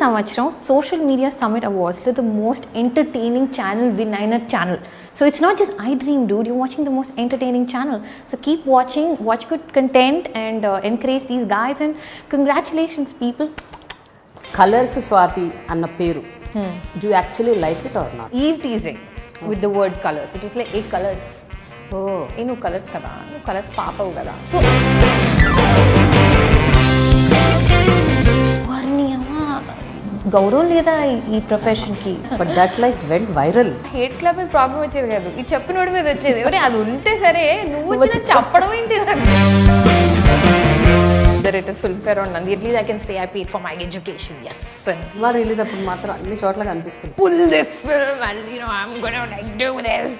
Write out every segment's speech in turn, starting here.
సంవత్సరం social media summit అవార్డ్స్లో the most entertaining channel win అయిన channel. So it's not just iDream, dude. You're watching the most entertaining channel. So keep watching, watch good content and encourage these guys and congratulations people. Colors Swathi anna peru. Do you actually like it or not? Eve teasing with the word colors. It was like 8 colors. Oh. You colors kada. You colors papavu kada. So గౌరవం లేదా ఈ ప్రొఫెషన్కి. But that like went viral. Hate club మీద problem వచ్చేది కాదు, ఇది చెప్పినోడి మీద వచ్చేది. ఎవరే అది ఉంటే సరే, నువ్వు చెప్పడం ఏంటి నాకు. The latest film fair on Nandi, at least I can say I paid for my education, yes. మా రిలీజ్ అప్పుడు మాత్రం అన్ని చోట్ల కనిపిస్తుంది. Pull this film and I'm gonna like do this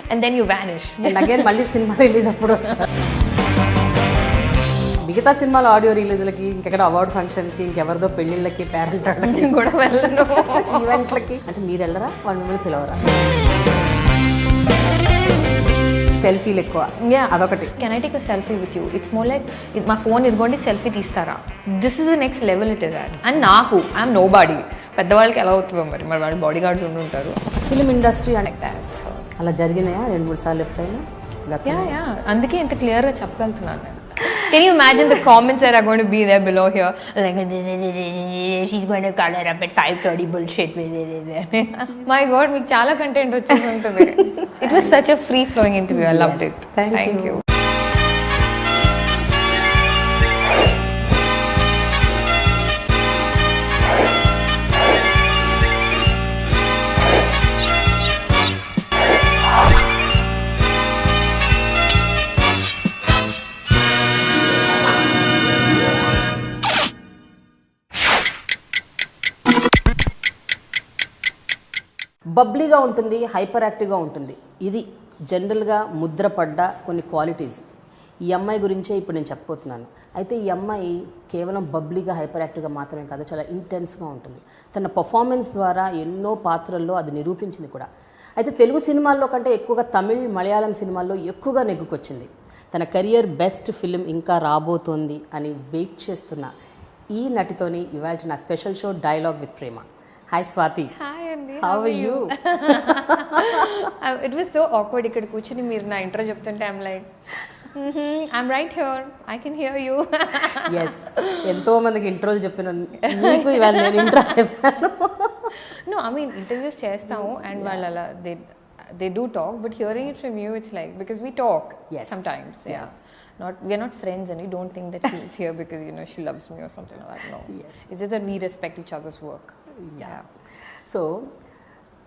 and then you vanish. And again మళ్ళీ cinema release అప్పుడు వస్తా. మిగతా సినిమాల ఆడియో రిలీజ్లకి, ఇంకెక్కడ అవార్డ్ ఫంక్షన్స్కి, ఇంకెవరిదో పెళ్ళిళ్ళకి, పేరెంట్ కూడా వెళ్ళను ఈవెంట్లకి. అంటే మీరు వెళ్ళరా, వాళ్ళు మిమ్మల్ని పిలవరా? సెల్ఫీలు ఎక్కువ, అదొకటి. Can I take a selfie with you? It's more like మా ఫోన్ ఇదిగోండి సెల్ఫీ తీస్తారా, this is the next level it is at. And నాకు ఐఎమ్ నో బాడీ. పెద్దవాళ్ళకి ఎలా అవుతుందో మరి వాళ్ళ బాడీ గార్డ్స్ ఉంటుంటారు. Film industry like that. So అలా జరిగినాయా 2-3 సార్లు ఎప్పుడైనా? యా అందుకే ఇంత క్లియర్గా చెప్పగలుగుతున్నాను నేను. Can you imagine the comments that are going to be there below here? Like, she's going to color up at 5:30 bullshit. My God, మీకు చాలా కంటెంట్ వచ్చేసి ఉంటుంది. It was such a free flowing interview. I loved it. Thank you. బబ్లీగా ఉంటుంది, hyper యాక్టివ్గా ఉంటుంది. ఇది జనరల్గా ముద్రపడ్డ కొన్ని క్వాలిటీస్. ఈ అమ్మాయి గురించే ఇప్పుడు నేను చెప్పబోతున్నాను. అయితే ఈ అమ్మాయి కేవలం బబ్లీగా, హైపర్ యాక్టివ్గా మాత్రమే కాదు, చాలా ఇంటెన్స్గా ఉంటుంది. తన పర్ఫార్మెన్స్ ద్వారా ఎన్నో పాత్రల్లో అది నిరూపించింది కూడా. అయితే తెలుగు సినిమాల్లో కంటే ఎక్కువగా తమిళ్, మలయాళం సినిమాల్లో ఎక్కువగా నెగ్గుకొచ్చింది. తన కెరియర్ బెస్ట్ ఫిలిం ఇంకా రాబోతోంది అని వెయిట్ చేస్తున్న ఈ నటితోని ఇవాళ నా special show dialogue with Prema. Hi Swathi. Hi Andy. How are you? It was so awkward. ఇక్కడ కూర్చొని మీరు నా ఇంట్రో చెప్తుంటే I'm like, I'm right here. I can hear you. Yes. ఎంతో మందికి ఇంట్రోలు చెప్పినాను. మీకు ఇవాళ నేను ఇంట్రో చెప్పాను. No, I mean interviews చేస్తాము and వాళ్ళు అలా they do talk, but hearing it from you it's like, because we talk sometimes. Yeah. We're not friends and we don't think that she's here because she loves me or something like that. No. Yes. It's just that we respect each other's work. Yeah. So,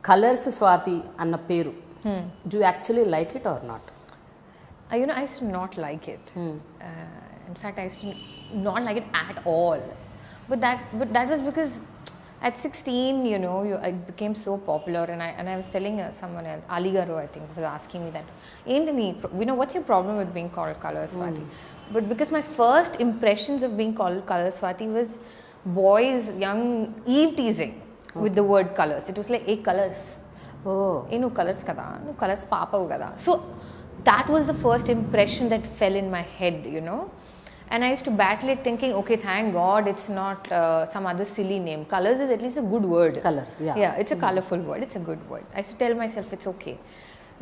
Colors Swathi anna peru. Do you actually like it or not? I used to not like it. In fact, I used to not like it at all. But that was because at 16, I became so popular, and I was telling someone else, Ali Garu, I think, was asking me that, what's your problem with being called Colors Swathi? But because my first impressions of being called Colors Swathi was boys, young, Eve teasing with the word colors. It was like 8 colors. Oh. You colors kada, you colors papavu kada. So that was the first impression that fell in my head, And I used to battle it thinking, okay, thank God it's not some other silly name. Colors is at least a good word. Colors, yeah. Yeah, it's a colorful word. It's a good word. I used to tell myself it's okay.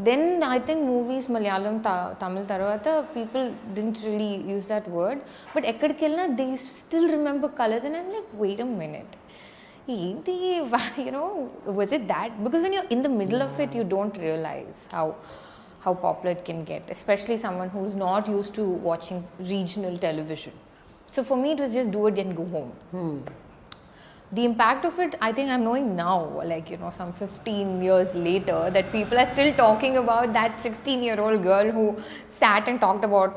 Then I think movies, Malayalam, Tamil tarvata, people didn't really use that word. But ekkadikellina they used to still remember colors, and I'm like, wait a minute. Was it that? Because when you're in the middle of it, you don't realize how popular it can get, especially someone who's not used to watching regional television. So for me, it was just do it and go home. The impact of it, I think I'm knowing now, like, some 15 years later, that people are still talking about that 16-year-old girl who sat and talked about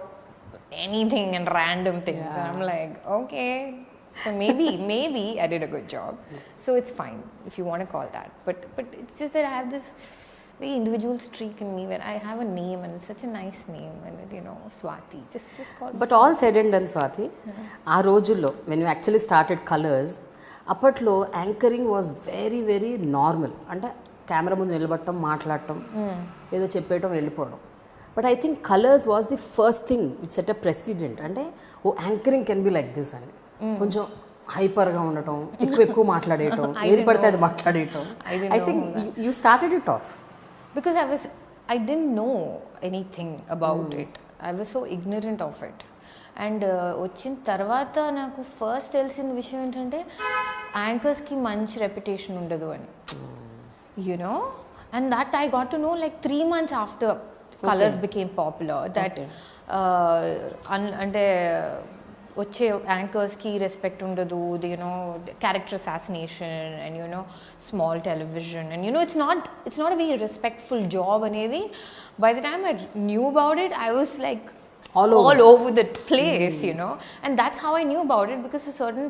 anything and random things. And I'm like, okay, so maybe I did a good job. So it's fine if you want to call that. But it's just that I have this very individual streak in me where I have a name and it's such a nice name, and Swathi, just call me. But all said and done, Swathi, ఆ రోజుల్లో when you actually started Colors, అప్పట్లో anchoring was very very normal. అంటే camera ముందు నిలబడటం, మాట్లాడటం, ఏదో చెప్పేయటం, వెళ్ళిపోవడం. But I think Colors was the first thing which set a precedent. అంటే anchoring can be like this అని కొంచెం హైపర్గా ఉండటం, ఎక్కువ మాట్లాడేయటం, ఏది పడితే అది మాట్లాడేయటం. I think you started it off because I didn't know anything about it. I was so ignorant of it. And వచ్చిన తర్వాత నాకు ఫస్ట్ తెలిసిన విషయం ఏంటంటే యాంకర్స్కి మంచి రెప్యుటేషన్ ఉండదు అని, you know. And that I got to know like 3 months after Colors became popular, that అంటే వచ్చే యాంకర్స్కి రెస్పెక్ట్ ఉండదు, character assassination and small television and it's not a very respectful job అనేది. By the time I knew about it, I was like all over the place, and that's how I knew about it, because a certain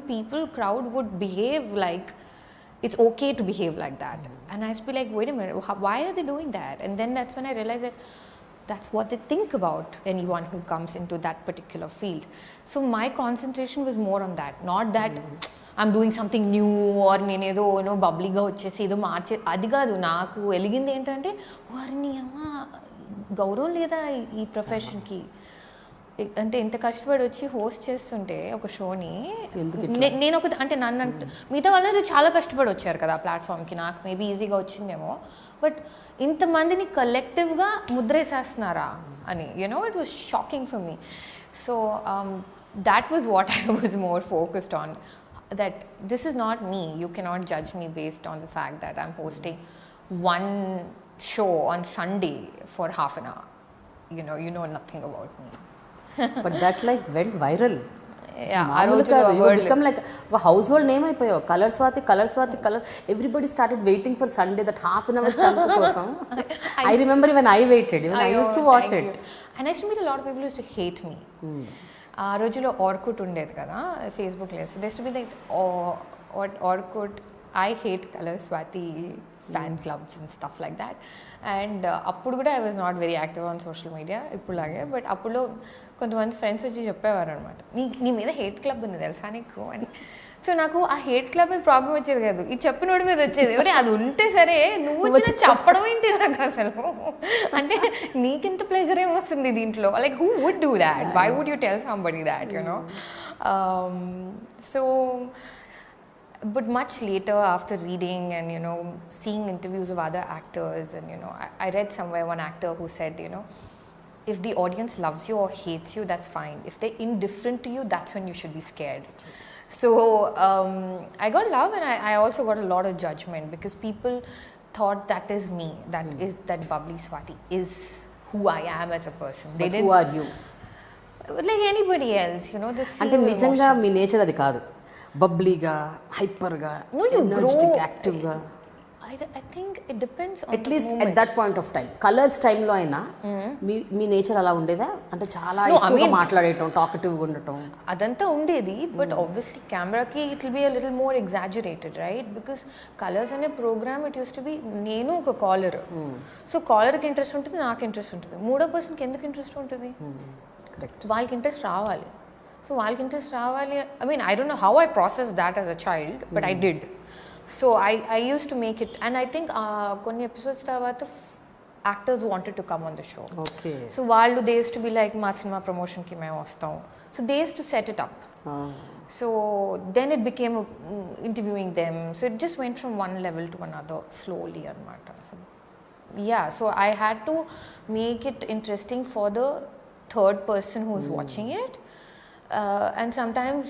crowd would behave like it's okay to behave like that. And I used to be like, wait a minute, why are they doing that? And then that's when I realized that that's what they think about anyone who comes into that particular field. So my concentration was more on that, not that I'm doing something new or nenedo bubbly ga vachesi edo marche adi kaadu. Naaku eligindi entante varni amma గౌరవం లేదా ఈ ప్రొఫెషన్కి. అంటే ఇంత కష్టపడి వచ్చి host చేస్తుంటే ఒక షోని, నేను అంటే నన్ను మిగతా వాళ్ళందరూ చాలా కష్టపడి వచ్చారు కదా ఆ ప్లాట్ఫామ్కి, నాకు మేబీ ఈజీగా వచ్చిందేమో, బట్ ఇంతమందిని కలెక్టివ్గా ముద్రేసేస్తున్నారా అని, it was shocking for me. So that was what I was more focused on, that this is not me. You cannot judge me based on the fact that I'm hosting one show on Sunday for half an hour. You know nothing about me. But that went viral. Yeah, you become like a household name అయిపోయావు. Color Swathi, color. Everybody started waiting for Sunday, that half an hour chunk కోసం. I remember when I waited, even I used to watch it. And I used to meet a lot of people who used to hate me. ఆ రోజులో Orkut ఉండేది కదా, Facebook లేదు. So they to be like Orkut, I hate Colour Swathi fan clubs and stuff like that. And అప్పుడు కూడా I was not very active on social media ఇప్పుడులాగే. But అప్పుడు కొంతమంది ఫ్రెండ్స్ వచ్చి చెప్పేవారు అనమాట, నీ మీద హేట్ క్లబ్ ఉంది తెలుసా నీకు అని. సో నాకు ఆ హేట్ క్లబ్ మీద ప్రాబ్లం వచ్చేది కాదు, ఈ చెప్పినోడి మీద వచ్చేది. ఎవరే అది ఉంటే సరే, నువ్వు చెప్పడం ఏంటి నాకు అసలు, అంటే నీకెంత ప్లెజర్ ఏమొస్తుంది దీంట్లో, like who would do that, why would you tell somebody that, so but much later, after reading and seeing interviews of other actors, and I read somewhere one actor who said, if the audience loves you or hates you, that's fine. If they're indifferent to you, that's when you should be scared. So I got love, and I also got a lot of judgment, because people thought that is me, that bubbly Swathi is who I am as a person. They didn't. Who are you? Like anybody else, this. అంటే నిజంగా మీ nature అది కాదు, బబ్లీగా, హైపర్గా, energetic, యాక్టివ్గా. I think it depends on at least at that point of time, colours టైంలో అయినా మీ nature అలా ఉండేదా? అంటే చాలా ఎక్కువగా మాట్లాడేయటం, టాకటివ్గా ఉండటం అదంతా ఉండేది. బట్ ఆబ్వియస్లీ కెమెరాకి it will be a little more exaggerated, right? Because Colors అనే program it use to be నేను ఒక కాలర్. సో కాలర్కి ఇంట్రెస్ట్ ఉంటుంది, నాకు ఇంట్రెస్ట్ ఉంటుంది. మూడో పర్సన్కి ఎందుకు ఇంట్రెస్ట్ ఉంటుంది? వాళ్ళకి ఇంట్రెస్ట్ రావాలి. సో వాళ్ళకి ఇంట్రెస్ట్ రావాలి. I mean, I don't know how I processed that as a child, but I did. So I used to make it, and I think కొన్ని ఎపిసోడ్స్ తర్వాత actors wanted to come on the show. Okay. So వాళ్ళు they used to be like, మా cinema ప్రమోషన్కి మేము వస్తాం. So they used to set it up. So then it became interviewing them. So it just went from one level to another slowly anamata. Yeah, so I had to make it interesting for the third person who's watching it. And sometimes,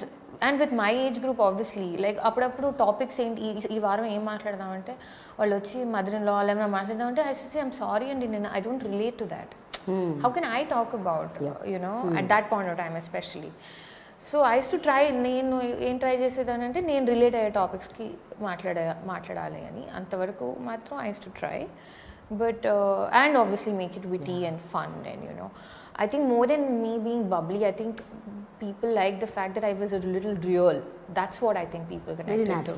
and with my age group obviously, like అప్పుడప్పుడు topics ఏంటి, ఈ వారం ఏం మాట్లాడదామంటే వాళ్ళు వచ్చి mother in law ఏమైనా మాట్లాడదామంటే I say I'm sorry అండి, నేను I don't relate to that. How can I talk about at that point of time especially. So I use to try, నేను ఏం ట్రై చేసేదాన్ని అంటే నేను రిలేట్ అయ్యే టాపిక్స్కి మాట్లాడాలి అని, అంతవరకు మాత్రం I use to try. But and obviously make it witty and fun, and I think more than me being bubbly, I think people like the fact that I was a little real. That's what I think people connected to.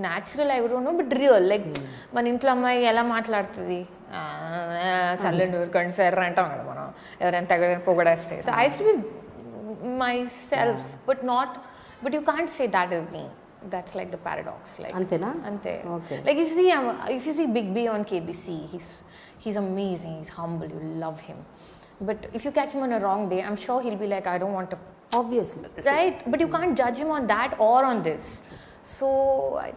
Natural I don't know, but real. Like మన ఇంట్లో అమ్మాయి ఎలా మాట్లాడుతుంది, చల్లండి ఊరుకోండి sir అంటాం కదా మనం, ఎవరైనా తగ్గ పొగడేస్తే. So I used to be myself, but you can't say that is me. That's like the paradox. Like antena ante. Okay. Like if you see Big B on KBC, he's amazing, he's humble, you love him. But if you catch him on a wrong day, I'm sure he'll be like, I don't want to obviously right? But you can't judge him on that or on this. So I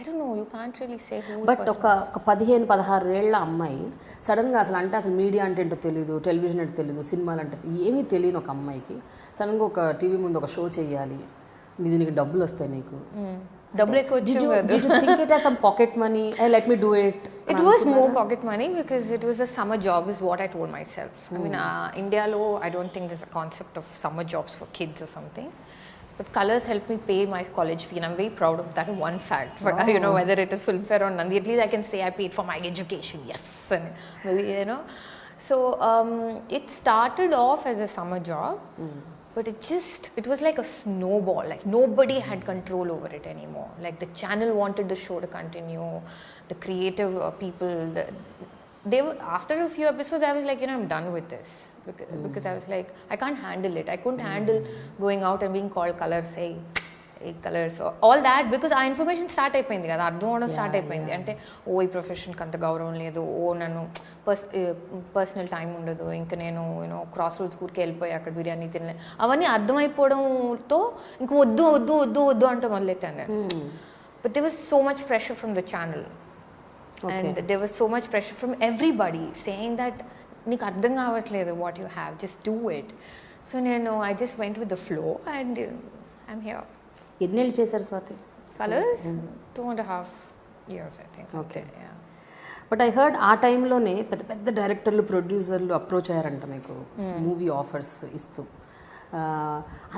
don't know, you can't really say who the but person ఒక 15-16 ఏళ్ల అమ్మాయి సడన్గా అసలు media అంటే ఏంటో తెలియదు, television అంటే తెలియదు, సినిమాలు అంటే ఏమీ తెలియని ఒక అమ్మాయికి సడన్గా ఒక టీవీ ముందు ఒక షో చేయాలి, నీకు డబ్బులు వస్తాయి, నీకు double echo did you think it as some pocket money? Hey, let me do it. It was more pocket money because it was a summer job is what I told myself. I mean, India lo, I don't think there's a concept of summer jobs for kids or something. But Colors helped me pay my college fee, and I'm very proud of that one fact. You know, whether it is Filmfare or Nandi, at least I can say I paid for my education. Yes, and maybe, you know. So it started off as a summer job, but it was like a snowball. Like nobody had control over it anymore. Like the channel wanted the show to continue, the creative people. They were, after a few episodes, I was like, you know, I'm done with this. Because I was like, I can't handle it. I couldn't handle going out and being called Colors, say, Colors, all that, because our information start అయిపోయింది కదా, అర్థం అవడం start అయిపోయింది. అంటే ఓ ఈ ప్రొఫెషన్కి అంత గౌరవం లేదు, ఓ నన్ను పర్సనల్ టైం ఉండదు, ఇంకా నేను యూనో క్రాస్ రోడ్స్ ఊరికి వెళ్ళిపోయి అక్కడ బిర్యానీ తినలే, అవన్నీ అర్థమైపోవడంతో ఇంక వద్దు వద్దు వద్దు వద్దు అంటూ మొదలెట్టాను నేను. But they was so much pressure from the channel and they was so much pressure from everybody saying that నీకు అర్థం కావట్లేదు what you have, just do it. So నేను I just went with the flow and I'm here. ఎన్నేళ్ళు చేశారు Swathi Colors? 2.5 years, I think. Okay. Yeah. But I heard ఆ టైంలోనే పెద్ద పెద్ద డైరెక్టర్లు, ప్రొడ్యూసర్లు అప్రోచ్ అయ్యారంట మీకు మూవీ ఆఫర్స్ ఇస్తూ.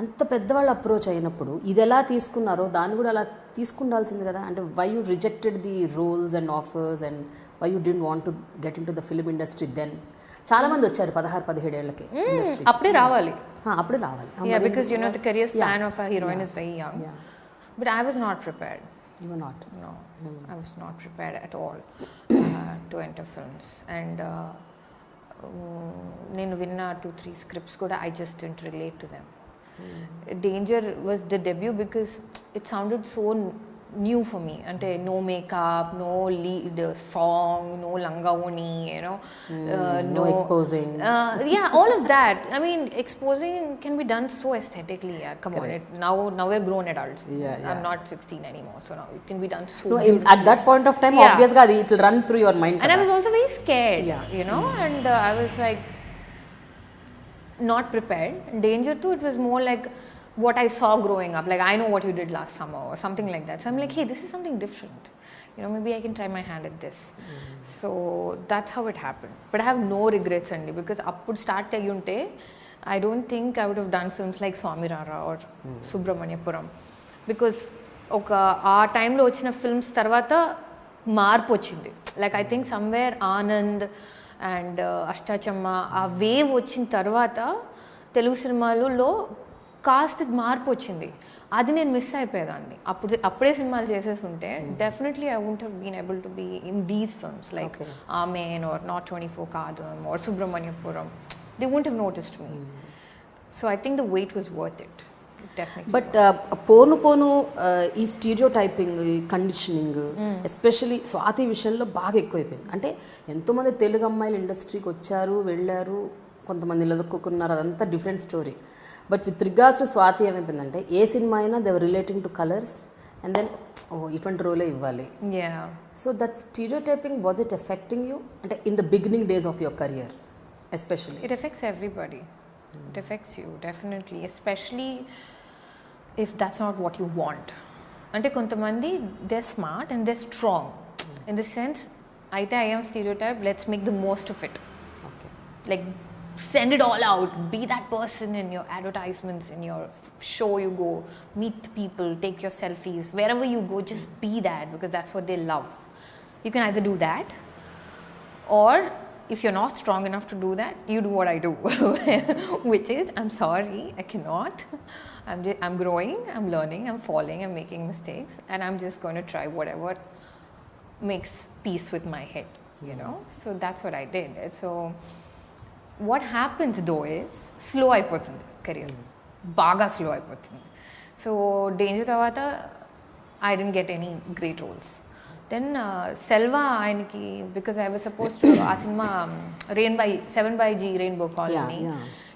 అంత పెద్దవాళ్ళు అప్రోచ్ అయినప్పుడు ఇది ఎలా తీసుకున్నారో దాన్ని కూడా అలా తీసుకుండాల్సింది కదా. అంటే why you rejected the roles and offers and why you didn't want to get into the film industry then? చాలా మంది వచ్చారు 16-17 ఏళ్ళకి ఇండస్ట్రీ. అప్పుడే రావాలి. అప్పుడే రావాలి. Yeah, because you know the career span of a heroine is very young. Yeah. But I was not prepared. You were not? No, I was not prepared at all to enter films. And నేను విన్న 2-3 scripts కూడా I just didn't relate to them. Danger was the debut because it sounded so new for me. Ante no makeup, no lead song, no langavoni, you know, no exposing. Yeah, all of that. I mean, exposing can be done so aesthetically. Yeah, come on. Now we're grown adults. Yeah. I'm not 16 anymore, so now it can be done so. No, at that point of time, obviously, it will run through your mind. And I was also very scared. You know, and I was like not prepared. Danger too. It was more like what I saw growing up, like I know what you did last summer or something like that. So I'm like, hey, this is something different. You know, maybe I can try my hand at this. So that's how it happened. But I have no regrets, Andy, because appudu start ayyunte, I don't think I would have done films like Swami Rara or Subramaniapuram. Because ఆ టైంలో వచ్చిన films తర్వాత మార్పు వచ్చింది. Like I think somewhere Anand and Ashta Chamma ఆ wave వచ్చిన తర్వాత తెలుగు సినిమాలలో కాస్త మార్పు వచ్చింది. అది నేను మిస్ అయిపోయేదాన్ని. అప్పుడే సినిమాలు చేసేసి ఉంటే definitely I won't have been able to be in these films like Amen or not 24 కాదం or Subramaniapuram. They won't have noticed me. So I think the wait was worth it. But పోను పోను ఈ stereotyping, conditioning especially Swathi విషయంలో బాగా ఎక్కువైపోయింది. అంటే ఎంతోమంది తెలుగు అమ్మాయిలు ఇండస్ట్రీకి వచ్చారు, వెళ్ళారు, కొంతమంది నిలదొక్కున్నారు, అదంతా different story. But with regards to Swathi ఏమైపోయిందంటే ఏ సినిమా అయినా they were relating to Colors and then ఇటువంటి రోలే ఇవ్వాలి. So that stereotyping was it affecting you? అంటే in the beginning days of your career especially? It affects everybody. It affects you definitely, especially if that's not what you want. Ante kontamandi they're smart and they're strong in the sense aithe I am stereotype, let's make the most of it. Okay, like send it all out, be that person in your advertisements, in your show you go, meet people, take your selfies, wherever you go, just be that, because that's what they love. You can either do that, or if you're not strong enough to do that, you do what I do, which is, I'm sorry, I cannot. I'm growing, I'm learning, I'm falling, I'm making mistakes, and I'm just going to try whatever makes peace with my head, you know. So that's what I did. So what happens though is, slow అయిపోతుంది career. బాగా slow అయిపోతుంది. So Danger తర్వాత I didn't get any great roles. Then Selva ఆయనకి, because I was supposed to ఆ cinema 7 by G Rainbow Colony,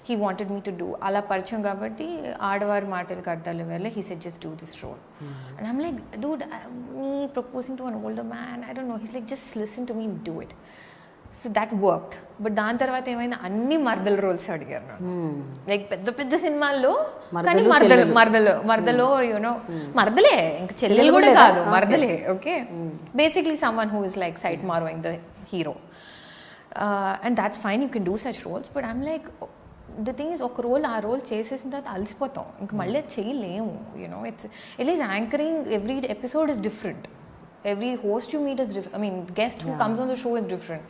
he wanted me to do. Ala paricham kabatti aadavaru maatalu kardalu vella he said just do this role. And I'm like, dude, me proposing to an older man, I don't know. He's like, just listen to me, do it. So that worked. But దాని తర్వాత ఏమైనా అన్ని మర్దల roles అడిగారు నాకు. Like పెద్ద పెద్ద సినిమాల్లో కానీ మర్దలో యూనో మర్దలే ఇంకా చెల్లెలు కూడా కాదు మర్దలే. Okay, basically someone who is like side మారోయింగ్ the hero. And that's fine, you can do such roles. But I'm like the thing is ఒక రోల్ ఆ రోల్ చేసేసిన తర్వాత అలసిపోతాం, ఇంకా మళ్ళీ చేయలేము. You know it is anchoring, every episode is different, every host you meet is different. I mean, guest who comes on the show is different.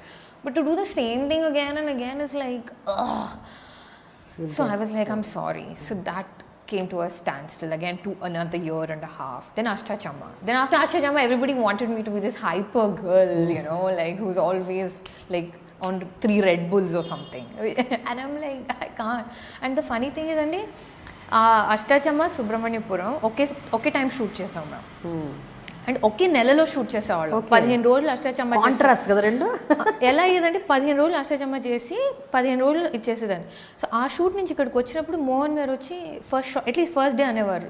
But to do the same thing again and again is like, ugh. So I was like, I'm sorry. So that came to a standstill again to another year and a half. Then Ashta Chamma. Then after Ashta Chamma, everybody wanted me to be this hyper girl, you know, like who's always like on 3 Red Bulls or something. And I'm like, I can't. And the funny thing is, Andy, Ashta Chamma, Subramaniapuram, okay time shoot chesam na. And ఒకే నెలలో shoot చేసేవాళ్ళు. 15 రోజులు Ashta Chamma contrast కదా రెండు. ఎలా అయ్యేదంటే 15 రోజులు అష్టాచమ్మ చేసి 15 రోజులు ఇచ్చేసేదాన్ని. సో ఆ షూట్ నుంచి ఇక్కడికి వచ్చినప్పుడు మోహన్ గారు వచ్చి అట్లీస్ట్ ఫస్ట్ డే అనేవారు,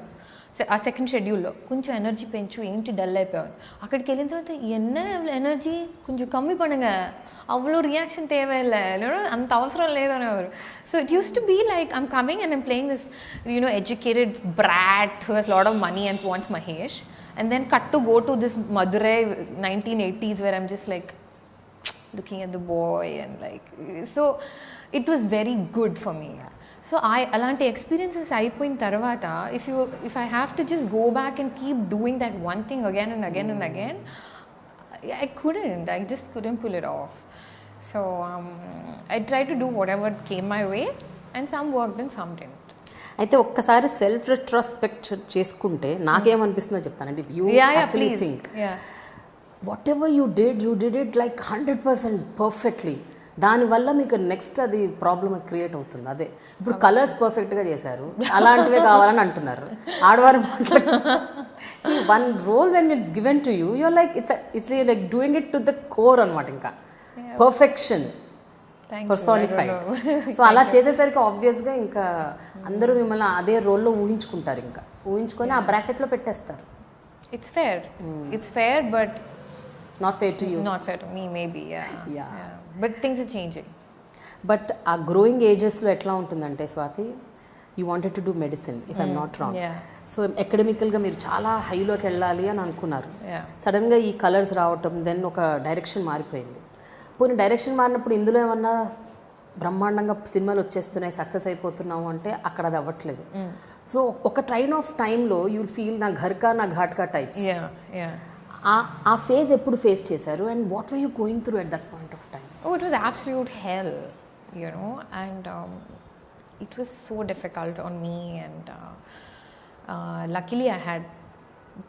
ఆ సెకండ్ షెడ్యూల్లో కొంచెం ఎనర్జీ పెంచు, ఏంటి డల్ అయిపోయారు. అక్కడికి వెళ్ళిన తర్వాత ఎనర్జీ కొంచెం కమ్మి పడుங்க, అవ్వలో రియాక్షన్ తేవేలే, అంత అవసరం లేదు అనేవారు. So it use to be like I'm coming and I'm playing this you know educated brat who he's lot of money and wants Mahesh. And then cut to go to this Madurai 1980s where I'm just like looking at the boy and like, so it was very good for me. So alanti experiences ayipoyin tarvata if I have to just go back and keep doing that one thing again and again and again, I just couldn't pull it off. So I tried to do whatever came my way and some worked and some didn't. అయితే ఒక్కసారి self retrospect చేసుకుంటే నాకేమనిపిస్తుందో చెప్తానండి. You actually think what ever you did it like 100% perfectly. దానివల్ల మీకు next అది problem create అవుతుంది. అదే ఇప్పుడు కలర్స్ పర్ఫెక్ట్గా చేశారు, అలాంటివే కావాలని అంటున్నారు. ఆడవారు one role when it's given to you, you're like it's like doing it to the core అనమాట. ఇంకా పర్ఫెక్షన్ పర్సోనిఫైడ్. సో అలా చేసేసరికి ఆబ్వియస్గా ఇంకా అందరూ మిమ్మల్ని అదే రోల్లో ఊహించుకుంటారు, ఇంకా ఊహించుకొని ఆ బ్రాకెట్లో పెట్టేస్తారు. It's fair but not fair to you, not fair to me maybe. Yeah. But things are changing. But ఆ గ్రోయింగ్ ఏజెస్లో ఎట్లా ఉంటుందంటే Swathi, you wanted to do medicine if I'm not wrong. So అకాడమికల్గా మీరు చాలా హైలోకి వెళ్ళాలి అని అనుకున్నారు. సడన్గా ఈ కలర్స్ రావటం, దెన్ ఒక డైరెక్షన్ మారిపోయింది. పోనీ డైరెక్షన్ మారినప్పుడు ఇందులో ఏమన్నా బ్రహ్మాండంగా సినిమాలు వచ్చేస్తున్నాయి, సక్సెస్ అయిపోతున్నాము అంటే అక్కడ అది అవ్వట్లేదు. సో ఒక ట్రైన్ ఆఫ్ టైంలో యూల్ ఫీల్ నా ఘర్కా నా ఘాట్కా టైప్స్. ఆ ఫేజ్ ఎప్పుడు ఫేస్ చేశారు and what were you going through at that point of time? Oh, it was absolute hell, you know, and it was so difficult on me, and luckily I had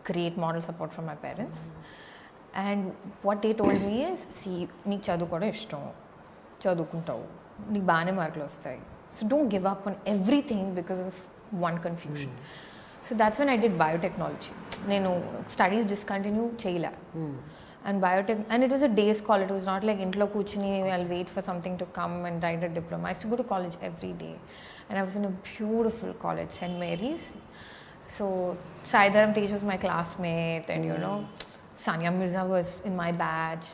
great moral support from my parents. And what they told me is, see, నీకు చదువుకోవడం ఇష్టం, చదువుకుంటావు, నీకు బాగానే మార్కులు వస్తాయి. So don't give up on everything because of one confusion. So that's when I did biotechnology. నేను studies discontinue చేయలే. And biotech, and it was a day's call. It was not like intlo kuchni, I'll wait for something to come and write a diploma. I used to go to college every day. And I was in a beautiful college, St. Mary's. So Saidaram Tej was my classmate, and you know, Sania Mirza was in my batch,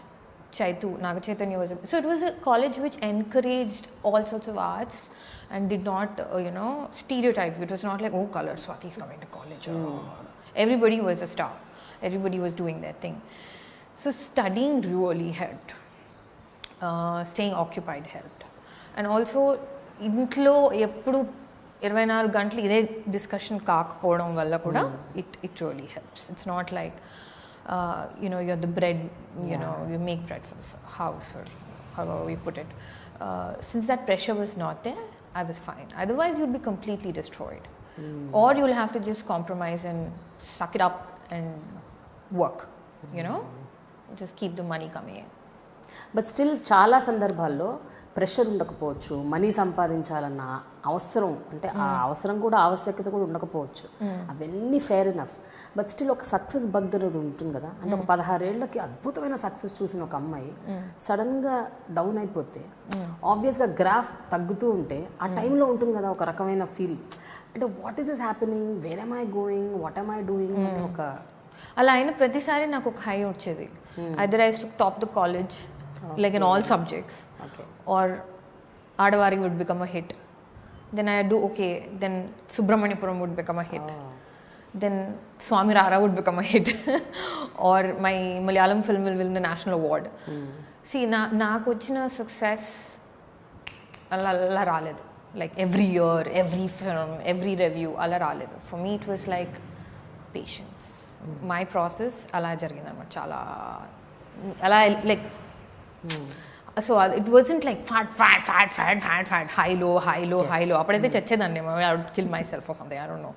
Chaitu, Naga Chaitanya was. So it was a college which encouraged all sorts of arts and did not, stereotype. It was not like, oh, colored Swathi is coming to college. Everybody was a star. Everybody was doing their thing. So studying really helped. Staying occupied helped. And also, intlo eppudu 24 గంటలు ఇదే discussion కాకపోవడం వల్ల కూడా it really helps. It's not like you're the bread, you make bread for the house, or however we put it. Since that pressure was not there, I was fine. Otherwise, you'll be completely destroyed. Or you'll have to just compromise and suck it up and work, just keep the money coming in. But still చాలా సందర్భాల్లో pressure ఉండకపోవచ్చు, money సంపాదించాలన్నా అవసరం అంటే ఆ అవసరం కూడా ఆవశ్యకత కూడా ఉండకపోవచ్చు, అవన్నీ ఫెయిర్ ఇనఫ్. బట్ స్టిల్ ఒక సక్సెస్ బగ్ అనేది ఉంటుంది కదా, అంటే ఒక 16 ఏళ్ళకి అద్భుతమైన సక్సెస్ చూసిన ఒక అమ్మాయి సడన్గా డౌన్ అయిపోతే ఆబ్వియస్గా గ్రాఫ్ తగ్గుతూ ఉంటే ఆ టైంలో ఉంటుంది కదా ఒక రకమైన ఫీల్, అంటే what is is happening, where am I going, what am I doing అని ఒక అలా అయిన ప్రతిసారి నాకు ఒక హై వచ్చేది. Either I to top the college like in all subjects, or Aadavari would become a hit, then I do okay, then Subramaniapuram would become a hit, then Swami Rara would become a hit or my Malayalam film will win the national award. See, నాకు వచ్చిన success అలా రాలేదు, like every year, every film, every review అలా రాలేదు. For me it was like patience. My process అలా జరిగింది అన్నమాట, చాలా అలా like so it wasn't like fat, high low. అప్పుడైతే చచ్చేదాన్ని, I would kill myself or something, I don't know.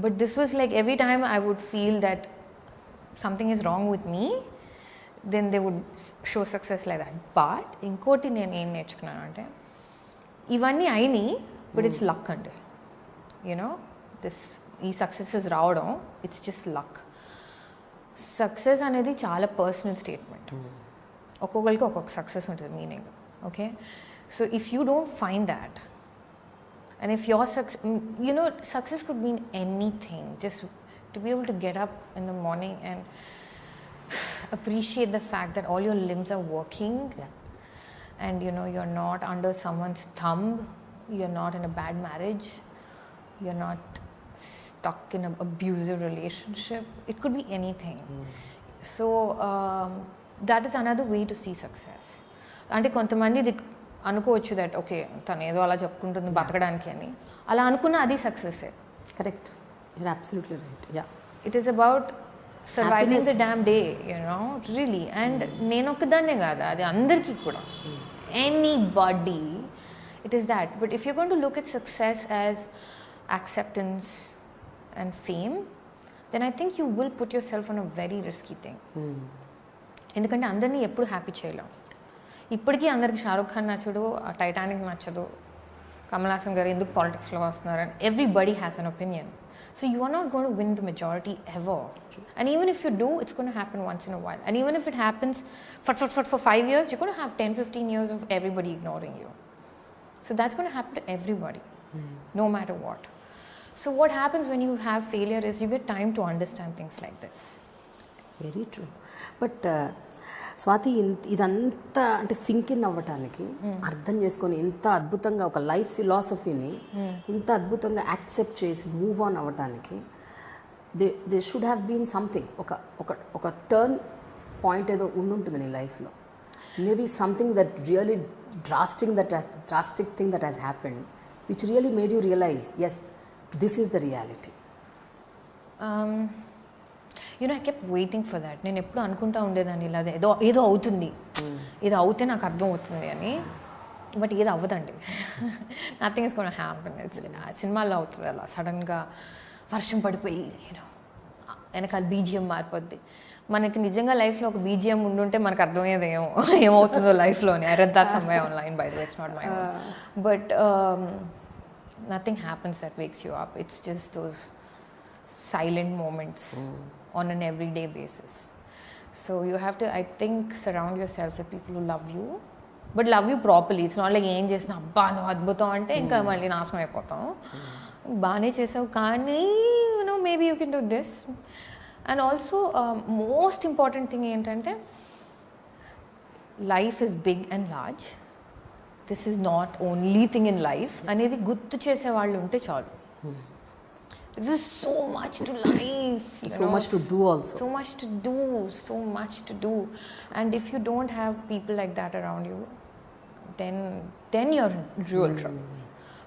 But this was like every time I would feel that something is wrong with me, then they would show success like that. But inkoti nenu em నేర్చుకున్నాను అంటే ఇవన్నీ అయినాయి, but it's luck అండి, you know, ఈ successes రావడం it's just luck. Success అనేది చాలా personal statement, ఒక్కొక్కరికి ఒక్కొక్క సక్సెస్ ఉంటుంది meaning. Okay, so if you don't find that, and if your success could mean anything, just to be able to get up in the morning and appreciate the fact that all your limbs are working, and you're not under someone's thumb, you're not in a bad marriage, you're not stuck in an abusive relationship, it could be anything. So that is another way to see success. Ante kontamandi అనుకోవచ్చు that okay తను ఏదో అలా చెప్పుకుంటుంది బతకడానికి అని, అలా అనుకున్న అది సక్సెస్సే. Correct, you're absolutely right. Yeah, it is about surviving the damn day, really. And నేను ఒక్కదాన్నే కాదు, అది అందరికీ కూడా, anybody, it is that. But if you going to look at success as acceptance and fame, then I think you will put yourself on a very risky thing. ఎందుకంటే అందరినీ ఎప్పుడు happy చేయలేం. ఇప్పటికీ అందరికి షారూఖ్ ఖాన్ నచ్చడు, టైటానిక్ నచ్చదు, కమల్ హాసన్ గారు ఎందుకు పాలిటిక్స్లో వస్తున్నారు, and everybody has an opinion. So you are not gonna win the majority ever. And even if you do, it's gonna happen once in a while. And even if it happens for 5 years, you're going to have 10-15 years of everybody ignoring you. So that's going to happen to everybody, no matter what. So what happens when you have failure is you get time to understand things like this. Very true. But Swathi, ఇదంతా అంటే sync in అవ్వటానికి, అర్థం చేసుకొని ఇంత అద్భుతంగా ఒక life ఫిలాసఫీని ఇంత అద్భుతంగా యాక్సెప్ట్ చేసి మూవ్ ఆన్ అవ్వటానికి they should have been something, ఒక టర్న్ పాయింట్ ఏదో ఉండుంటుంది నీ లైఫ్లో. Maybe something that really drastic thing that has happened which really made you realise as this is the reality. I kept waiting for that. నేను ఎప్పుడు అనుకుంటా ఉండేదాన్ని ఇలా ఏదో అవుతుంది, ఏదో అవుతే నాకు అర్థం అవుతుంది అని. బట్ ఏదో అవ్వదండి, నథింగ్ ఇస్ గోనా హ్యాపెన్. సినిమాల్లో అవుతుంది అలా సడన్గా వర్షం పడిపోయి వెనకాల బీజిఎం మారిపోద్ది. మనకి నిజంగా లైఫ్లో ఒక బీజిఎం ఉండుంటే మనకు అర్థమయ్యేది ఏమవుతుందో లైఫ్లోని. I read that somewhere online, by the way, it's not my own. But nothing happens that wakes you up. It's just those silent moments on an everyday basis. So you have to, I think, surround yourself with people who love you, but love you properly. It's not like ఏం చేసినా అబ్బా నువ్వు అద్భుతం అంటే ఇంకా మళ్ళీ నాశనం అయిపోతాం. బాగానే చేసావు కానీ maybe you can do this. And also most important thing ఏంటంటే life is big and large. This is not only thing in life అనేది గుర్తు చేసే వాళ్ళు ఉంటే చాలు. There's so much to life, much to do also. So much to do. And if you don't have people like that around you, then you're in real trouble.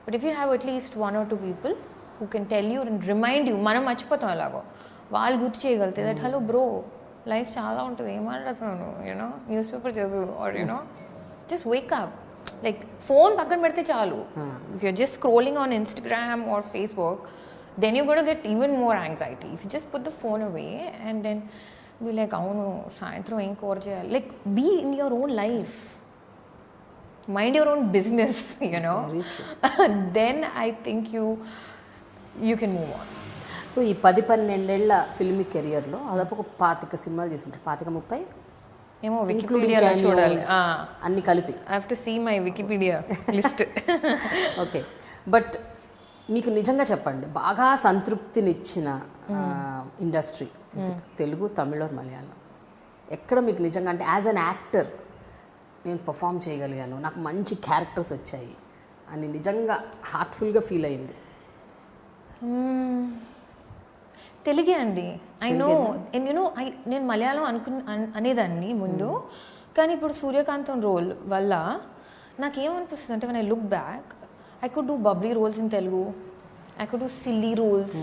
But if you have at least 1 or 2 people who can tell you and remind you, మనం మర్చిపోతాం అలాగో, వాళ్ళు గుర్తు చేయగలితే that hello bro life చాలా ఉంటుంది, ఏం మాట్లాడుతున్నాను, news paper చదువు, are just wake up. Like phone పక్కన పెడితే చాలు. If you're just scrolling on Instagram or Facebook, then you're going to get even more anxiety. If you just put the phone away and then be like, avunu sayanthram em cover cheyali, like be in your own life. mind your own business, Very true. then I think you can move on. So ఈ 10-12 ఫిల్మీ కెరియర్లో దాదాపు ఒక 25 సినిమాలు చేస్తుంటారు. 25-30 ఏమో వికీపీడియాలో చూడాలి అన్ని కలిపి. I have to see my Wikipedia list. Okay, but మీకు నిజంగా చెప్పండి, బాగా సంతృప్తినిచ్చిన ఇండస్ట్రీ తెలుగు, తమిళ, మలయాళం, ఎక్కడ మీకు నిజంగా అంటే యాజ్ అన్ యాక్టర్ నేను పర్ఫామ్ చేయగలిగాను, నాకు మంచి క్యారెక్టర్స్ వచ్చాయి అని నిజంగా హార్ట్ఫుల్గా ఫీల్ అయింది? తెలుగే అండి. ఐ నో, అండ్ నేను మలయాళం అనేదాన్ని ముందు, కానీ ఇప్పుడు సూర్యకాంతం రోల్ వల్ల నాకేమనిపిస్తుంది అంటే, when I look back, I could do bubbly roles in Telugu, I could do silly roles,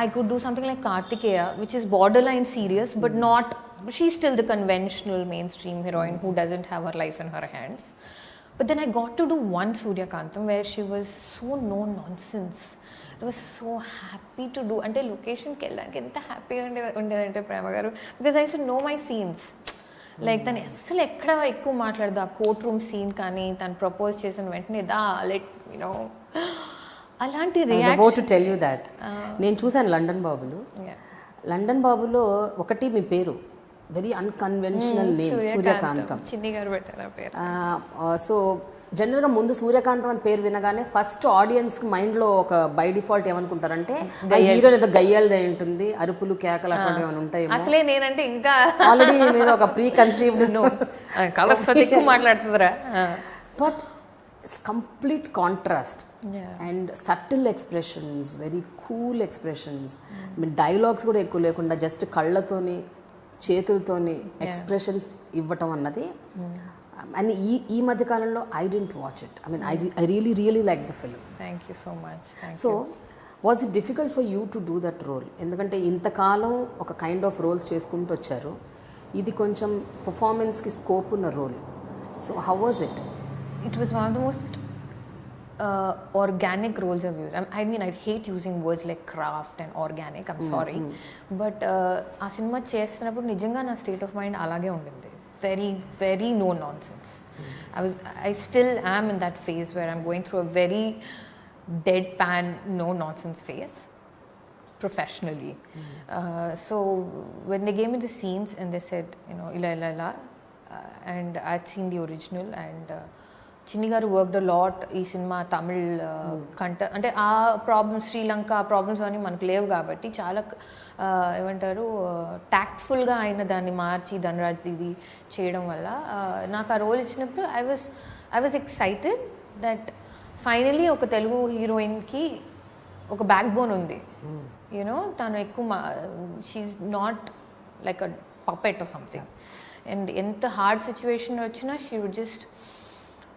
I could do something like Kartikeya, which is borderline serious, but not, she's still the conventional mainstream heroine who doesn't have her life in her hands. But then I got to do one Suryakantam where she was so no nonsense. I was so happy to do. Ante location ki ellaniki enta happy ga undedante Prema garu, because I used to know my scenes. Like tanu assalu ekkada ekku maatladadu, aa court room scene kaani tanu propose chesina ventane let అలాంటి reaction. I was about to tell you that. నేను చూసాను London బాబులు. London బాబులో ఒకటి మీ పేరు very unconventional name, సూర్యకాంతం. చిన్ని గారు పెట్టారు ఆ పేరు. సో జనరల్గా ముందు సూర్యకాంతం అని పేరు వినగానే ఫస్ట్ ఆడియన్స్ మైండ్లో ఒక బై డిఫాల్ట్ ఏమనుకుంటారంటే హీరో ఏదో గయ్యాలదే ఉంటుంది, అరుపులు కేకలు అట్లాంటివి ఏమైనా ఉంటాయి. అసలే నేనంటే ఇంకా ఆల్రెడీ మీద ఒక ప్రీ కన్సీవ్డ్ ఎక్కువ మాట్లాడుతుందిరా. But complete contrast and subtle expressions, very cool expressions. Dialogues కూడా ఎక్కువ లేకుండా జస్ట్ కళ్ళతోని చేతులతోని ఎక్స్ప్రెషన్స్ ఇవ్వటం అన్నది. అండ్ ఈ మధ్య కాలంలో I didn't watch it. I really like the film. Thank you so much. So was it difficult for you to do that role? ఎందుకంటే ఇంతకాలం ఒక కైండ్ ఆఫ్ రోల్స్ చేసుకుంటూ వచ్చారు, ఇది కొంచెం పర్ఫార్మెన్స్కి స్కోప్ ఉన్న role. So how was it? It was one of the most organic roles I've used. I mean, I hate using words like craft and organic. I'm sorry. But ఆ cinema చేస్తున్నప్పుడు నిజంగా నా స్టేట్ ఆఫ్ మైండ్ అలాగే ఉండింది. Very, very no nonsense. I still am in that phase where I'm going through a very deadpan, no nonsense phase professionally. So when they gave me the scenes and they said, ila, and I'd seen the original, and చిన్ని గారు worked a lot ఈ cinema Tamil అంటే ఆ problems, Sri Lanka problems అని మనకు లేవు కాబట్టి చాలా ఏమంటారు టాక్ట్ఫుల్గా ఆయన దాన్ని మార్చి ధనరాజ్ ఇది చేయడం వల్ల నాకు ఆ రోల్ ఇచ్చినప్పుడు I was excited that finally ఒక తెలుగు హీరోయిన్కి ఒక బ్యాక్ బోన్ ఉంది. తను ఎక్కువ she's not like a puppet or something. And ఎంత హార్డ్ సిచ్యువేషన్ వచ్చినా she would just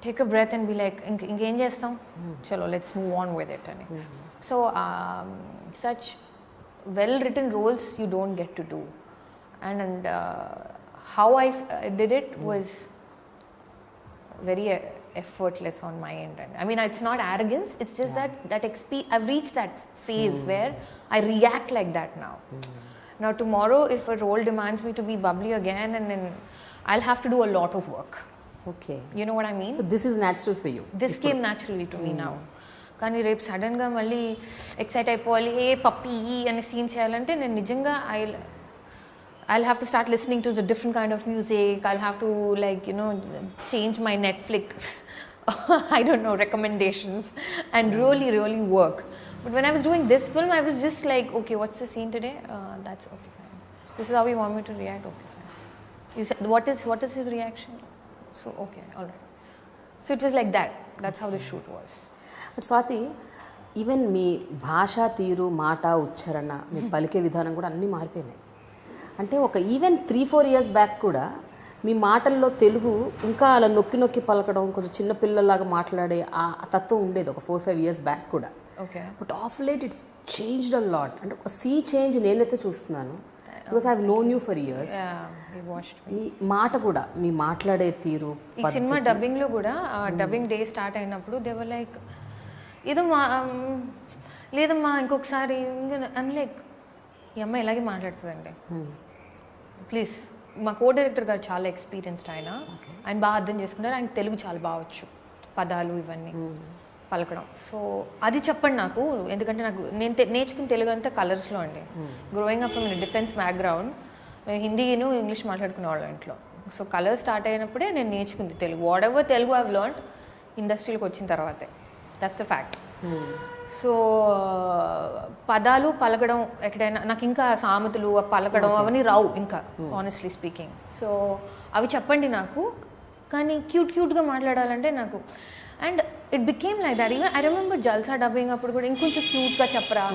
take a breath and be like, ఇంకేం చేస్తాం, చలో let's move on with it అని. So such well written roles you don't get to do, and how I did it was very effortless on my end. And I mean, it's not arrogance, it's just that I've reached that phase where I react like that now. Now tomorrow if a role demands me to be bubbly again, and then I'll have to do a lot of work. Okay. You know what I mean? So this is natural for you. This came naturally to me now. కానీ రేపు సడన్గా మళ్ళీ excite అయిపోవాలి, ఏ పప్పి అనే scene చేయాలంటే నేను నిజంగా I'll have to start listening to the different kind of music. I'll have to change my Netflix I don't know recommendations and really work. But when I was doing this film, I was just like, okay, what's the scene today? That's okay, fine. This is how you want me to react. Okay, fine. What is his reaction? So okay, all right. So it was like that. That's how the shoot was. But Swathi, even మీ భాషా తీరు, మాట, ఉచ్చారణ, మీ పలికే విధానం కూడా అన్నీ మారిపోయినాయి. అంటే ఒక ఈవెన్ 3-4 years బ్యాక్ కూడా మీ మాటల్లో తెలుగు ఇంకా అలా నొక్కి పలకడం, కొంచెం చిన్నపిల్లలాగా మాట్లాడే ఆ తత్వం ఉండేది ఒక 4-5 years బ్యాక్ కూడా. Okay. But of late it's changed a lot. అంటే ఒక సీ చేంజ్ నేనైతే చూస్తున్నాను. Because I have known you for years. మీ మాట కూడా, మీ మాట్లాడే తీరు. ఈ సినిమా డబ్బింగ్లో కూడా డబ్బింగ్ డే స్టార్ట్ అయినప్పుడు దే వర్ లైక్, ఏదో లేదమ్మా ఇంకొకసారి అని, లైక్ ఈ అమ్మాయి ఇలాగే మాట్లాడుతుందండి, ప్లీజ్ మా కో డైరెక్టర్ గారు చాలా ఎక్స్పీరియన్స్డ్ ఆయన బాగా అర్థం చేసుకున్నారు. ఆయన తెలుగు చాలా బాగా వచ్చు, పదాలు ఇవన్నీ పలకడం. సో అది చెప్పండి నాకు, ఎందుకంటే నాకు నేను నేర్చుకున్న తెలుగు అంతా కలర్స్లో అండి. Growing up from defence background, హిందీను ఇంగ్లీష్ మాట్లాడుకునే వాళ్ళం ఇంట్లో. సో కలర్ స్టార్ట్ అయినప్పుడే నేను నేర్చుకుంది Telugu. Whatever Telugu I learned ఇండస్ట్రీలోకి వచ్చిన తర్వాతే. That's the fact. సో పదాలు పలకడం ఎక్కడైనా నాకు ఇంకా సామెతలు పలకడం అవన్నీ రావు ఇంకా, ఆనెస్ట్లీ స్పీకింగ్. సో అవి చెప్పండి నాకు, కానీ క్యూట్గా మాట్లాడాలంటే నాకు. And it became like that. Even I remember Jalsa dubbing అప్పుడు కూడా ఇంకొంచెం క్యూట్గా చెప్పరా.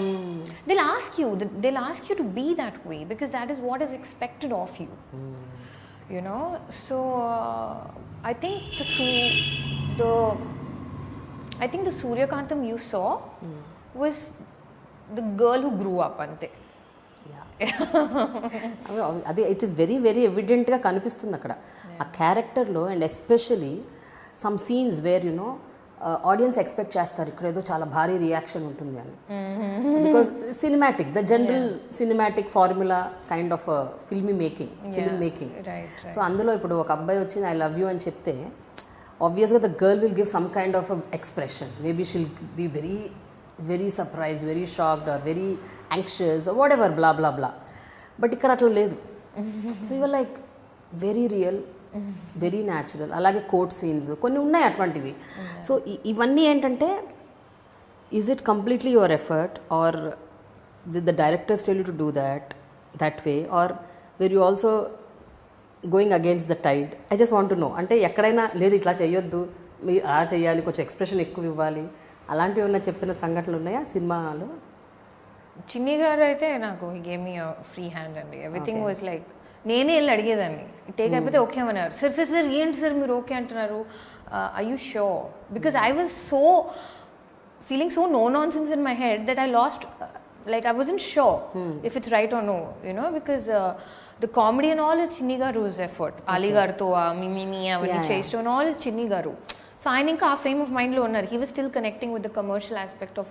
They'll ask you to be that way because that is what is expected of you, you know. So I think the Suryakantam you saw was the girl who grew up ante. అది it is very very ఎవిడెంట్గా కనిపిస్తుంది అక్కడ ఆ క్యారెక్టర్లో. And especially some scenes where you know audience expect చేస్తారు ఇక్కడ ఏదో చాలా భారీ రియాక్షన్ ఉంటుంది అని. Because cinematic, the general cinematic formula kind of film making. So అందులో ఇప్పుడు ఒక అబ్బాయి వచ్చి ఐ లవ్ యూ అని చెప్తే obviously the girl will give some kind of a expression. Maybe she'll be very very surprised, very shocked or very anxious or whatever, blah blah blah. But ikkada atla ledhu. So you were like very real, very natural. Alage court scenes konni unnai atvantivi. So ivanni entante, is it completely your effort or did the directors tell you to do that way, or were you also going against the tide? I just want to know. అంటే ఎక్కడైనా లేదు ఇట్లా చేయొద్దు, మీరు అలా చేయాలి, కొంచెం expression ఎక్కువ ఇవ్వాలి, అలాంటివి ఉన్న చెప్పిన సంఘటనలు ఉన్నాయా సినిమాలో? చిన్ని గారు అయితే నాకు he gave me free hand అండి. ఎవ్రీథింగ్ వాజ్ లైక్, నేనే వెళ్ళి అడిగేదాన్ని, టేక్ అయిపోతే ఓకే అన్నారు. సార్ ఏంటి సార్ మీరు ఓకే అంటున్నారు, are you sure? Because I was so feeling so no nonsense in my head that I lost, like I wasn't sure if it's right or no, you know, because the comedy and all is Chinni Garu's effort. Ali Garto, Mimi, avanni cheyistam and all is Chinni Garu. So I think a frame of mind lo unnaru. He was still connecting with the commercial aspect of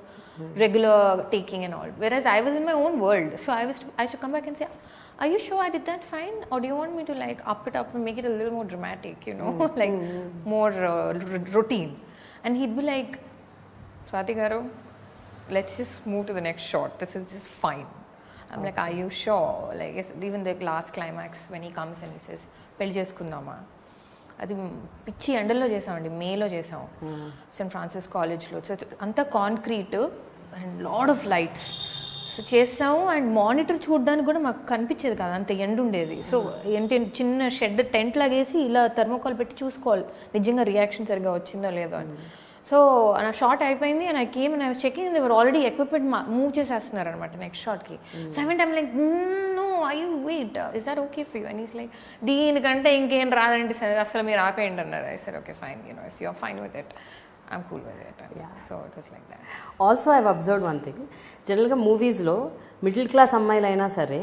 regular taking and all. Whereas I was in my own world. So I should come back and say, are you sure I did that fine? Or do you want me to like up it up and make it a little more dramatic, you know, like more routine? And he'd be like, Swathi Garu, let's just move to the next shot. This is just fine. I'm like, are you sure? Like, even the last climax when he comes and he says, పెళ్లి చేసుకుందామా, అది పిచ్చి ఎండల్లో చేసామండి, మేలో చేసాం Saint Francis కాలేజ్లో. So అంతా concrete and lot of lights. So చేసాము అండ్ మానిటర్ చూడడానికి కూడా మాకు కనిపించేది కాదు, అంత ఎండ ఉండేది. సో ఏంటి చిన్న షెడ్ టెంట్ లాగేసి ఇలా థర్మోకాల్ పెట్టి చూసుకోవాలి నిజంగా రియాక్షన్ సరిగ్గా వచ్చిందో లేదో అని. సో నా షార్ట్ అయిపోయింది and I came and I was checking, they were already equipment move చేసేస్తున్నారు అనమాట నెక్స్ట్ షాట్కి. So I went, I'm like, no, I you wait, is that okay for you? And is like, దీనికంటే ఇంకేం రాదండి అసలు, మీరు ఆపేయండి అన్నారు. I said okay fine, you know, if you are fine with it, I'm cool with it. So it was like that. Also I have observed one thing, జనరల్గా మూవీస్లో middle class అమ్మాయిలు అయినా సరే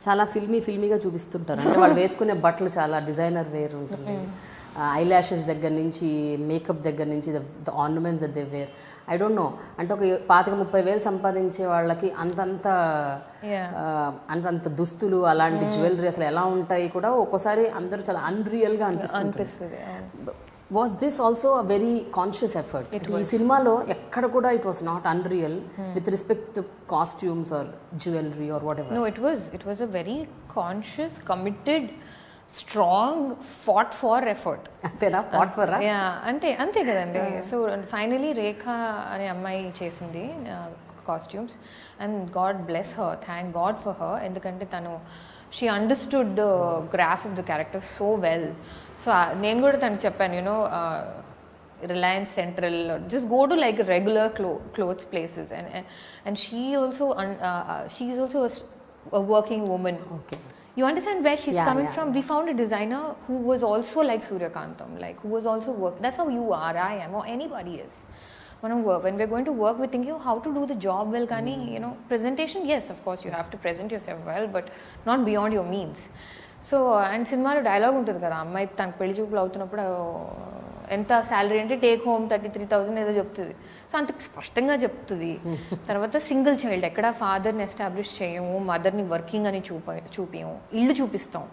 చాలా ఫిల్మీగా చూపిస్తుంటారు. అంటే వాళ్ళు వేసుకునే బట్టలు చాలా డిజైనర్ వేర్ ఉంటుంది, ఐలాషెస్ దగ్గర నుంచి, మేకప్ దగ్గర నుంచి, the ornaments that they were. I don't no, అంటే ఒక 25,000-30,000 సంపాదించే వాళ్ళకి అంతంత దుస్తులు, అలాంటి జ్యువెలరీ అసలు ఎలా ఉంటాయి కూడా ఒక్కోసారి అందరూ చాలా అన్రియల్గా అనిపిస్తుంది. Was this also a very conscious effort? ఈ సినిమాలో ఎక్కడ కూడా it was not unreal with respect to costumes or jewellery or whatever. No, it was a very conscious, committed, strong, fought for effort. అంతేనా? Fought for? అంతే కదండి. So finally రేఖ అనే అమ్మాయి చేసింది costumes and God bless her, thank God for her. ఎందుకంటే తను she understood the graph of the character so well. So నేను కూడా తనకు చెప్పాను, you know, Reliance Central, just go to like regular clothes places, and she's also a working woman. Okay. You understand where she's coming from? We found a designer who was also like Suryakantam, like who was also that's how you are, I am, or anybody is. When we're going to work, we're thinking how to do the job well. Kani, you know, presentation, yes, of course you have to present yourself well, but not beyond your means. So and సినిమాలో dialogue ఉంటుంది కదా, అమ్మాయి తనకు పెళ్లి చూపులు అవుతున్నప్పుడు ఎంత salary అంటే టేక్ హోమ్ 33,000 ఏదో చెప్తుంది. సో అంత స్పష్టంగా చెప్తుంది. తర్వాత సింగిల్ చైల్డ్, ఎక్కడ ఫాదర్ని ఎస్టాబ్లిష్ చేయము, మదర్ని వర్కింగ్ అని చూపించము, ఇల్లు చూపిస్తాం,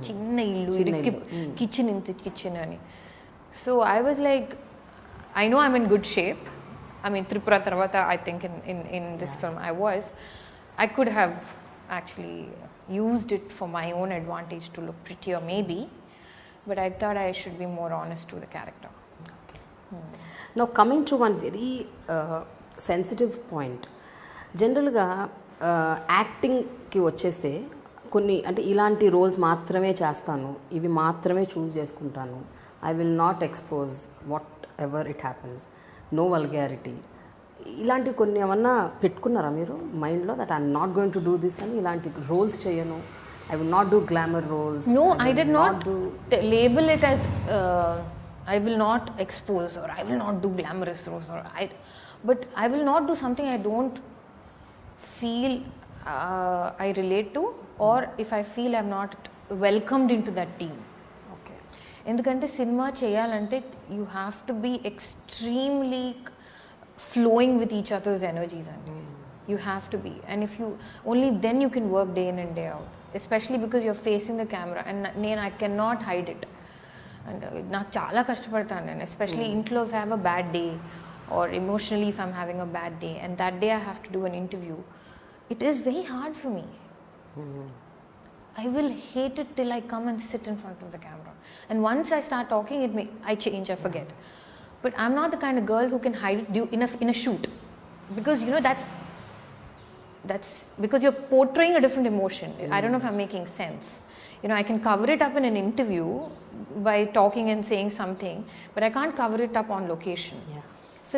చిన్న ఇల్లు, ఇరికి కిచెన్, ఇంత కిచెన్ అని. So I was like, I know I'm in good shape. I mean, Tripura Tarvata, I think in this film I could have actually used it for my own advantage to look prettier maybe, but I thought I should be more honest to the character. Okay. Now coming to one very sensitive point. జనరల్గా యాక్టింగ్కి వచ్చేస్తే కొన్ని అంటే ఇలాంటి roles మాత్రమే చేస్తాను, ఇవి మాత్రమే choose చేసుకుంటాను, I will not expose whatever it happens, no vulgarity, ఇలాంటివి కొన్ని ఏమన్నా పెట్టుకున్నారా మీరు మైండ్లో, that I'm not going to do this అని, ఇలాంటి రోల్స్ చేయను, I will not do glamour roles? No, I did not label it as I will not expose or I will not do glamorous roles, but I will not do something I don't feel I relate to, or if I feel I'm not welcomed into that team. ఎందుకంటే సినిమా చేయాలంటే you have to be extremely flowing with each other's energies అండి. You have to be, and if you only then you can work day in and day out, especially because you're facing the camera. And I can not hide it. And నాకు చాలా కష్టపడతాను నేను, especially ఇంట్లో if have a bad day or emotionally if I'm having a bad day and that day I have to do an interview, it is very hard for me. I will hate it till I come and sit in front of the camera. And once I start talking, I change, I forget. But I'm not the kind of girl who can hide it in a shoot. Because, you know, that's because you're portraying a different emotion. I don't know if I'm making sense. You know, I can cover it up in an interview by talking and saying something, but I can't cover it up on location. Yeah. So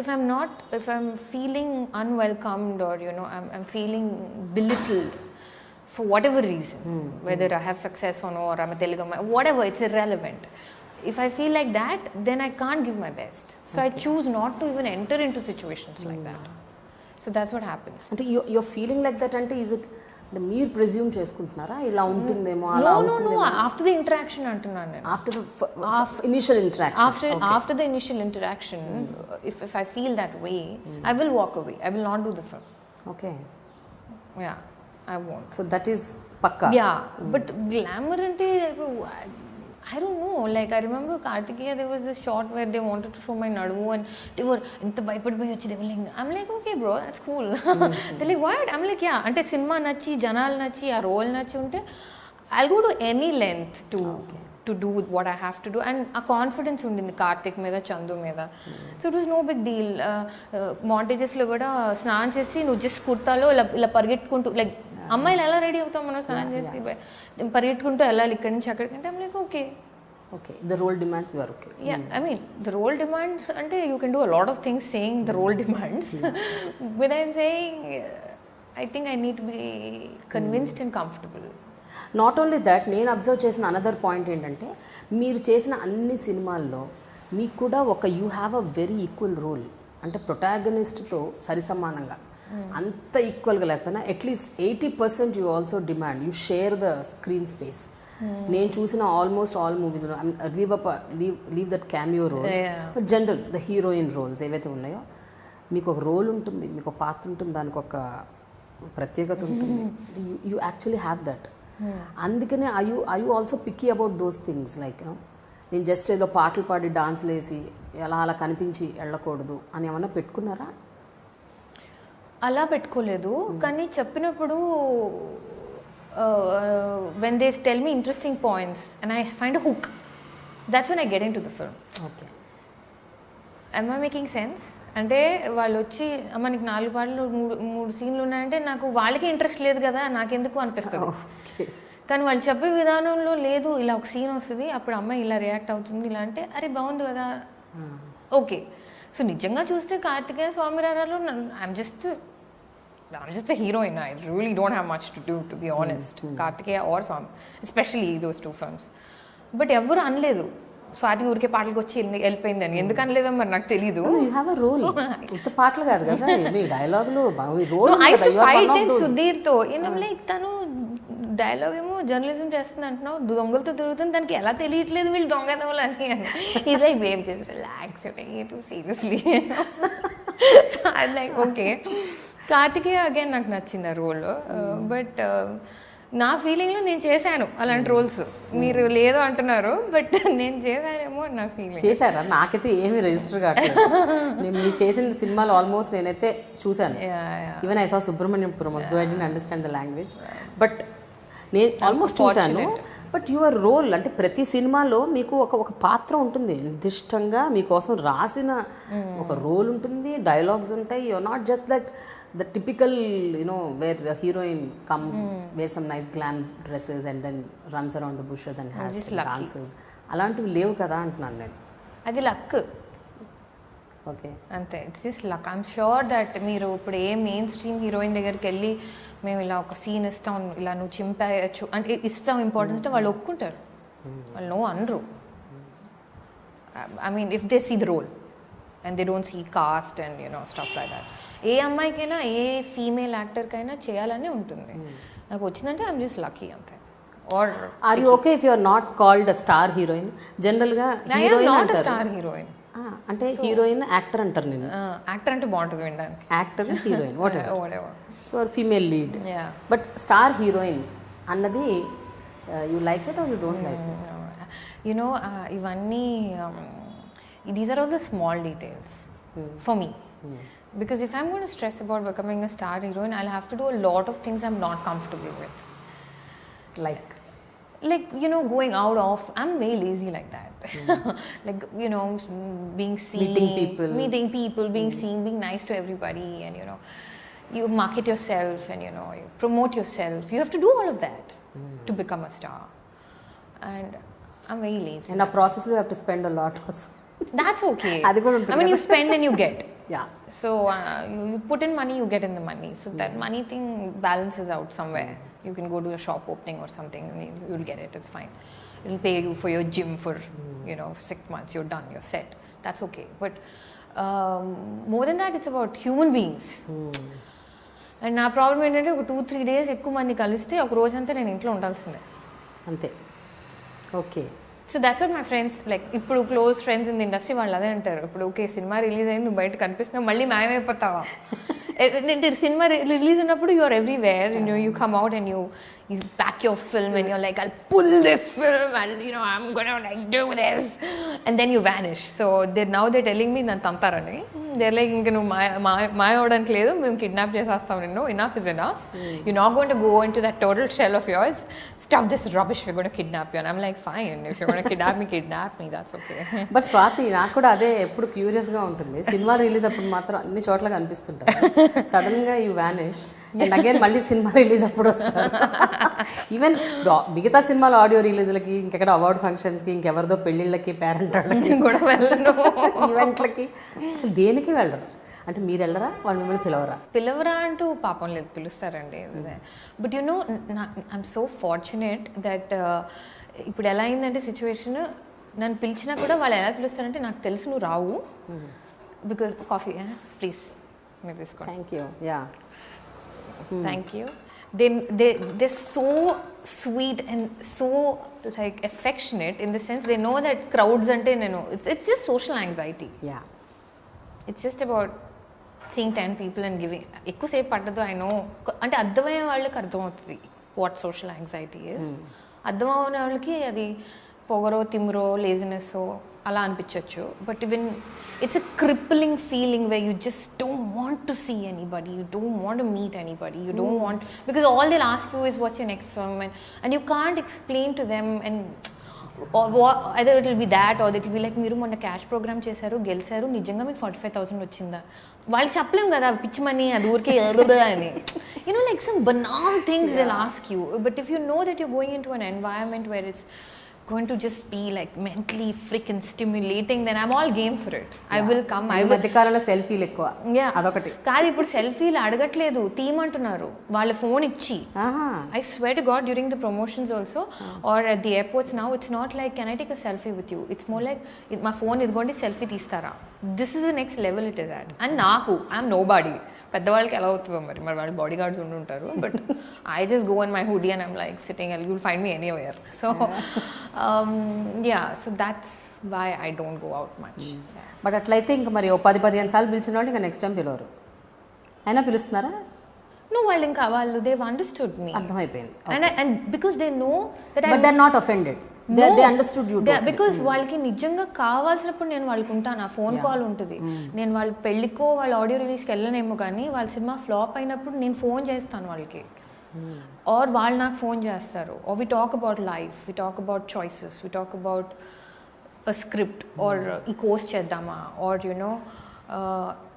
if I'm feeling unwelcomed or, you know, I'm feeling belittled, for whatever reason, whether I have success or no, or I'm a Telugu, whatever, it's irrelevant. If I feel like that, then I can't give my best. So I choose not to even enter into situations like that. So that's what happens. అంటే you're feeling like that అంటే is it మీరు presume చేసుకుంటున్నారా ఇలా ఉంటుందేమో అలా? No, after the interaction అంటున్నాను నేను. After the initial interaction. After the initial interaction, if I feel that way, I will walk away. I will not do the film. Okay. Yeah. I won't. So that is pakka. Yeah, but glamour ante, I don't know. Like I remember Kartikeya, there was this shot where they wanted to show my nadu and they were inta bhayapadi vachi, they were like, I'm like, okay bro, that's cool. They're like, what? I'm like, yeah, ante cinema nachi, janal nachi, aa role nachi unte I'll go to any length to do what I have to do. And a confidence undindi Kartik meeda, Chandu meeda. So it was no big deal. Montages lo kuda snaan chesi nu just kurtalo ila పరిగెట్టుకుంటూ, like అమ్మాయిలు ఎలా ready అవుతాం మనం స్నానం చేసి పరిగెట్టుకుంటూ వెళ్ళాలి ఇక్కడి నుంచి అక్కడికంటే I'm like okay the role demands, you are okay. Yeah, I mean the role demands ante you can do a lot of things saying the role demands. But I'm saying I think I need to be convinced and comfortable. Not only that, నేను observe చేసిన another point ఏంటంటే మీరు చేసిన అన్ని సినిమాల్లో మీకు కూడా ఒక you have a very equal role, అంటే ప్రొటాగనిస్ట్తో సరిసమానంగా అంత ఈక్వల్గా లేకపోయినా at least 80% you also demand, you share the screen space. నేను చూసిన almost all movies leave that cameo roles, but general the heroine roles ఏవైతే ఉన్నాయో మీకు ఒక రోల్ ఉంటుంది, మీకు ఒక పాత్ర ఉంటుంది, దానికి ఒక ప్రత్యేకత ఉంటుంది. You actually have that. అందుకనే I you also picky about those things, like నేను జస్ట్ ఏదో పాటలు పాడి డాన్స్లు వేసి అలా కనిపించి వెళ్ళకూడదు అని ఏమన్నా పెట్టుకున్నారా? అలా పెట్టుకోలేదు, కానీ చెప్పినప్పుడు when they tell me interesting points and I find a hook, that's when I get into the film. Okay. Am I making sense? అంటే వాళ్ళు వచ్చి అమ్మ నీకు 4 పాటలు 3 సీన్లు ఉన్నాయంటే నాకు వాళ్ళకి ఇంట్రెస్ట్ లేదు కదా, నాకెందుకు అనిపిస్తుంది. కానీ వాళ్ళు చెప్పే విధానంలో లేదు, ఇలా ఒక సీన్ వస్తుంది అప్పుడు అమ్మాయి ఇలా రియాక్ట్ అవుతుంది, ఇలా అంటే అరే బాగుంది కదా, ఓకే. సో నిజంగా చూస్తే కార్తికేయ స్వామిరారాలో I'm just the heroine. I really don't have much to do, to be honest. Kartikeya or Swami, especially those 2 films. But ఎవరు అనలేదు స్వాతి ఊరికే పాటలకు వచ్చి వెళ్ళిపోయిందని. ఎందుకు అనలేదో మరి నాకు తెలీదు. You have a role. ఇంత పాటలు కాదు కదా, మీ డైలాగులు role. I used to fight in సుధీర్తో. I'm like, తను డైలాగ్ ఏమో జర్నలిజం చేస్తుంది అంటున్నావు, దొంగలతో తిరుగుతుంది, దానికి ఎలా తెలియట్లేదు వీళ్ళు దొంగదవలు అని. ఈజ్ లైక్ వేవ్ చేసి relax too seriously. Like okay. Karthikeya again నాకు నచ్చింది ఆ రోల్. బట్ నా ఫీలింగ్లో నేను చేశాను అలాంటి రోల్స్. మీరు లేదు అంటున్నారు, బట్ నేను చేశానేమో నా ఫీలింగ్. చేశారా? నాకైతే ఏమీ రిజిస్టర్ కావట్లేదు. నేను మీరు చేసిన సినిమాలు ఆల్మోస్ట్ నేనైతే చూశాను. Even I saw Subramaniapuram, though I don't understand the language, but నేను ఆల్మోస్ట్ చూశాను. బట్ యువర్ రోల్ అంటే ప్రతి సినిమాలో మీకు ఒక పాత్ర ఉంటుంది, నిర్దిష్టంగా మీకోసం రాసిన ఒక రోల్ ఉంటుంది, డైలాగ్స్ ఉంటాయి. Your not just that the typical, where the heroine comes, wears some nice glam dresses and then runs around the bushes and has dances. అలాంటివి లేవు కదా అంటున్నాను నేను. అది లక్. ఓకే, అంతే. It's just luck. I'm sure that మీరు ఇప్పుడు ఏ main stream heroine దగ్గరికి వెళ్ళి మేము ఇలా ఒక సీన్ ఇస్తాం, ఇలా నువ్వు చింపేయచ్చు అంటే ఇస్తాం ఇంపార్టెన్స్ అంటే వాళ్ళు ఒప్పుకుంటారు. వాళ్ళు నో అనరు. I mean if they see the role and they don't see caste and stuff like that. ఏ అమ్మాయికైనా ఏ ఫీమేల్ యాక్టర్కైనా చేయాలనే ఉంటుంది. నాకు వచ్చిందంటే ఐఎమ్ జస్ట్ లక్కీ అంతే. Are are you okay if you are not called a star heroine? జనరల్గా heroine not a star heroine అంటే హీరోయిన్ యాక్టర్ అంటారు. నేను యాక్టర్ అంటే బాగుంటుంది వినడానికి. Actor, heroine whatever. So female lead. But star heroine అన్నది you like it or you don't like it? ఇవన్నీ these are all the small details for me. Because if I'm going to stress about becoming a star heroine, I'll have to do a lot of things I'm not comfortable with. Like going out of, I'm very lazy like that. Like being seen, meeting people, being seen, being nice to everybody, and you market yourself and you promote yourself. You have to do all of that to become a star, and I'm very lazy. And a process you have to spend a lot also. That's okay. I mean, you spend and you get. Yeah. So you put in money, you get in the money. So that money thing balances out somewhere. You can go to a shop opening or something, and you'll get it. It's fine. It'll pay you for your gym for 6 months. You're done. You're set. That's okay. But more than that, it's about human beings. And నా problem ఏంటంటే ఒక 2-3 days ఎక్కువ మంది కలిస్తే ఒక రోజంతా నేను ఇంట్లో ఉండాల్సిందే అంతే. Okay. So that's what my friends like. ఇప్పుడు close friends in the industry వాళ్ళు అదే అంటారు. ఇప్పుడు ఓకే సినిమా రిలీజ్ అయింది, నువ్వు బయట కనిపిస్తున్నావు, మళ్ళీ మాయమైపోతావా? సినిమా రిలీజ్ ఉన్నప్పుడు you are everywhere, you come out and you back your film and you're like, I'll pull this film and I'm gonna like do this, and then you vanish. So they're telling me nan tantarani. They're like, inka nu maya avdaniki ledu, mem kidnap chesastam ninnu, enough is enough. You're not going to go into that total shell of yours. Stop this rubbish, we're going to kidnap you. And I'm like, fine, if you're going to kidnap me, that's okay. But Swathi, నాకు కూడా అదే ఎప్పుడు curious గా ఉంటుంది. Cinema release అప్పుడు మాత్రం అన్ని చోట్ల కనిపిస్తుంటారు, సడన్ గా యూ వానిష్ అండ్ అగైన్ మళ్ళీ సినిమా రిలీజ్ అప్పుడు వస్తారు. ఈవెన్ మిగతా సినిమాల ఆడియో రిలీజ్లకి, ఇంకెక్కడ అవార్డు ఫంక్షన్స్కి, ఇంకెవరిదో పెళ్ళిళ్ళకి, పేరెంట్ కూడా వెళ్ళను, ఈవెంట్లకి, అసలు దేనికి వెళ్ళరు. అంటే మీరు వెళ్ళరా? వాళ్ళు మిమ్మల్ని పిలవరా అంటూ పాపం లేదు, పిలుస్తారండి. But I'm so fortunate that ఇప్పుడు ఎలా అయిందంటే సిచ్యువేషన్, నన్ను పిలిచినా కూడా వాళ్ళు ఎలా పిలుస్తారంటే నాకు తెలుసు నువ్వు రావు, బికాస్ కాఫీ ప్లీజ్ మీరు తీసుకోండి. Thank you. Yeah, thank you. They're so sweet and so like affectionate in the sense they know that crowds ante it's just social anxiety. Yeah, it's just about seeing 10 people and giving ekku say pattadu. I know ante addamaye vallaki ardham avutadi what social anxiety is. అర్థం అవని వాళ్ళకి అది పొగరో, తిమ్రో, laziness అలా అనిపించవచ్చు. But even it's a crippling feeling where you just don't want to see anybody, you don't want to meet anybody, you don't want, because all they'll ask you is what's your next film, and you can't explain to them, and either it will be that or it will be like, మీరు మొన్న cash programme చేశారు, గెలిచారు, నిజంగా మీకు 45,000 వచ్చిందా? వాళ్ళు చెప్పలేము కదా పిచ్చి మనీ, అది ఊరికే అని. Like some banal things they'll ask you. But if you know that you're going into an environment where it's going to just be like mentally freaking stimulating, then I'm all game for it. I will come. I will. మధ్యకాలంలో సెల్ఫీలు ఎక్కువ, అదొకటి కాదు. ఇప్పుడు సెల్ఫీలు అడగట్లేదు, తీయమంటున్నారు వాళ్ళ phone ఇచ్చి. I swear to God, during the promotions also or at the airports now, it's not like, can I take a selfie with you? It's more like, my phone is going to selfie తీస్తారా, this is the next level it is at. And I'm nobody. పెద్దవాళ్ళకి ఎలా అవుతుందో మరి వాళ్ళ bodyguards ఉంటుంటారు. But I just go in my hoodie and I'm like sitting and you'll find me anywhere. So so that's why I don't go out much. But అట్లయితే ఇంకా మరి 10-15 సార్లు పిలిచిన వాళ్ళు ఇంకా నెక్స్ట్ టైం పిలవరు. అయినా పిలుస్తున్నారా? వాళ్ళు ఇంకా they've understood me. అర్థమైపోయింది. And because they know that but they're not offended. They understood you totally. Because వాళ్ళకి నిజంగా కావాల్సినప్పుడు నేను వాళ్ళకి ఉంటాను. ఆ ఫోన్ కాల్ ఉంటుంది. నేను వాళ్ళ పెళ్ళికో వాళ్ళ ఆడియో రిలీజ్కి వెళ్ళనేమో కానీ వాళ్ళ సినిమా ఫ్లాప్ అయినప్పుడు నేను ఫోన్ చేస్తాను వాళ్ళకి, ఆర్ వాళ్ళు నాకు ఫోన్ చేస్తారు. Or we talk about life, we talk about choices, we talk about a script, or ఈ కోర్స్ చేద్దామా, ఆర్ యునో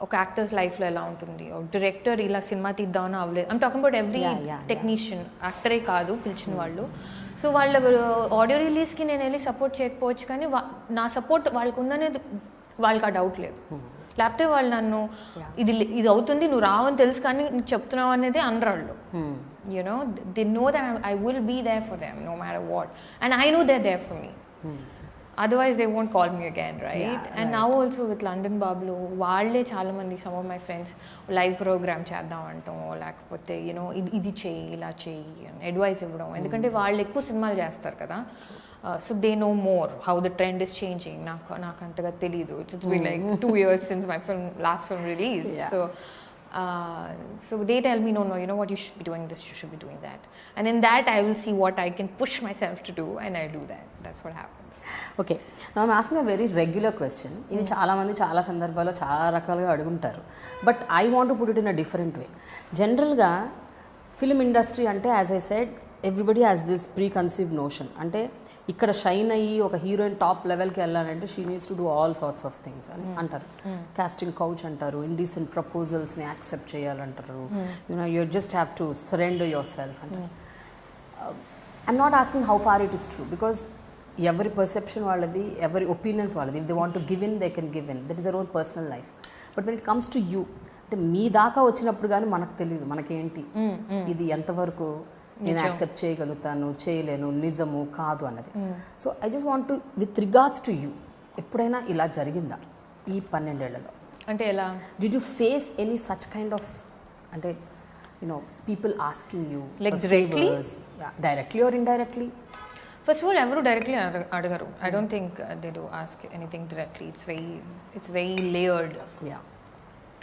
ఒక యాక్టర్స్ లైఫ్లో ఎలా ఉంటుంది, డైరెక్టర్ ఇలా సినిమా తీద్దామని అవ్వలేదు. I'm talking about every technician, యాక్టరే కాదు పిలిచిన వాళ్ళు. సో వాళ్ళ ఆడియో రిలీజ్కి నేను వెళ్ళి సపోర్ట్ చేయకపోవచ్చు కానీ నా సపోర్ట్ వాళ్ళకు ఉందనేది వాళ్ళకి ఆ డౌట్ లేదు. లేకపోతే వాళ్ళు నన్ను ఇది అవుతుంది నువ్వు రావని తెలుసు కానీ నువ్వు చెప్తున్నావు అనేది అనరాళ్ళు. You know they know that I will be there for them no matter what, and I know they there for me. Otherwise they won't call me again, right? And now also with London Bablu, వాళ్ళే చాలా మంది, some of my friends live programme చేద్దాం అంటాం, లేకపోతే you know ఇది చేయి ఇలా చేయి అని అడ్వైస్ ఇవ్వడం. ఎందుకంటే వాళ్ళు ఎక్కువ సినిమాలు చేస్తారు కదా, so they know more how the trend is changing. నాకు అంతగా తెలీదు. It's been like 2 years since my last film released. So they tell me, no, you know what, you should be doing this, you should be doing that. And in that I will see what I can push myself to do, and I do that. That's what happens. Okay, I'm asking a very regular question. ఇది చాలామంది చాలా సందర్భాల్లో చాలా రకాలుగా అడుగుంటారు. But I want to put it in a different way. జనరల్గా film industry అంటే as I said everybody has this preconceived notion. అంటే ఇక్కడ షైన్ అయ్యి ఒక హీరోయిన్ టాప్ లెవెల్కి వెళ్ళాలంటే she needs to do all sorts of things అని అంటారు. కాస్టింగ్ కౌచ్ అంటారు, ఇండీసెంట్ ప్రపోజల్స్ని యాక్సెప్ట్ చేయాలంటారు, you know you just have to surrender yourself అంటారు. I'm not asking how far it is true, because ఎవరి perception వాళ్ళది, ఎవరి ఒపీనియన్స్ వాళ్ళది. If they want to give in they can give in, that is their own personal life. But when it comes to you, అంటే మీ దాకా వచ్చినప్పుడు కానీ మనకు తెలియదు మనకేంటి ఇది ఎంతవరకు నేను యాక్సెప్ట్ చేయగలుగుతాను, చేయలేను, నిజము కాదు అన్నది. So I just want to, with regards to you, ఎప్పుడైనా ఇలా జరిగిందా ఈ 12 ఏళ్లలో? అంటే ఎలా? Did you face any such kind of, అంటే you know people asking you like directly or indirectly? First of all, everyone directly adagaru. I don't think they do ask anything directly. It's very layered. Yeah.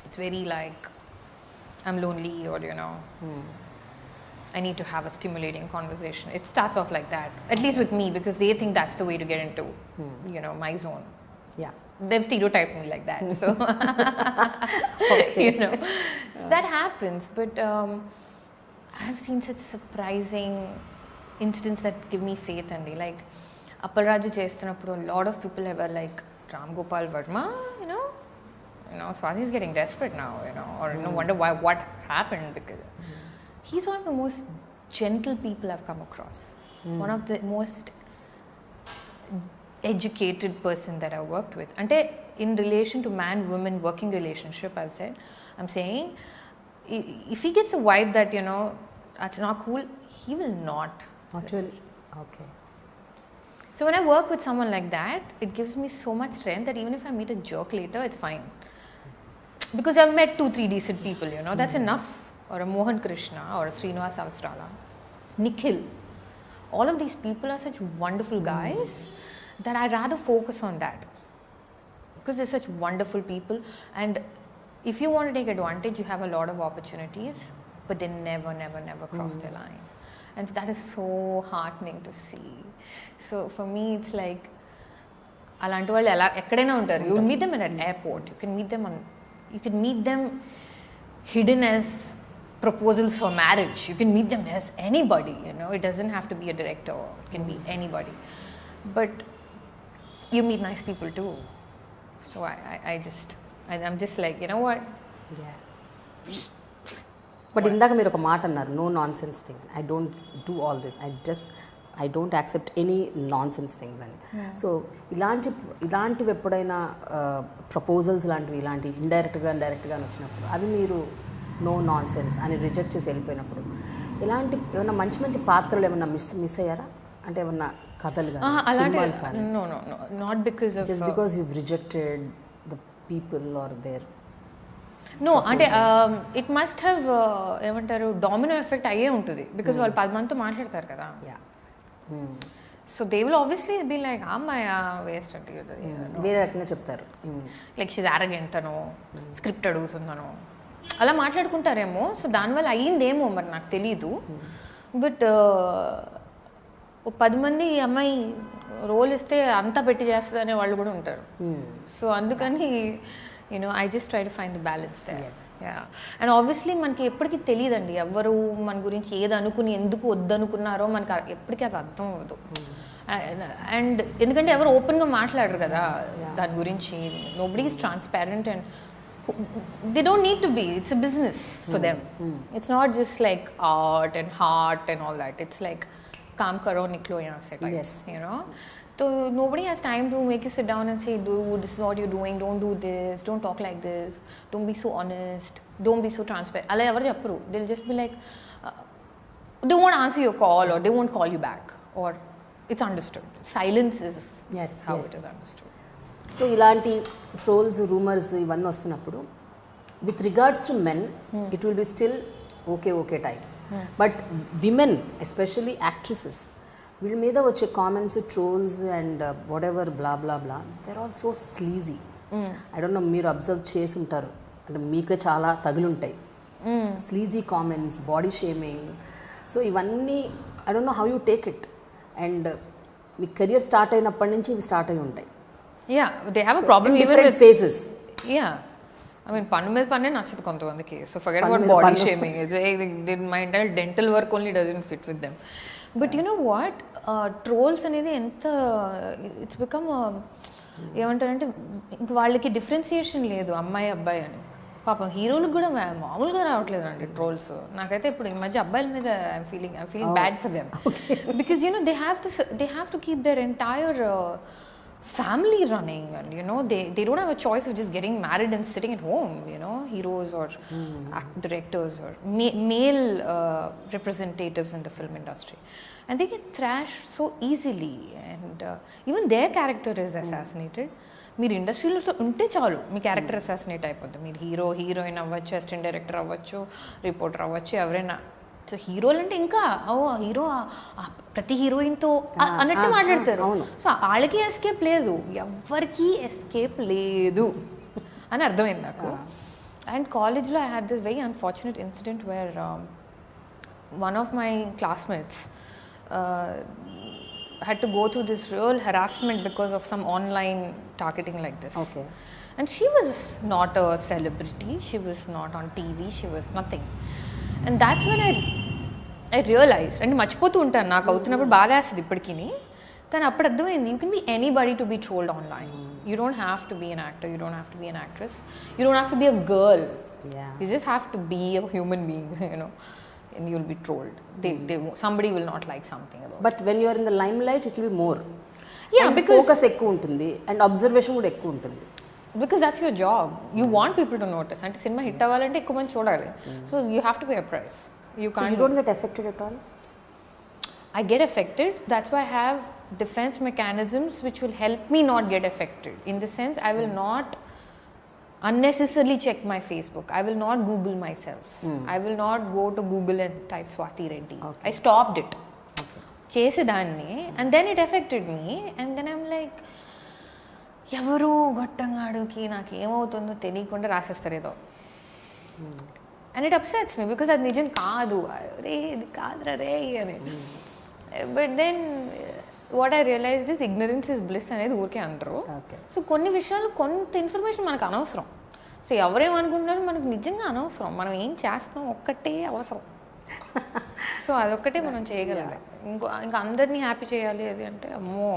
It's very like, I'm lonely, or you know, I need to have a stimulating conversation. It starts off like that, at least with me, because they think that's the way to get into, you know, my zone. Yeah. They've stereotyped me like that, so okay. You know, so that happens. But I've seen such surprising incidents that give me faith, and like Appalraju chestunappudu a lot of people were like, Ram Gopal Verma, you know Swathi is getting desperate now, you know, or no wonder why, what happened, because he's one of the most gentle people I've come across, one of the most educated person that I've worked with. Ante in relation to man woman working relationship, I'm saying if he gets a vibe that, you know, that's not cool, he will not. Actually, okay. So when I work with someone like that, it gives me so much strength that even if I meet a jerk later, it's fine. Because I've met 2-3 decent people, you know, that's enough. Or a Mohan Krishna, or a Srinivas Avasrala, Nikhil. All of these people are such wonderful guys that I'd rather focus on that. Because they're such wonderful people. And if you want to take advantage, you have a lot of opportunities, but they never cross their line. And that is so heartening to see. So for me, it's like, alanti vallu ela ekkadaina untaru. You will meet them at an airport. You can meet them hidden as proposals for marriage. You can meet them as anybody, you know. It doesn't have to be a director. It can be anybody. But you meet nice people too. So I'm just like, you know what? Yeah. But ఇందాక మీరు ఒక మాట అన్నారు, no nonsense thing, I don't do all this, I don't accept any nonsense things అని. సో ఇలాంటివి ఎప్పుడైనా proposals లాంటివి ఇలాంటి డైరెక్ట్గా వచ్చినప్పుడు అవి మీరు నో నాన్ సెన్స్ అని రిజెక్ట్ చేసి వెళ్ళిపోయినప్పుడు ఇలాంటి ఏమైనా మంచి పాత్రలు ఏమైనా మిస్ అయ్యారా? అంటే ఏమన్నా కథలు కానీ సినిమాలు కానీ? No, not because of just because you've rejected the people are there? No అంటే ఇట్ మస్ట్ హ్యావ్ ఏమంటారు డామినో ఎఫెక్ట్ అయ్యే ఉంటుంది బికాస్ వాళ్ళు 10 మందితో మాట్లాడతారు కదా. So they will obviously be like అమ్మాయి వేస్ట్ అంటే వేరే రకంగా చెప్తారు, లైక్ షీజ్ యారగెంట్ అనో స్క్రిప్ట్ అడుగుతుందనో అలా మాట్లాడుకుంటారేమో. సో దానివల్ల అయ్యిందేమో మరి నాకు తెలీదు. బట్ 10 మంది ఈ అమ్మాయి రోల్ ఇస్తే అంతా పెట్టి చేస్తుంది అనే వాళ్ళు కూడా ఉంటారు. సో అందుకని I just try to find the balance there. Yes. Yeah. And obviously మనకి ఎప్పటికీ తెలియదండి ఎవరు మన గురించి ఏది అనుకుని ఎందుకు వద్దనుకున్నారో మనకి ఎప్పటికీ అది అర్థం అవ్వదు. అండ్ ఎందుకంటే ఎవరు ఓపెన్గా మాట్లాడరు కదా దాని గురించి. Nobody is transparent and they don't need to be. It's a business for them. It's not just like art and heart and all that. It's like काम करो निकलो यहाँ से types, So nobody has time to make you sit down and say, dude, this is what you're doing, don't do this, don't talk like this, don't be so honest, don't be so transparent. Alla ever chepparu. They'll just be like, they won't answer your call or they won't call you back or it's understood. Silence is how it is understood. So ఇలాంటి trolls rumours ఇవన్నీ వస్తున్నప్పుడు with regards to men it will be still okay types. But women especially actresses వీళ్ళ మీద వచ్చే comments trolls and whatever blah blah blah they're all so sleazy. I don't know మీరు observe చేసి ఉంటారు అంటే మీకే చాలా తగులుంటాయి sleazy comments, body shaming. So ఇవన్నీ I don't know how you take it. And మీ కెరియర్ స్టార్ట్ అయినప్పటి నుంచి ఇవి స్టార్ట్ అయి ఉంటాయి. Yeah, they have a problem even with phases. Yeah. I mean, pannu med panne nachadu kontavandiki. So forget about body shaming. My entire dental work only doesn't fit with them. But you know what? Trolls అనేది ఎంత it's become ఏమంటారంటే ఇంక వాళ్ళకి differentiation లేదు అమ్మాయి అబ్బాయి అని. పాపం హీరోలకు కూడా మామూలుగా రావట్లేదు అండి ట్రోల్స్. నాకైతే ఇప్పుడు ఈ మధ్య అబ్బాయిల మీద I'm feeling bad for them because they have to keep their entire family running, and they don't have a choice of just getting married and sitting at home. Heroes or directors or male representatives in the film industry, and they get thrashed so easily, and even their character is assassinated. మీరు ఇండస్ట్రీలో ఉంటే చాలు మీ character assassinate అయిపోతుంది. మీరు heroine అవ్వచ్చు, assistant director అవ్వచ్చు, reporter అవ్వచ్చు, ఎవరైనా. సో హీరోలు అంటే ఇంకా హీరో ప్రతి హీరోయిన్తో అన్నట్టు మాట్లాడతారు. సో వాళ్ళకి ఎస్కేప్ లేదు, ఎవరికి ఎస్కేప్ లేదు అని అర్థమైంది నాకు. అండ్ కాలేజ్లో I had this very unfortunate incident wear one of my classmates had to go through this real harassment because of some online targeting like this. Okay. And she was not a celebrity, she was not on TV, she was nothing. And that's when I realized, and మర్చిపోతూ ఉంటాను నాకు అవుతున్నప్పుడు బాధ వేస్తుంది ఇప్పటికీ. కానీ అప్పుడు అర్థమైంది you can be anybody to be trolled online. You don't have to be an actor, you don't have to be an actress, you don't have to be a girl, you just have to be a human being, and you'll be trolled. Somebody will not like something about but when you are in the limelight it will be more. Yeah, and because focus ekku untundi and observation kuda ekku untundi, because that's your job. You want people to notice. Ante cinema hit avalante ekku mandi chodali, so you have to pay a price. You can't. So you don't get affected at all? I get affected. That's why I have defense mechanisms which will help me not get affected. In the sense, I will not unnecessarily check my Facebook. I will not Google myself. I will not go to Google and type Swathi Reddy. Okay. I stopped it. Chesedanni, and then it affected me, and then I'm like, ఎవరు గొట్టంగాడుకి నాకు ఏమవుతుందో తెలియకుండా రాసేస్తారు ఏదో. And it upsets me because అది నిజం కాదు, రే ఇది కాదురా రే అని. But then what I realized is ignorance is bliss అనేది ఊరికే అంటారు. సో కొన్ని విషయాలు కొంత ఇన్ఫర్మేషన్ మనకు అనవసరం. సో ఎవరేమనుకుంటున్నారు మనకు నిజంగా అనవసరం. మనం ఏం చేస్తాం ఒక్కటే అవసరం. సో అదొక్కటే మనం చేయగలదు. ఇంకా అందరినీ హ్యాపీ చేయాలి అది అంటే అమ్మో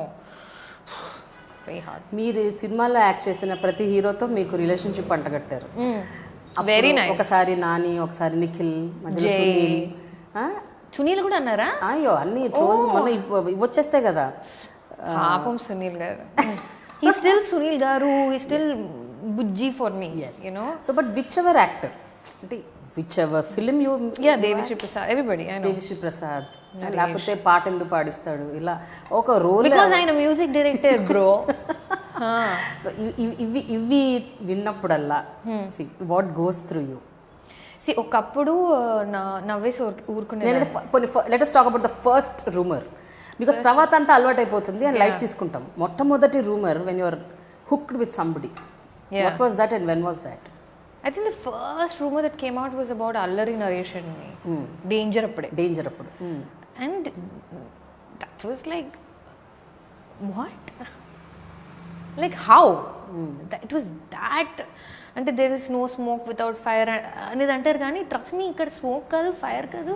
వెరీ హార్డ్. మీరు సినిమాలో యాక్ట్ చేసిన ప్రతి హీరోతో మీకు రిలేషన్షిప్ అంటగట్టారు. Very nice. ఒకసారి నాని, ఒకసారి నిఖిల్, సునీల్ కూడా అన్నారా? అయ్యో అన్ని ట్రోల్స్ మొన్న వచ్చేస్తాయి కదా. పాపం Sunil garu. He still Sunil garu, he still Bujji for me, so but whichever actor అంటే whichever film you, Devi Sri Prasad, everybody, Devi Sri Prasad, లేకపోతే పాట ఎందుకు పాడిస్తాడు ఇలా ఒక రోల్, బికాజ్ ఆయన మ్యూజిక్ డైరెక్టర్ బ్రో. సో ఇవి విన్నప్పుడల్లా what goes through you? See ఒకప్పుడు నవ్వేసి ఊరుకునే. Let us talk about the first rumor, because తర్వాత అంతా అలవాటు అయిపోతుంది and లైట్ తీసుకుంటాం. మొట్టమొదటి rumour when you are hooked with somebody, what was that and when was that? I think the first rumor that came out was about Allari Naresh and me. Danger appude. And that was like, what? Like how? It was that. అంటే there is no smoke without fire అనేది అంటారు కానీ trust me ఇక్కడ smoke కాదు, fire కాదు,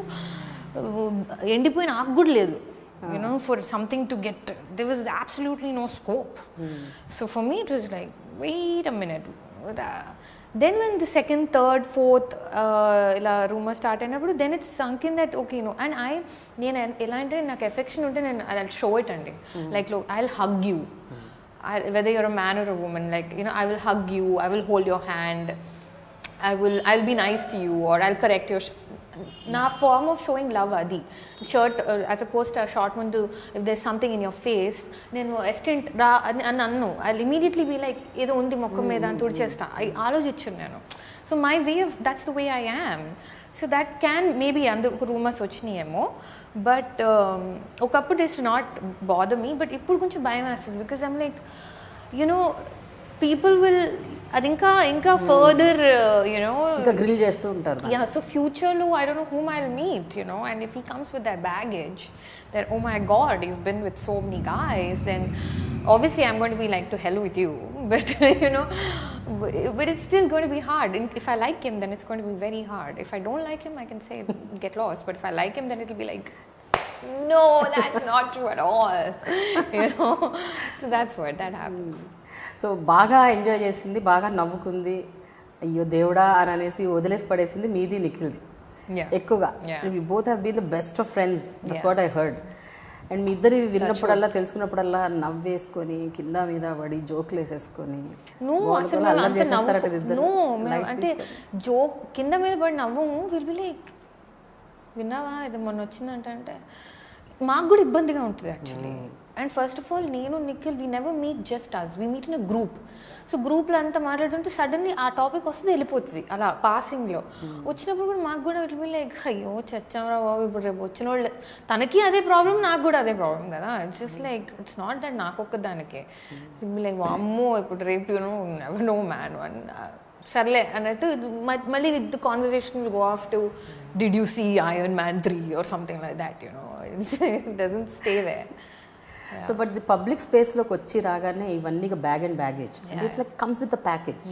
ఎండిపోయిన ఆకు కూడా లేదు. For something to get, there was absolutely no scope. So for me it was like, wait a minute. Then when the second, third, fourth ఇలా rumor start అయినప్పుడు then it's sunk in that okay, and నేను ఎలా అంటే నాకు affection ఉంటే నేను I'll show it అండి. Like look, I'll hug you. Whether you're a man or a woman, like I will hug you, I will hold your hand, I'll be nice to you, or I'll correct your na form of showing love adi shirt as a co-star short mundu if there's something in your face nenu assistant ra annu I'll immediately be like edo undi mokkam meda an tudchesta I alochichunu nenu. So my way of, that's the way I am. So that can maybe andu rumors vachiniyemo, but okappudu this to not bother me, but ippudu koncham bayam vestadi because I'm like, people will అది ఇంకా further ఇంకా grill చేస్తూ ఉంటారు. Yeah, so future lo I don't know whom I'll meet, and if he comes with that baggage that oh my god you've been with so many guys, then obviously I'm going to be like to hell with you, but but it's still going to be hard. If I like him then it's going to be very hard. If I don't like him I can say get lost, but if I like him then it'll be like no, that's not true at all. So that's what that happens. So బాగా enjoy చేసింది, బాగా నవ్వుకుంది, అయ్యో దేవుడా అని అనేసి వదిలేసి పడేసింది మీది నిఖిల్ది ఎక్కువగా. You both have been the best of friends, that's what I heard. And మీ ఇద్దరు విన్నప్పుడల్లా తెలుసుకున్నప్పుడల్లా నవ్వేసుకొని కింద మీద పడి జోక్లు వేసేసుకొని అంటే జోక్ కింద మీద పడి నవ్వము. విల్ బి లైక్ విన్నావా ఇది మొన్న వచ్చిందంటే మాకు కూడా ఇబ్బందిగా ఉంటుంది actually. And first of all నేను Nikhil we never meet just us, we meet in a group. So గ్రూప్లో అంతా మాట్లాడుతుంటే సడన్లీ ఆ టాపిక్ వస్తుంది వెళ్ళిపోతుంది అలా పాసింగ్లో. వచ్చినప్పుడు కూడా మాకు కూడా ఇట్ బి లైక్ అయ్యో చచ్చాంరా బాబు ఇప్పుడు రేపు వచ్చిన వాళ్ళు తనకి అదే ప్రాబ్లం నాకు కూడా అదే ప్రాబ్లం కదా. It's just like it's not that నాకు ఒక్కదానికే. ఇట్ బి లైక్ అమ్మో ఇప్పుడు రేపు నెవర్ నో మ్యాన్ వన్ సర్లే అన్నట్టు మళ్ళీ with the conversation will go off to did you see Iron Man 3 or something like that, it doesn't stay there. So but the public స్పేస్లోకి వచ్చి రాగానే ఇవన్నీ bag and baggage, it's like comes with the package.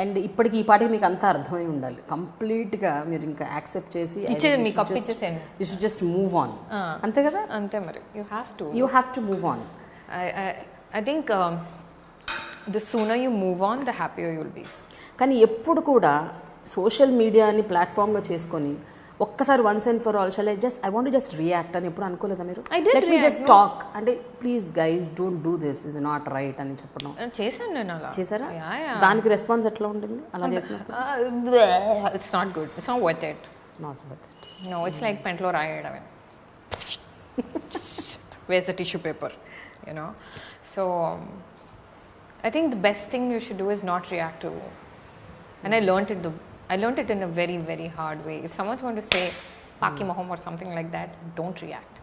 And ఇప్పటికి ఈ పాటికి మీకు అంతా అర్థమై ఉండాలి కంప్లీట్గా, మీరు ఇంకా యాక్సెప్ట్ చేసి you should just move on. అంతే కదా? అంతే మరి. You have to move on. I think the sooner you move on the happier you will be. కానీ ఎప్పుడు కూడా సోషల్ మీడియాని ప్లాట్ఫామ్గా చేసుకొని ఒక్కసారి once and for all I want just react అని ఎప్పుడు అనుకోలేదా మీరు? లెట్ మీ జస్ట్ టాక్ అంటే please guys don't do this is not right అని చెప్పడం చేశాను నేను. అలా చేశారా? దానికి రెస్పాన్స్ ఎట్లా ఉంటుంది అలా చేసినప్పుడు? It's not good, it's not worth it. No, it's like పెంట్లో రాయడమే. Where's the tissue paper, so I think the best thing you should do is not react to, and I learned it in a very, very hard way. If someone's going to say Paki Moham or something like that, don't react.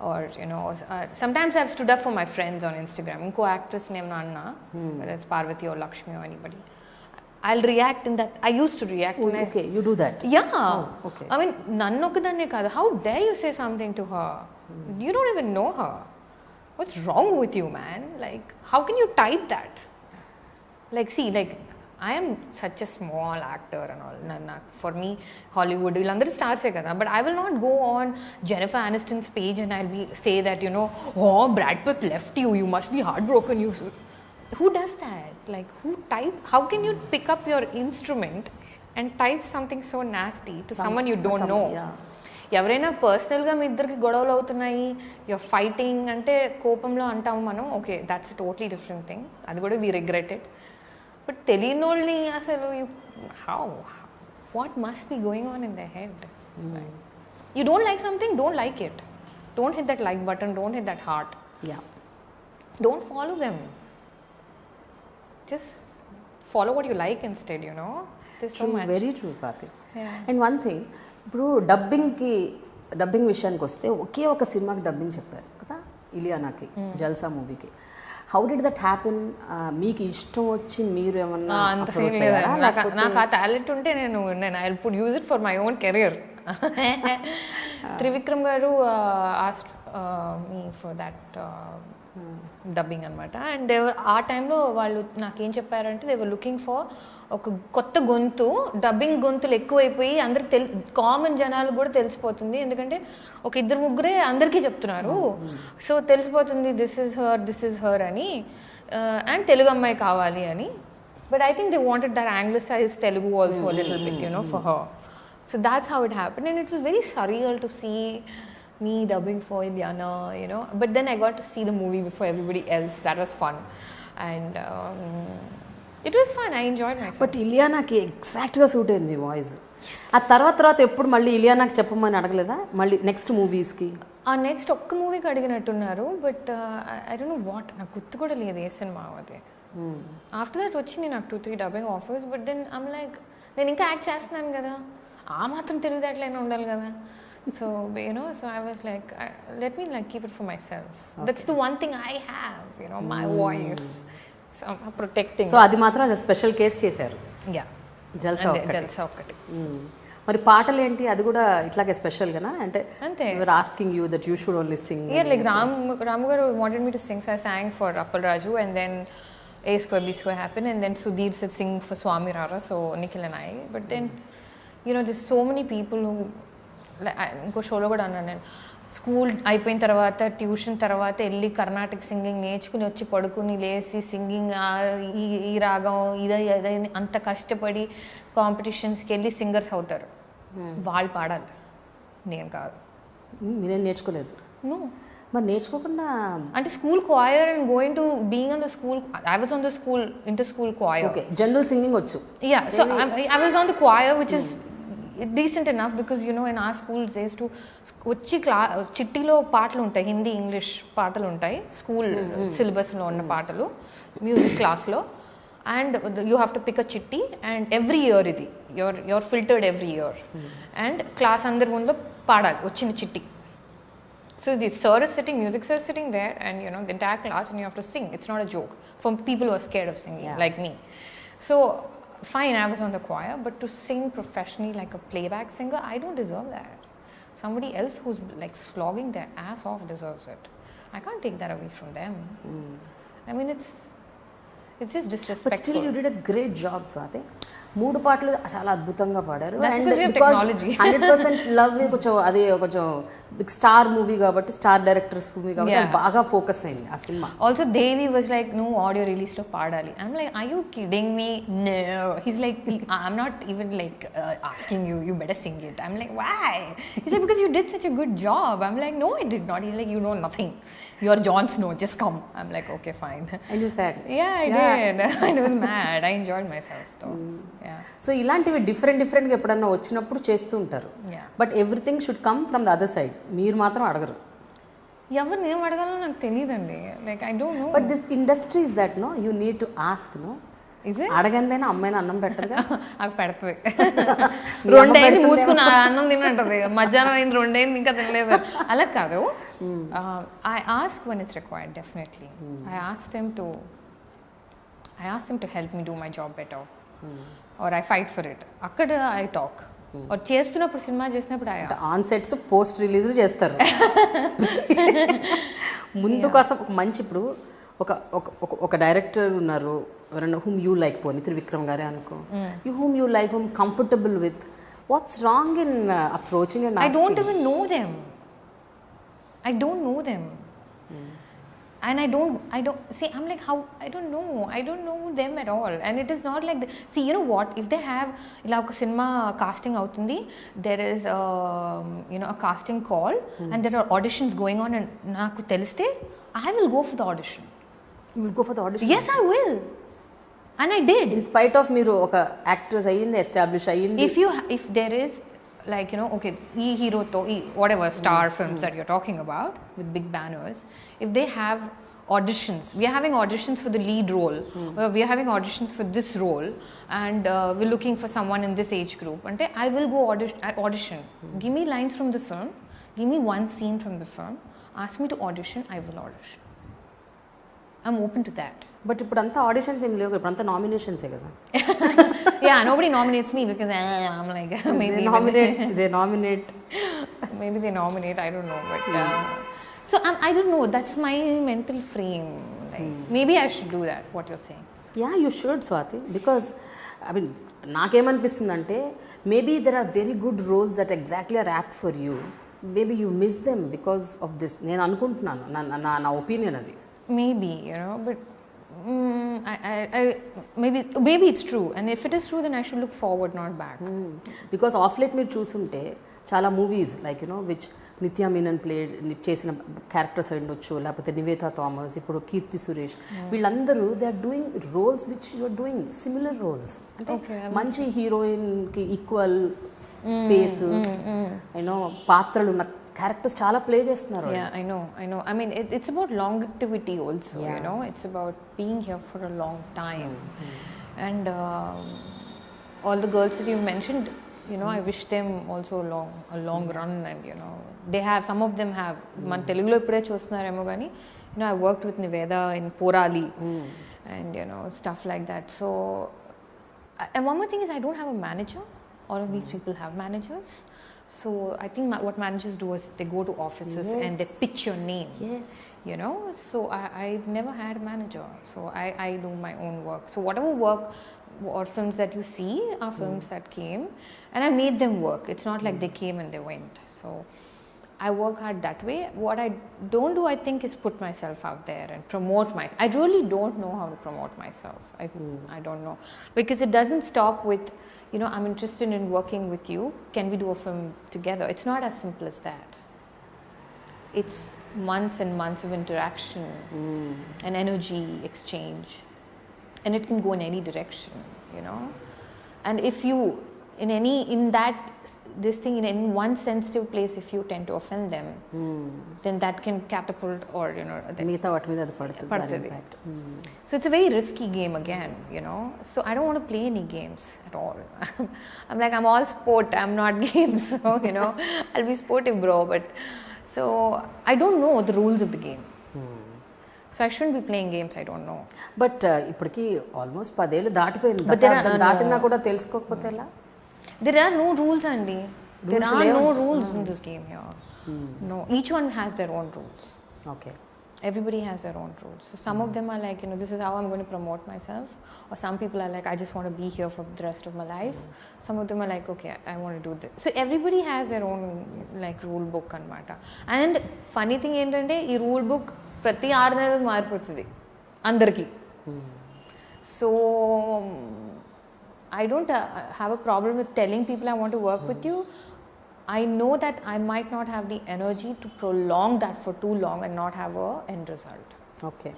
Or sometimes I've stood up for my friends on Instagram. Inko actress name na anna, whether it's Parvati or Lakshmi or anybody, I'll react in that. I used to react. Okay, you do that? Yeah. Okay. I mean, nannu okadanne kaadu. How dare you say something to her? You don't even know her. What's wrong with you, man? Like, how can you type that? Like, see, like, I am such a small actor and all. For me, Hollywood, villandaru stars e kada. But I will not go on Jennifer Aniston's page and I'll say that, oh, Brad Pitt left you. You must be heartbroken. Who does that? Like, how can you pick up your instrument and type something so nasty to someone you don't know? Yeah. ఎవరైనా పర్సనల్గా మీ ఇద్దరికి గొడవలు అవుతున్నాయి, you're fighting అంటే కోపంలో అంటాము మనం, okay that's totally different thing, అది కూడా వీ రిగ్రెట్ ఇట్. బట్ తెలియని వాళ్ళని అసలు what must be going on in the head? You don't like something, don't like it, don't hit that like button, don't hit that heart, don't follow them. just follow what you like instead, you know. There's so much. Very true, Swathi. Yeah. And one thing, ఇప్పుడు dubbing విషయానికి వస్తే ఒకే ఒక సినిమాకి dubbing చెప్పారు కదా, ఇలియానాకి, జల్సా మూవీకి. How did that happen? మీకు ఇష్టం వచ్చి మీరు ఏమన్నా అంత సీన్ లేదా? నాకు ఆ టాలెంట్ ఉంటే నేను I would use it for my own career. Trivikram garu asked me for that dubbing అనమాట. అండ్ ఆ టైంలో వాళ్ళు నాకేం చెప్పారంటే దే వర్ లుకింగ్ ఫర్ ఒక కొత్త గొంతు. డబ్బింగ్ గొంతులు ఎక్కువైపోయి అందరికి కామన్ జనాలు కూడా తెలిసిపోతుంది, ఎందుకంటే ఒక ఇద్దరు ముగ్గురే అందరికీ చెప్తున్నారు. సో తెలిసిపోతుంది దిస్ ఇస్ హర్ అని, అండ్ తెలుగు అమ్మాయి కావాలి అని. But I think they wanted that anglicized Telugu also a little bit, you know, for her. So that's how it happened, and it was very surreal to see me dubbing for Ilyana, you know. But then I got to see the movie before everybody else. That was fun, and it was fun. I enjoyed myself. But ఇలియానాకి ఎగ్జాక్ట్గా suit అయింది voice. ఆ తర్వాత ఎప్పుడు మళ్ళీ ఇలియానాకి చెప్పమని అడగలేదా మళ్ళీ నెక్స్ట్ మూవీస్కి? ఆ నెక్స్ట్ ఒక్క మూవీకి అడిగినట్టున్నారు, but I don't know what, నాకు గుర్తు కూడా లేదు ఏ సినిమా అదే. ఆఫ్టర్ దట్ వచ్చింది నాకు 2-3 dubbing offers. But then I'm like, నేను ఇంకా యాక్ట్ చేస్తున్నాను కదా, ఆ మాత్రం తెలివితేటలైనా ఉండాలి కదా. So, you know, so I was like, let me like keep it for myself. Okay. That's the one thing I have, you know, my voice. So I'm protecting. So అది మాత్రం స్పెషల్ కేస్ చేశారు. Yeah. జల్సా ఒక్కటి. మరి పాటలు ఏంటి, అది కూడా ఇట్లాగే స్పెషల్ గానా? అంటే they asking you that you should only sing. Yeah, like Ramu garu wanted me to sing, so I sang for Appal Raju, and then A Square B Square happened, and then Sudhir said sing for Swami Rara, so Nikhil and I. But then, you know, there's so many people who, ఇంకో షోలో కూడా అన్నాను నేను, school అయిపోయిన తర్వాత tuition తర్వాత వెళ్ళి Karnataka singing నేర్చుకుని వచ్చి పడుకుని లేచి సింగింగ్ ఈ రాగం ఇదే అంత కష్టపడి కాంపిటీషన్స్కి వెళ్ళి సింగర్స్ అవుతారు. వాళ్ళు పాడాలి, నేను కాదు. మీరేం నేర్చుకోలేదు? నో. మరి నేర్చుకోకుండా అంటే school choir and going to being on the school, I was on the school inter school choir. Okay, general singing వచ్చు. Yeah, so I was on the choir which is decent enough, because you know in our schools they used to వచ్చి చిట్టిలో పాటలు ఉంటాయి, Hindi English పాటలు ఉంటాయి school సిలబస్లో ఉన్న పాటలు music క్లాస్లో. And you have to pick a చిట్టి, అండ్ ఎవ్రీ ఇయర్ ఇది your filtered every year, and class అందరి ముందు పాడాలి వచ్చిన చిట్టి. So the sir is sitting, music sir is sitting there, and you know the entire class, and you have to sing. It's not a joke for people who are scared of singing, like me. So fine, I was on the choir, but to sing professionally like a playback singer, I don't deserve that. Somebody else who's like slogging their ass off deserves it. I can't take that away from them. I mean, it's just disrespectful. But still you did a great job, Swathi. 3 పాటలు చాలా అద్భుతంగా పాడారు. That's because we have technology. 100% love కొంచెం అది కొంచెం big star movie కాబట్టి, star directors movie కాబట్టి బాగా ఫోకస్ అయింది ఆ cinema. Also Devi was like, no audio release లో పాడాలి. I'm like, are you kidding me? No. He's like, I'm not even like asking you, you better sing it. I'm like, why? He's like, because you did such a good job. I'm like, no, I did not. He's like, you know nothing. You're Jon Snow, just come. I'm like, okay, fine. And you said? Yeah, I did. I was mad. I enjoyed myself though. Yeah. So ఇలాంటివి డిఫరెంట్గా ఎప్పుడన్నా వచ్చినప్పుడు చేస్తూ ఉంటారు. But everything should come from the other side. మీరు మాత్రం అడగరు. ఎవరిని ఏం అడగాలో నాకు తెలియదండి. Like I don't know. But this industry is that no, you need to ask no. అడగందేనా అమ్మాయిని అన్నం పెట్టరుగా? అవి పెడుతుంది. 2 అయింది మూసుకుని అన్నం తినంటది, మధ్యాహ్నం అయింది 2 అయింది ఇంకా తినలేదు, అలా కాదు. I ask when it's required, definitely. I ask them to help me do my job better, or I fight for it. అక్కడ I talk. or చేస్తున్నప్పుడు సినిమా చేసినప్పుడు ఆన్ సెట్స్ పోస్ట్ రిలీజ్లు చేస్తారు. ముందు కోసం ఒక మంచి, ఇప్పుడు ఒక డైరెక్టర్ ఉన్నారు ఎవరన్నా whom you like, పోనీ త్రివిక్రమ్ గారే అనుకో, whom you like, whom comfortable with, what's wrong in approaching and asking? I don't even know them. I don't know them. And I don't see, I'm like, how, I don't know them at all. And it is not like see, you know what, if they have ila oka cinema casting avutundi, there is you know a casting call, and there are auditions going on, and naaku teliste I will go for the audition. You will go for the audition? Yes, I will. And I did, in spite of మీరు ఒక actress అయ్యింది, establish అయ్యింది. If there is like, you know, okay, hero to whatever star films that you're talking about with big banners, if they have auditions. We are having auditions for the lead role. We are having auditions for this role, and we're looking for someone in this age group. And I will go audition. Give me lines from the film. Give me one scene from the film. Ask me to audition. I will audition. I'm open to that. But ఇప్పుడు అంతా auditions ఏం లేవు, ఇప్పుడు అంతా నామినేషన్సే కదా. Yeah, nobody nominates me because I'm like maybe they nominate. Maybe they nominate. I don't know, but so I don't know. That's my mental frame. Like, maybe I should do that. What you're saying? Yeah, you should, Swathi, because I mean, నాకేమనిపిస్తుందంటే maybe there are very good roles that exactly are apt for you. Maybe you miss them because of this. నేను అనుకుంటున్నాను, నా opinion అది. Maybe, but maybe it's true, and if it is true, then I should look forward, not back. Because of late మీరు చూస్తుంటే చాలా movies like which Nithya Menen played చేసిన characters ఉండొచ్చు, లేకపోతే నివేతా థామస్, ఇప్పుడు కీర్తి సురేష్, వీళ్ళందరూ they are doing roles which you are doing similar roles. అంటే మంచి హీరోయిన్కి ఈక్వల్ స్పేస్ పాత్రలు ఉన్న క్యారెక్టర్స్ చాలా ప్లే చేస్తున్నారు. Yeah, I know. I mean, it's about longevity also, it's about being here for a long time. And all the girls that you mentioned, I wish them also a long run, and they have, some of them have, man Telugu lo ippude chustunaremo gani, I worked with Niveda in Porali, and stuff like that. So and one more thing is, I don't have a manager. All of these people have managers. So I think what managers do is they go to offices and they pitch your name. Yes. So I've never had a manager. So I do my own work. So whatever work or films that you see are films that came, and I made them work. It's not like they came and they went. So I work hard that way. What I don't do, I think, is put myself out there and promote myself. I really don't know how to promote myself. I don't know, because it doesn't stop with, I'm interested in working with you. Can we do a film together? It's not as simple as that. It's months and months of interaction and energy exchange, and it can go in any direction, And if you, in that this thing, in one sensitive place, if you tend to offend them, then that can catapult, or so it's a very risky game again, so I don't want to play any games at all. I'm all sport, I'm not games. So I'll be sportive, bro, but so I don't know the rules of the game. So I shouldn't be playing games I don't know. But ఇప్పటికి almost 10 ఏళ్ళు దాటిపోయింది. దాటినా కూడా తెలుసుకోకపోతే ఎలా? There are no rules, Andy. There are no rules in this game here. No, each one has their own rules. Okay. Everybody has their own rules. So some of them are like, this is how I'm going to promote myself. Or some people are like, I just want to be here for the rest of my life. Some of them are like, okay, I want to do this. So everybody has their own rule book anamata. And funny thing ఏంటంటే ఈ rule book ప్రతి 6 నెలలకు మారిపోతుంది అందరికీ. So I don't have a problem with telling people I want to work with you. I know that I might not have the energy to prolong that for too long and not have a end result. Okay.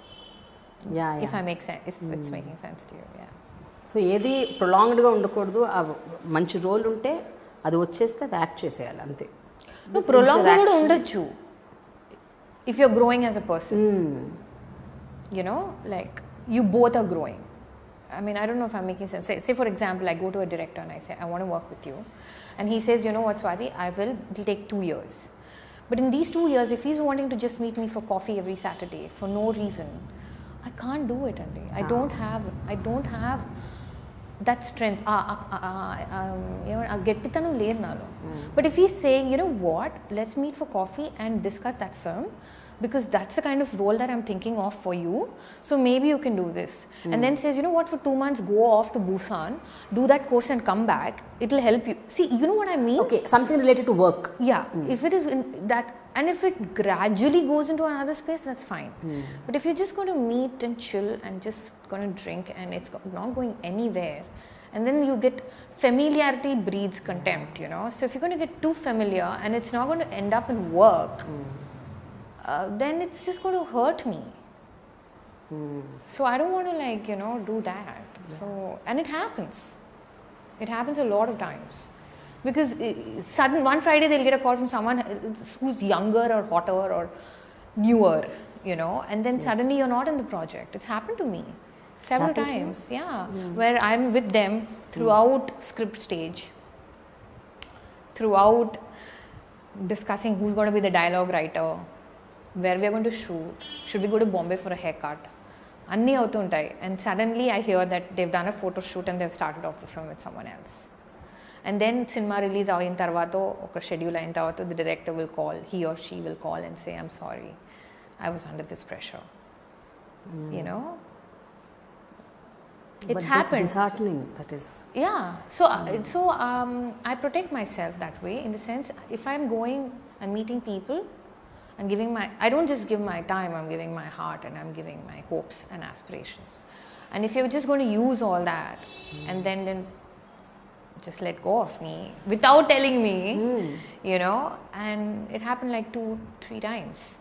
Yeah. If I make sense, if it's making sense to you, yeah. So ఏది ప్రొలాంగ్డ్గా ఉండకూడదు. మంచి role ఉంటే అది వచ్చేస్తే అది act చేసేయాలి అంతే. No, prolonged కూడా ఉండొచ్చు. If you're growing as a person, like you both are growing. I mean, I don't know if I'm making sense. Say for example, I go to a director and I say, I want to work with you. And he says, you know what, Swathi, it'll take 2 years. But in these 2 years, if he's wanting to just meet me for coffee every Saturday for no reason, I can't do it, Andy. I don't have that strength. Gettitanam ledhu nalo. But if he's saying, you know what, let's meet for coffee and discuss that film, because that's the kind of role that I'm thinking of for you. So maybe you can do this. And then says, you know what, for 2 months, go off to Busan, do that course and come back. It'll help you. See, you know what I mean? Okay, something related to work. Yeah. If it is in that, and if it gradually goes into another space, that's fine. But if you're just going to meet and chill and just going to drink and it's not going anywhere, and then you get familiarity breeds contempt, So if you're going to get too familiar and it's not going to end up in work, then it's just going to hurt me. So I don't want to do that. So, and it happens. It happens a lot of times. Because one Friday they'll get a call from someone who's younger or hotter or newer. you know, and then suddenly you're not in the project. It's happened to me several times, where I'm with them throughout script stage, throughout discussing who's going to be the dialogue writer, where we are going to shoot, should we go to Bombay for a haircut, anni avutuntayi, and suddenly I hear that they've done a photo shoot and they've started off the film with someone else. And then cinema release ayin tarvato oka schedule ayin tarvato the director will call, he or she will call and say, I'm sorry, I was under this pressure. You know, it's but happened. It's disheartening, that is. Yeah, so I protect myself that way, in the sense, if I'm going and meeting people and giving I don't just give my time, I'm giving my heart and I'm giving my hopes and aspirations. And if you're just going to use all that and then just let go of me without telling me, you know, and it happened like 2-3 times.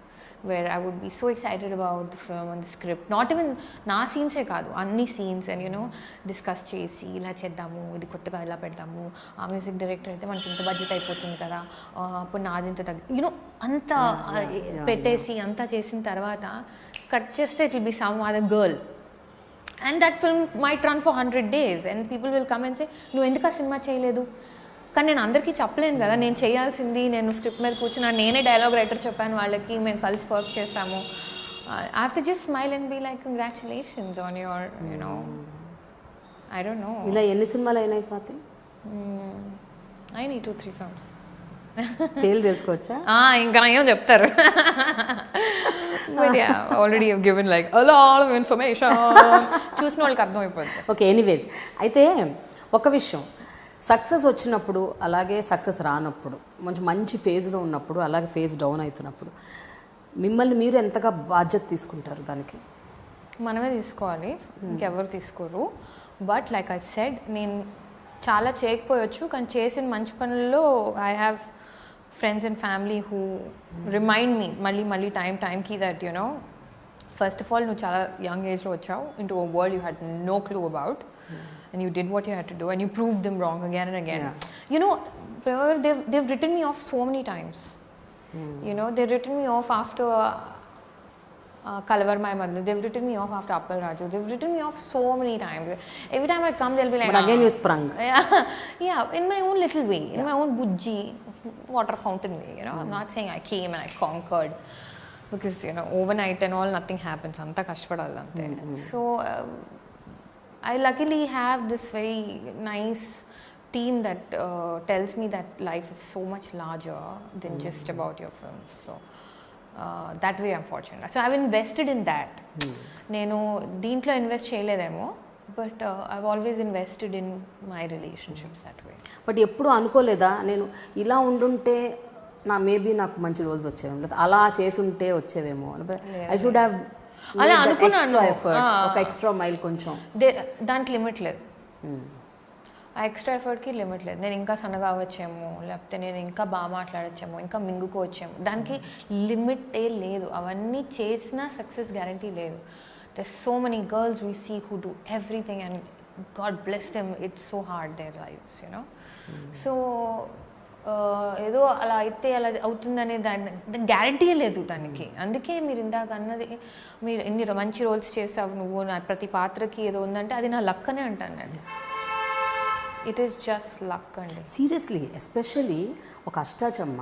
Where I would be so excited about the film and the script, not even na scenes e kaadu, anni scenes, and you know, discuss chesi ila cheddamu, idi kottaga ila peddamu, aa music director aithe manaki inta budget ayipotundi kada, appudu naadi inta you know, anta pettesi anta chesin tarvata cut cheste it will be some other girl, and that film might run for 100 days and people will come and say, nu enduka cinema cheyaledu. కానీ నేను అందరికీ చెప్పలేను కదా, నేను చేయాల్సింది, నేను script మీద కూర్చున్నా, నేనే డైలాగ్ రైటర్ చెప్పాను వాళ్ళకి, మేము కలిసి వర్క్ చేస్తాము. I have to just smile and be like, congratulations on your, you know, I don't know. ఇలా ఎన్ని సినిమాలు అయినాయి స్వాతి? I need 2-3 films. పేర్లు తెలుసుకోవచ్చా? ఇంకా ఏం చెప్తారు. But yeah, already have given like a lot of information. చూసిన వాళ్ళకి అర్థమైపోతుంది. ఓకే, ఎనీవేస్, అయితే ఒక విషయం, సక్సెస్ వచ్చినప్పుడు అలాగే సక్సెస్ రానప్పుడు, మంచి ఫేజ్లో ఉన్నప్పుడు అలాగే ఫేజ్ డౌన్ అవుతున్నప్పుడు మిమ్మల్ని మీరు ఎంతగా బాధ్యత తీసుకుంటారు దానికి? మనమే తీసుకోవాలి, ఇంకెవరు తీసుకోరు. బట్ లైక్ ఐ సెడ్, నేను చాలా చేయకపోవచ్చు, కానీ చేసిన మంచి పనుల్లో I have friends and family who remind me మళ్ళీ టైంకి that, you know, first of all నువ్వు చాలా యంగ్ ఏజ్లో వచ్చావు into a world you had no clue about. And you did what you had to do, and you proved them wrong again and again. You know, they've written me off so many times. You know, they've written me off after Kalavar My Mother. They've written me off after Appal Raju. They've written me off so many times. Every time I come, they'll be like, but again you sprung. Yeah, in my own little way, in my own bujji water fountain way. You know, I'm not saying I came and I conquered, because you know, overnight and all, nothing happens. Anta kashpadalla ante. So I luckily have this very nice team that tells me that life is so much larger than just about your films. So that way I'm fortunate. So I've invested in that. Nenu deentlo invest cheyaledemo, but I've always invested in my relationships that way. But ఎప్పుడు అనుకోలేదా నేను ఇలా ఉండుంటే maybe నాకు మంచి రోజులు వచ్చేవేమో, లేదా అలా చేసుంటే వచ్చేవేమో, ఐ షుడ్ హ్యావ్ అలా అనుకున్నాను, ఒక ఎక్స్ట్రా మైల్ కొంచెం, దానికి లిమిట్ లేదు. ఆ ఎక్స్ట్రా ఎఫర్ట్కి లిమిట్ లేదు. నేను ఇంకా సన్నగా అవ్వచ్చేమో, లేకపోతే నేను ఇంకా బాగా మాట్లాడచ్చేమో, ఇంకా మింగుకోవచ్చేమో, దానికి లిమిటే లేదు. అవన్నీ చేసినా సక్సెస్ గ్యారంటీ లేదు. There's so many girls we see who do everything and God bless them, it's so hard their lives, you know. So ఏదో అలా అయితే అలా అవుతుందనే దాని గ్యారంటీ లేదు దానికి. అందుకే మీరు ఇందాక అన్నది, మీరు ఎన్ని మంచి రోల్స్ చేసావు నువ్వు, నా ప్రతి పాత్రకి ఏదో ఉందంటే అది నా లక్ అనే అంటాను నేను. ఇట్ ఈస్ జస్ట్ లక్ అండి, సీరియస్లీ. ఎస్పెషలీ ఒక అష్టాచమ్మ,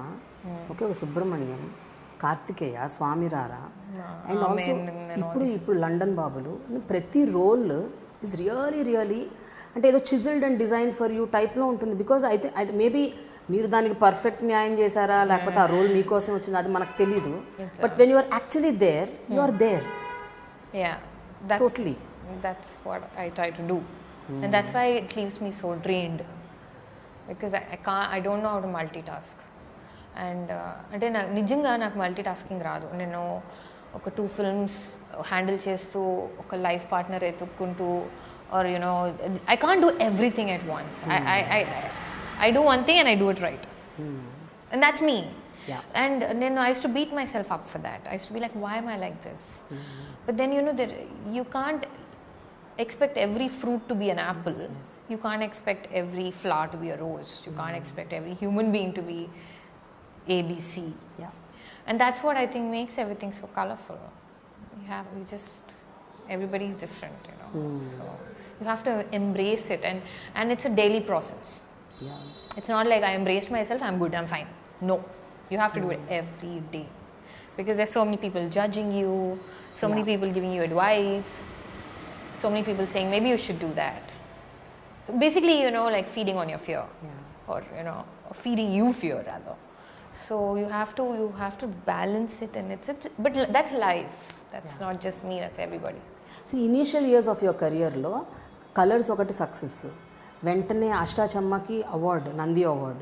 ఓకే, ఒక సుబ్రహ్మణ్యం, కార్తికేయ, స్వామిరారా, అండ్ ఆల్సో ఇప్పుడు లండన్ బాబులు, ప్రతి రోల్ ఈజ్ రియలీ అంటే ఏదో చిజిల్డ్ అండ్ డిజైన్ ఫర్ యూ టైప్లో ఉంటుంది. బికాజ్ అయితే మేబీ మీరు దానికి పర్ఫెక్ట్ న్యాయం చేశారా, లేకపోతే ఆ రోల్ మీకోసం వచ్చింది, అది మనకు తెలీదు. But when you are actually there, you are there. Totally. That's what I try to do. And that's why it leaves me so drained. Because I don't know how to multitask. And అంటే నిజంగా నాకు multitasking రాదు. నేను ఒక 2 films handle చేస్తూ, ఒక life partner ఎత్తుక్కుంటూ, or you know, I can't do everything at once. I do one thing and I do it right. And that's me. And then I used to beat myself up for that. I used to be like, why am I like this? But then you know, you can't expect every fruit to be an apple. You can't expect every flower to be a rose. You can't expect every human being to be ABC. And that's what I think makes everything so colorful. you just, everybody's different, so you have to embrace it, and it's a daily process. Yeah. It's not like I embraced myself, I'm good, I'm fine. No, you have to do it every day, because there's so many people judging you, so many people giving you advice, so many people saying maybe you should do that. So basically, like feeding on your fear, or or feeding you fear rather. So you have to balance it, and but that's life. That's not just me. That's everybody. So initial years of your career lo colours ఒకటి success, వెంటనే అష్టాచమ్మకి award, Nandi award.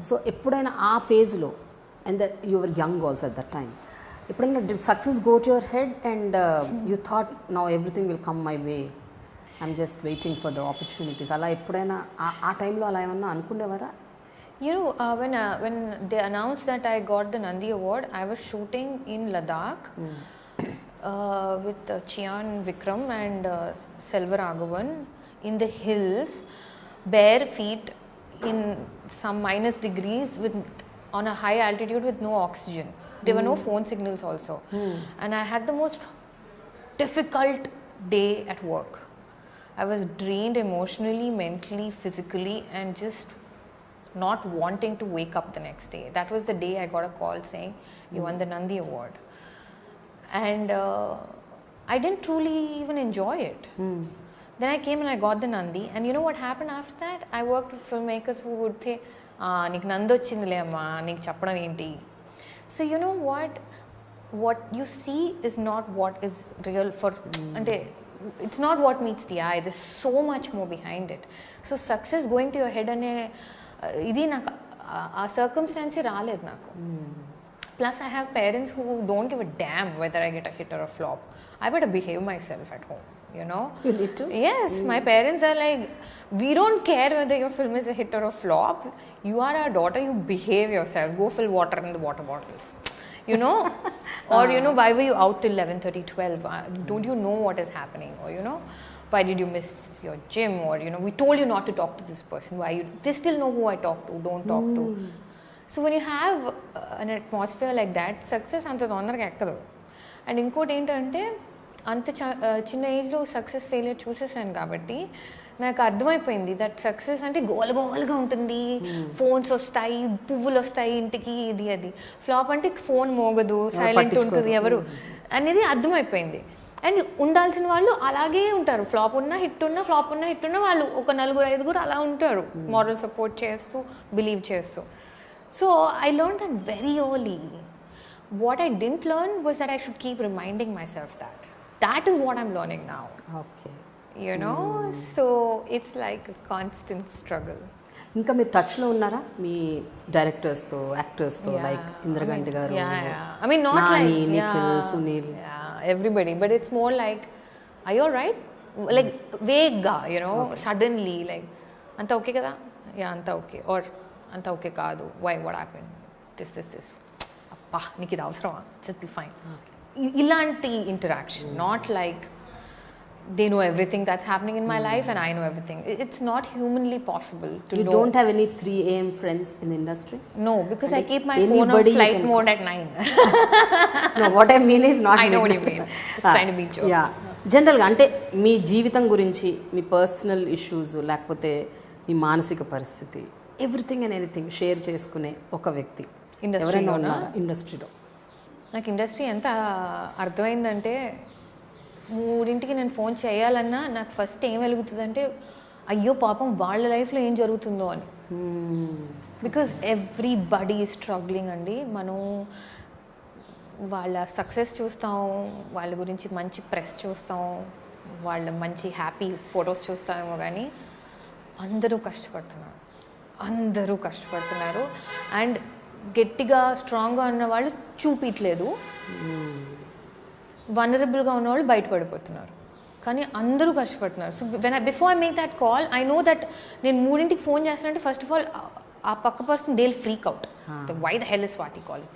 So ఎప్పుడైనా ఆ ఫేజ్లో, and that your young also at that time, ఎప్పుడైనా did success go to your head and you thought now everything will come my way, I'm just waiting for the opportunities, అలా ఎప్పుడైనా ఆ టైంలో అలా ఏమన్నా అనుకునేవారా? When they announced that I got the Nandi Award, I was shooting in Ladakh with Chian Vikram and Selva Raghavan in the hills, bare feet in some minus degrees on a high altitude with no oxygen. There were no phone signals also. And I had the most difficult day at work. I was drained emotionally, mentally, physically, and just not wanting to wake up the next day. That was the day I got a call saying, you won the Nandi Award. And I didn't truly even enjoy it. Then I came and I got the Nandi, and you know what happened after that? I worked with filmmakers who would say, "Nik Nandi ochindile amma, nik chappadam enti." So you know what you see is not what is real for. Ante it's not what meets the eye. There's so much more behind it. So success going to your head ane idi naku aa circumstance raaled naku. Plus, I have parents who don't give a damn whether I get a hit or a flop. I better behave myself at home, You need to? Yes, my parents are like, we don't care whether your film is a hit or a flop. You are our daughter, you behave yourself. Go fill water in the water bottles. Or, why were you out till 11:30, 12? Don't you know what is happening? Or, why did you miss your gym? Or, we told you not to talk to this person. They still know who I talk to, don't talk to. So when you have an atmosphere like that, success anta tondaraga ekkadu. And inkoti entante anta chinna age lo success failure చూసేసాను కాబట్టి నాకు అర్థమైపోయింది that success అంటే గోలగా ఉంటుంది, phones వస్తాయి, పువ్వులు వస్తాయి ఇంటికి, ఇది అది. ఫ్లాప్ అంటే ఫోన్ మోగదు, సైలెంట్ ఉంటుంది ఎవరు అనేది అర్థమైపోయింది. అండ్ ఉండాల్సిన వాళ్ళు అలాగే ఉంటారు, ఫ్లాప్ ఉన్నా హిట్ ఉన్నా, ఫ్లాప్ ఉన్నా హిట్ ఉన్నా వాళ్ళు ఒక 4-5 అలా ఉంటారు, మారల్ సపోర్ట్ చేస్తూ, బిలీవ్ చేస్తూ. So I learned that very early. What I didn't learn was that I should keep reminding myself that. That is what I'm learning now. Okay. So it's like a constant struggle. ఇంకా మీరు టచ్లో ఉన్నారా మీ డైరెక్టర్స్తో, యాక్టర్స్తో, like Indraganti గారు, I mean not Nani, like Nikhil, Sunil, everybody, but it's more like, are you alright? Like vague, suddenly like anta okay kada? Yeah, anta okay. Or anta okay kaadu, why, what happened, this appa niki idu avasarama, just be fine. Ilanti interaction, not like they know everything that's happening in my life and I know everything. It's not humanly possible to you know. Don't have any 3 AM friends in the industry? No, because I keep my phone on flight mode at 9. No, what I mean is not. I know what you mean. Just trying to be joke. Yeah. జనరల్గా అంటే మీ జీవితం గురించి, మీ personal issues, లేకపోతే మీ మానసిక పరిస్థితి, everything and anything share చేసుకునే ఒక వ్యక్తి ఎవరైనా ఉన్నారా ఇండస్ట్రీలో? నాకు ఇండస్ట్రీ ఎంత అర్థమైందంటే, 3ంటికి నేను ఫోన్ చేయాలన్నా నాకు ఫస్ట్ ఏం వెలుగుతుందంటే, అయ్యో పాపం వాళ్ళ లైఫ్లో ఏం జరుగుతుందో అని. బికాజ్ ఎవ్రీబడీ ఈజ్ స్ట్రగ్లింగ్ అండి. మనం వాళ్ళ సక్సెస్ చూస్తాం, వాళ్ళ గురించి మంచి ప్రెస్ చూస్తాం, వాళ్ళ మంచి హ్యాపీ ఫొటోస్ చూస్తామేమో, కానీ అందరూ కష్టపడుతున్నారు. అండ్ గట్టిగా స్ట్రాంగ్గా ఉన్న వాళ్ళు చూపించలేదు, వనరబుల్గా ఉన్నవాళ్ళు బయటపడిపోతున్నారు, కానీ అందరూ కష్టపడుతున్నారు. So before I make that call, I know that నేను 3ంటికి ఫోన్ చేస్తానంటే ఫస్ట్ ఆఫ్ ఆల్ ఆ పక్క person they will freak out, why the hell is Swathi calling.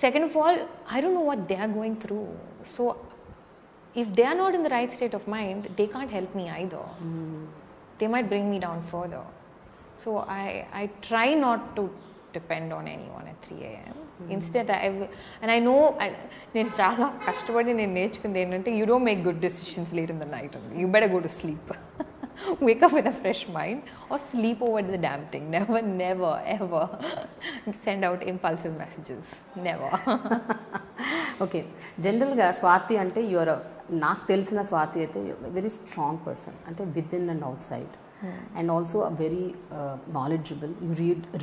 Second of all, I don't know what they are going through. So if they are not in the right state of mind, they can't help me either. They might bring me down further. So I try not to depend on anyone at 3 a.m. Instead, and I know, నేను చాలా కష్టపడి నేను నేర్చుకుంది ఏంటంటే, you don't make good decisions late in the night. You better go to sleep. Wake up with a fresh mind or sleep over the damn thing. Never, never, ever send out impulsive messages. Never. Okay, జనరల్గా స్వాతి అంటే your, నాకు తెలిసిన స్వాతి అయితే very strong person, అంటే within and outside, and also very knowledgeable. You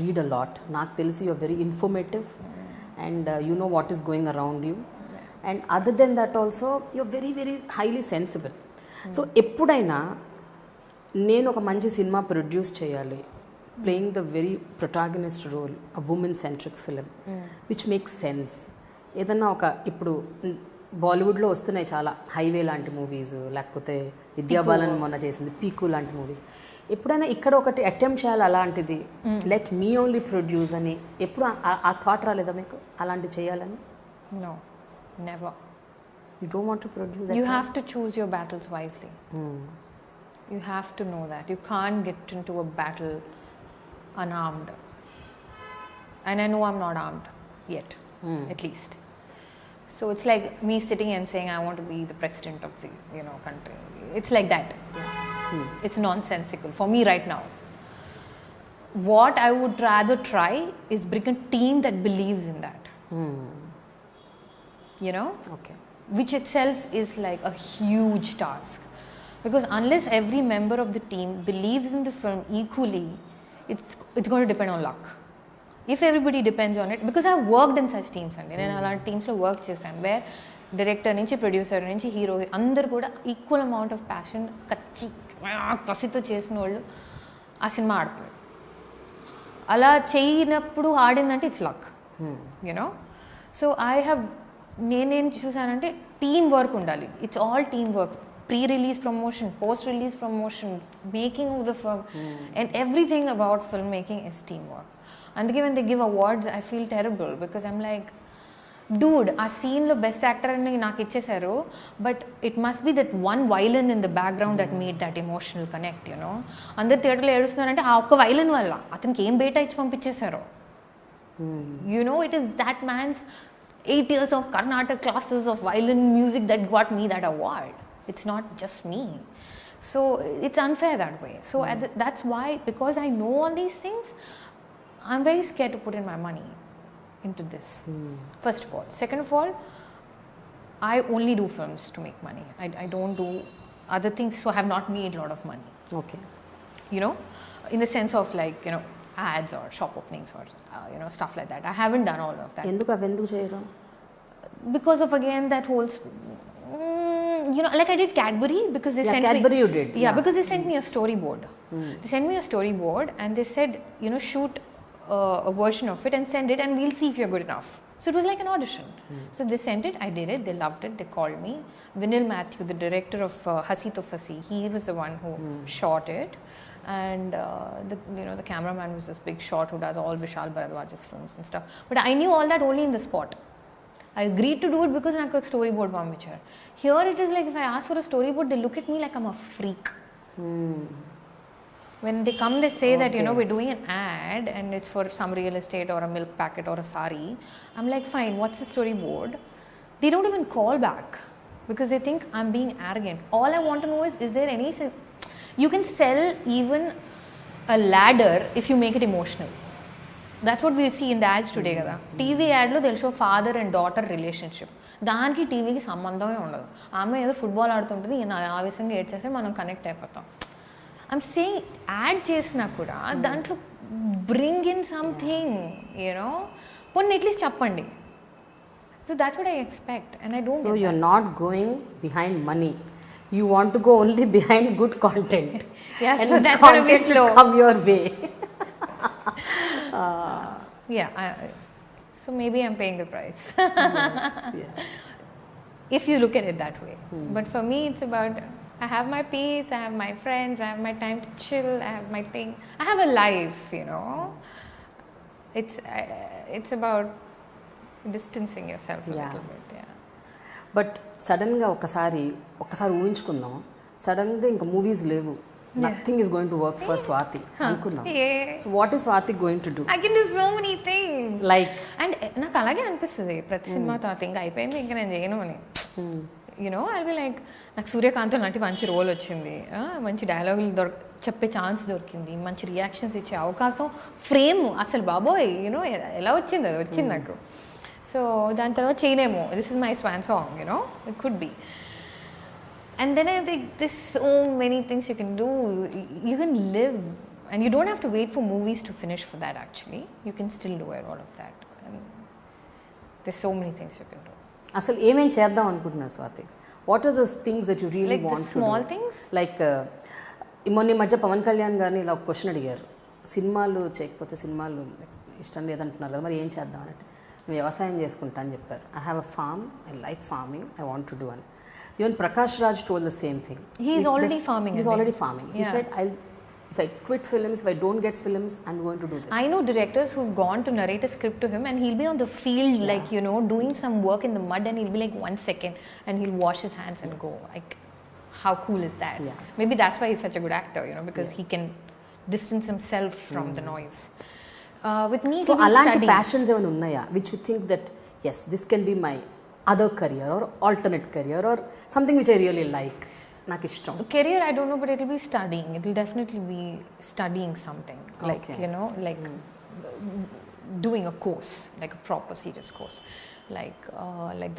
read a lot. నాకు తెలిసి you are very informative and you know what is going around you, and other than that also you are very very highly sensible. So ఎప్పుడైనా నేను ఒక మంచి సినిమా produce చేయాలి, playing the very protagonist role, a women centric film which makes sense, ఏదన్నా ఒక, ఇప్పుడు బాలీవుడ్లో వస్తున్నాయి చాలా హైవే లాంటి మూవీస్, లేకపోతే విద్యాబాలన్ మొన్న చేసింది పీకు లాంటి మూవీస్, ఎప్పుడైనా ఇక్కడ ఒకటి అటెంప్ట్ చేయాలి అలాంటిది, లెట్ మీ ఓన్లీ ప్రొడ్యూస్ అని ఎప్పుడు ఆ థాట్ రాలేదా మీకు అలాంటి చేయాలని? No, never. You don't want to produce? You have to choose your battles wisely. You have to know that. You can't get into a battle unarmed. And I know I'm not armed yet, at least. So it's like me sitting and saying I want to be the president of the country. It's like that. It's nonsensical for me right now. What I would rather try is bring a team that believes in that. Okay. Which itself is like a huge task. Because unless every member of the team believes in the film equally, it's going to depend on luck. If everybody depends on it, because I've worked in such teams, and నేను అలాంటి టీమ్స్లో work చేశాను, wear director నుంచి producer నుంచి hero అందరు కూడా equal amount of passion కసితో చేసిన వాళ్ళు ఆ సినిమా ఆడుతుంది. అలా చేయనప్పుడు ఆడిందంటే ఇట్స్ లక్, సో నేనేం చూసానంటే టీమ్ వర్క్ ఉండాలి. It's all team work. Pre-release promotion, post-release promotion, making of the film, and everything about filmmaking is teamwork. And when they give awards, I feel terrible because I'm like, dude, ఆ సీన్లో best actor అని నాకు ఇచ్చేసారు, but it must be that one villain in the background that made that emotional connect. అందరు థియేటర్లో ఏడుస్తున్నారంటే ఆ ఒక్క వైలన్ వల్ల అతనికి ఏం బేటా ఇచ్చి పంపించేశారు. It is that man's 8 years of Carnatic classes of violin music that got me that award. It's not just me. So it's unfair that way. So that's why, because I know all these things, I'm very scared to put in my money into this. First of all. Second of all, I only do films to make money. I don't do other things, so I have not made a lot of money. Okay. In the sense of like, ads or shop openings or, stuff like that. I haven't done all of that. Enduku cheyaro? Because of, again, that whole... like I did Cadbury because they sent Cadbury me... you did. Yeah, because they sent me a storyboard. They sent me a storyboard and they said, shoot a version of it and send it and we'll see if you're good enough. So it was like an audition. So they sent it, I did it, they loved it, they called me. Vinil Matthew, the director of Hasi to Fasi, he was the one who shot it. And the cameraman was this big shot who does all Vishal Bharadwaj's films and stuff. But I knew all that only in the spot. I agreed to do it because నాకు ఒక storyboard పంపించారు. Here it is like if I ask for a storyboard, they look at me like I'm a freak. When they come, they say that, we're doing an ad and it's for some real estate or a milk packet or a sari. I'm like, fine, what's the storyboard? They don't even call back because they think I'm being arrogant. All I want to know is there any... You can sell even a ladder if you make it emotional. That's what we see in the ads today కదా. TV యాడ్లో they'll show father and daughter relationship. దానికి టీవీకి సంబంధమే ఉండదు. ఆమె ఏదో football ఆడుతుంటుంది, ఈయన ఆవేశంగా ఏడ్చేస్తే మనం కనెక్ట్ అయిపోతాం. ఐమ్ సేయింగ్ యాడ్ చేసినా కూడా దాంట్లో బ్రింగ్ ఇన్ సంథింగ్, కొన్ని అట్లీస్ట్ చెప్పండి. So that's what I expect and I don't. So you are not going behind money. You want to go only behind good content. Yes, so that's going to be slow. Come your way. So maybe I'm paying the price. Yes. If you look at it that way. But for me, it's about I have my peace, I have my friends, I have my time to chill, I have my thing. I have a life, It's about distancing yourself a little bit. Yeah. But సడన్గా ఒక్కసారి ఊహించుకుందాం, సడన్గా ఇంకా movies లేవు, nothing is going to work for Swathi. అనుకున్నాం. So what is Swathi going to do? I can do so many things. Like And నాకు అలాగే అనిపిస్తుంది ప్రతి సినిమా తర్వాత ఇంకా అయిపోయింది ఇంకా నేను చేయను అని. I'll be like, నాకు సూర్యకాంత్ లాంటి మంచి రోల్ వచ్చింది, మంచి డైలాగులు చెప్పే ఛాన్స్ దొరికింది, మంచి రియాక్షన్స్ ఇచ్చే అవకాశం, ఫ్రేమ్ అసలు బాబోయ్ ఎలా వచ్చింది, అది వచ్చింది నాకు. సో దాని తర్వాత చేయలేము, this is my swan song, it could be. And then I think there's so many things you can do. You can live, and you don't have to wait for movies to finish for that. Actually, you can still do all of that. And there's so many things you can do. అసలు ఏమేం చేద్దాం అనుకుంటున్నారు Swathi? What are those things that you really want to do? Small things like మొన్న ఈ మధ్య పవన్ కళ్యాణ్ గారిని ఇలా ఒక క్వశ్చన్ అడిగారు, సినిమాలు చేయకపోతే సినిమాలు ఇష్టం లేదంటున్నారు కదా, మరి ఏం చేద్దాం అంటే వ్యవసాయం చేసుకుంటా అని చెప్పారు. I have a farm, I like farming, I want to do అని. Even Prakash Raj told the same thing. He's already farming. He's already farming. He said, if I quit films, if I don't get films, I'm going to do this. I know directors who've gone to narrate a script to him, and he'll be on the field, like, doing some work in the mud, and he'll be like 1 second, and he'll wash his hands and go. Like, how cool is that? Yeah. Maybe that's why he's such a good actor, because he can distance himself from the noise. With me, so alanti passions evana unnaya which you think that yes, this can be my other career or alternate career or something which I really like, నాకు ఇష్టం. Career, I don't know, but it will be studying. It will definitely be studying something, like like doing a course, like a proper serious course. Like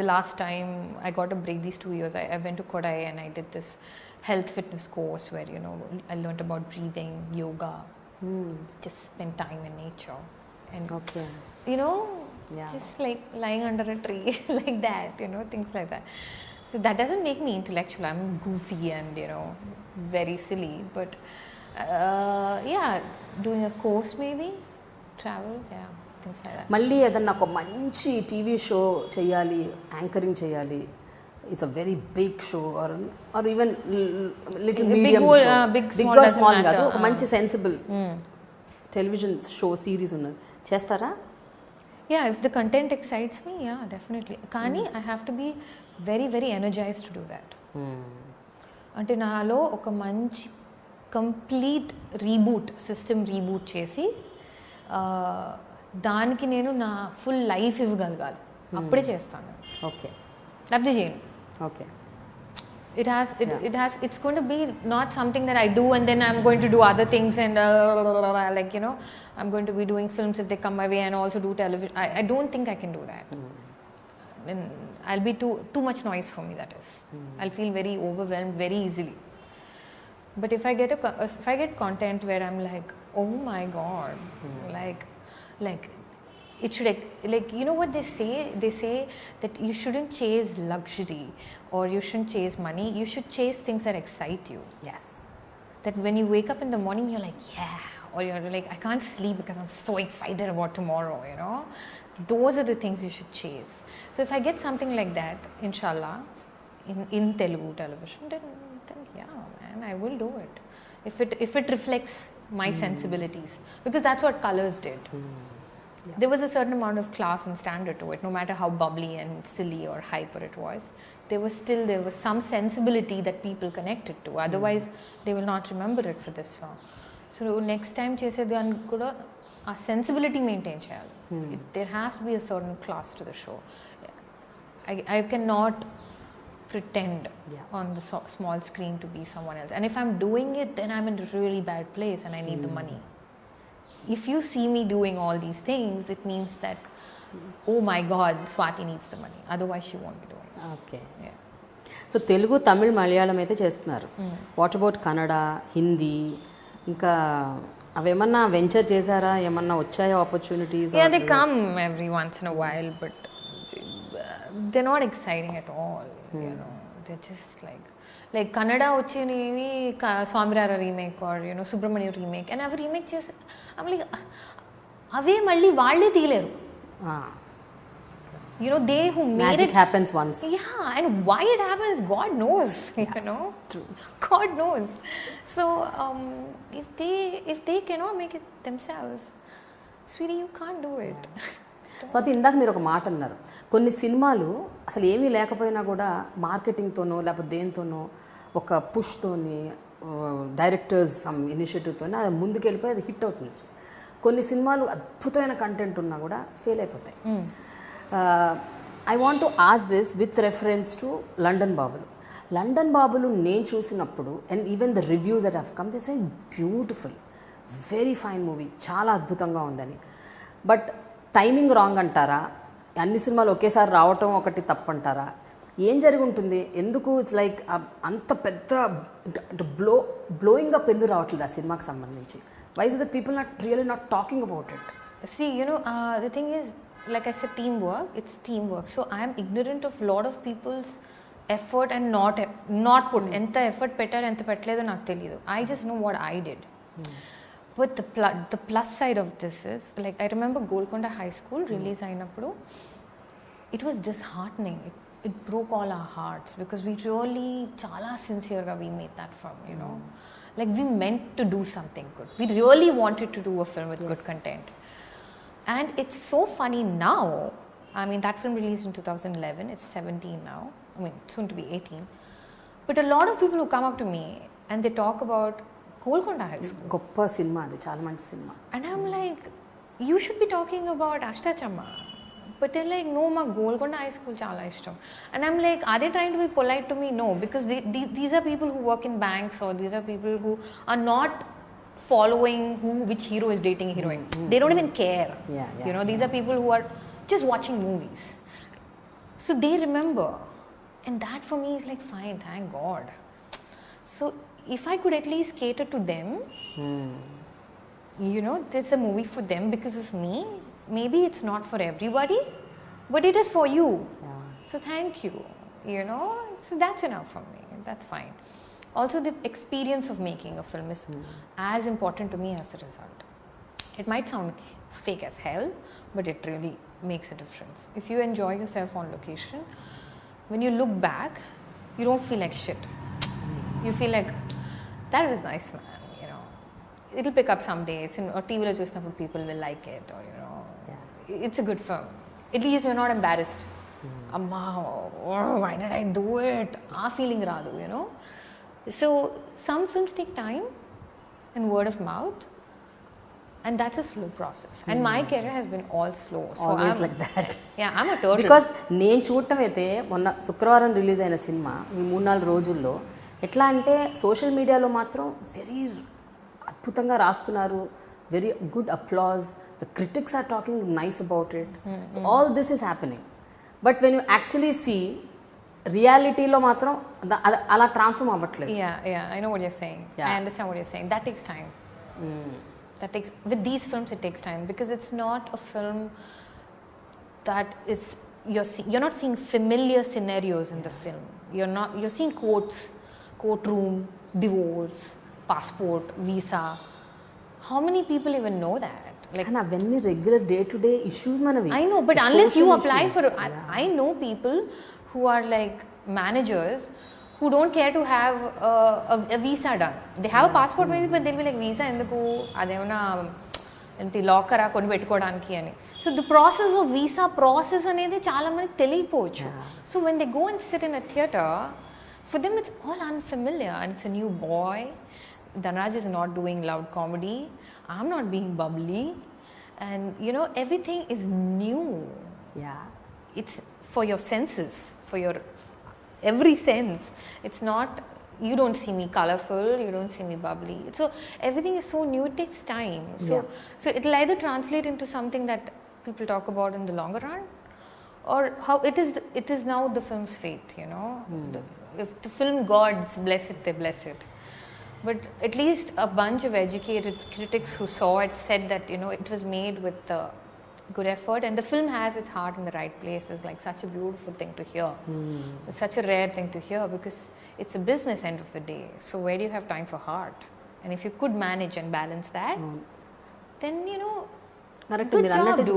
the last time I got a break these 2 years, I went to Kodai and I did this health fitness course where I learned about breathing, yoga, just spend time in nature, and just like lying under a tree like that, things like that. So that doesn't make me intellectual. I'm goofy and very silly, but doing a course, maybe travel, things like that. మళ్ళీ ఏదన్నా ఒక మంచి TV show చేయాలి, anchoring చేయాలి, it's a very big show or even little medium show, big small కాదు, ఒక మంచి sensible television show series ఉన్నది చేస్తారా? Yeah, if the content excites me, definitely. Kani, I have to be very, very energized to do that. అంటే నాలో ఒక మంచి complete system reboot చేసి దానికి నేను నా ఫుల్ లైఫ్ ఇవ్వగలగాలి, అప్పుడే చేస్తాను. ఓకే, లేకపోతే చేయను. Okay. It's going to be not something that I do and then I'm going to do other things and I'm going to be doing films if they come my way and also do television. I don't think I can do that. And I'll be too much noise for me, that is. I'll feel very overwhelmed very easily. But if I get content where I'm like, oh my god, like it should, like, what they say? They say that you shouldn't chase luxury or you shouldn't chase money. You should chase things that excite you. Yes. That when you wake up in the morning, you're like, yeah. Or you're like, I can't sleep because I'm so excited about tomorrow, Those are the things you should chase. So if I get something like that, inshallah, in Telugu television, then man, I will do it. If it reflects my sensibilities. Because that's what Colors did. There was a certain amount of class and standard to it, no matter how bubbly and silly or hyper it was. There was some sensibility that people connected to. Otherwise, they will not remember it for this long. So next time చేసేదాన్ని కూడా ఆ sensibility maintain చేయాలి. There has to be a certain class to the show. I cannot pretend on the small screen to be someone else. And if I'm doing it, then I'm in a really bad place and I need the money. If you see me doing all these things, it means that, oh my god, Swathi needs the money. Otherwise, she won't be doing it. Okay. Yeah. So, Telugu, Tamil, Malayalam అయితే చేస్తున్నారు. What about Kannada, Hindi? ఇంకా అవేమన్నా venture చేశారా? ఏమన్నా వచ్చాయా opportunities? Yeah, they come every once in a while, but they're not exciting at all. They're just like Kannada వచ్చినవి Swamy Ra Ra remake or Subramanyam remake, and అవి remake చేసి అవే మళ్ళీ వాళ్ళే తీయలేరు. They who made magic it happens once. Yeah, and why it happens, God knows. True. God knows. So if they cannot make it themselves, sweetie, you can't do it. Swathi, ఇందాక మీరు ఒక మాట అన్నారు, కొన్ని సినిమాలు అసలు ఏమీ లేకపోయినా కూడా మార్కెటింగ్తోనో లేకపోతే దేనితోనో ఒక పుష్తోని డైరెక్టర్స్ సమ్ ఇనిషియేటివ్తో అది ముందుకు వెళ్ళిపోయి అది హిట్ అవుతుంది. కొన్ని సినిమాలు అద్భుతమైన కంటెంట్ ఉన్నా కూడా ఫెయిల్ అయిపోతాయి. I want to ask this with reference to London బాబులు. లండన్ బాబులు నేను చూసినప్పుడు and even the reviews that have come they say beautiful, very fine movie, చాలా అద్భుతంగా ఉందని. బట్ టైమింగ్ రాంగ్ అంటారా, అన్ని సినిమాలు ఒకేసారి రావటం ఒకటి తప్పంటారా, ఏం జరిగి ఉంటుంది? ఎందుకు ఇట్స్ లైక్ అంత పెద్ద బ్లోయింగ్ అప్ ఎందుకు రావట్లేదు ఆ సినిమాకి సంబంధించి? Why is that people really not talking about it? See, the thing is, like I said, teamwork. It's teamwork. So I am ignorant of lot of people's effort and not put. Enta effort pettar, enta petledo నాకు తెలియదు. I just know what I did. But the plus side of this is, like, I remember Golconda High School release అయినప్పుడు it was disheartening. It broke all our hearts because we really చాలా sincerely we made that film, like we meant to do something good. We really wanted to do a film with good content. And it's so funny now. I mean, that film released in 2011. It's 17 now. I mean, soon to be 18. But a lot of people who come up to me and they talk about Golconda High School. Goppa cinema adi, chaala manchi cinema. And I'm like, you should be talking about Ashtachamma. But they're like, no, ma Golconda High School chaala ishtam. And I'm like, are they trying to be polite to me? No, because these are people who work in banks, or these are people who are not following which hero is dating heroine. They don't even care. These are people who are just watching movies. So they remember. And that for me is like, fine, thank God. So if I could at least cater to them, there's a movie for them because of me. Maybe it's not for everybody, but it is for you. So thank you. So that's enough for me. That's fine. Also, the experience of making a film is as important to me as the result. It might sound fake as hell, but it really makes a difference. If you enjoy yourself on location, when you look back, you don't feel like shit. You feel like, that was nice, man. It'll pick up some days. Or TV lo chusnappudu people will like it, or it's a good film. At least you're not embarrassed. Amma, why did I do it? Aa feeling raadu, So some films take time and word of mouth, and that's a slow process. And my career has been all slow. So always I'm like that. Yeah, I'm a turtle. Because నేను చూడటం అయితే మొన్న శుక్రవారం release అయిన cinema ఈ 3-4 రోజుల్లో ఎట్లా అంటే సోషల్ మీడియాలో మాత్రం వెరీ అద్భుతంగా రాస్తున్నారు, very good applause, the critics are talking nice about it. So all this is happening. But when you actually see రియాలిటీలో మాత్రం అలా ట్రాన్స్ఫార్మ్ అవ్వట్లేదు. I know what you're saying. I understand what you're saying. That takes time. With these films it takes time because it's not a film that is you're not seeing familiar scenarios in the film. You're seeing courtroom, divorce, passport, visa. How many people even know that? Like అవన్నీ regular day to day issues మనవి. I know, but unless you apply for I know people who are like managers who don't care to have a visa done. They have a passport maybe, but they'll be like, visa enduku adevana enti locker a koni pettukodaniki ani. So the process of visa process anedi chaala maniki teliyకపోవచ్చు. So when they go and sit in a theater, for them it's all unfamiliar and it's a new boy. Dhanraj is not doing loud comedy. I'm not being bubbly, and everything is new. It's for your senses, for your every sense. It's not, you don't see me colorful, you don't see me bubbly. So everything is so new, it takes time. So it'll either translate into something that people talk about in the longer run, or how it is now the film's fate. If the film gods bless it, they bless it. But at least a bunch of educated critics who saw it said that it was made with good effort, and the film has its heart in the right place. Is like such a beautiful thing to hear. It's such a rare thing to hear because it's a business end of the day. So where do you have time for heart? And if you could manage and balance that, then good job, dude.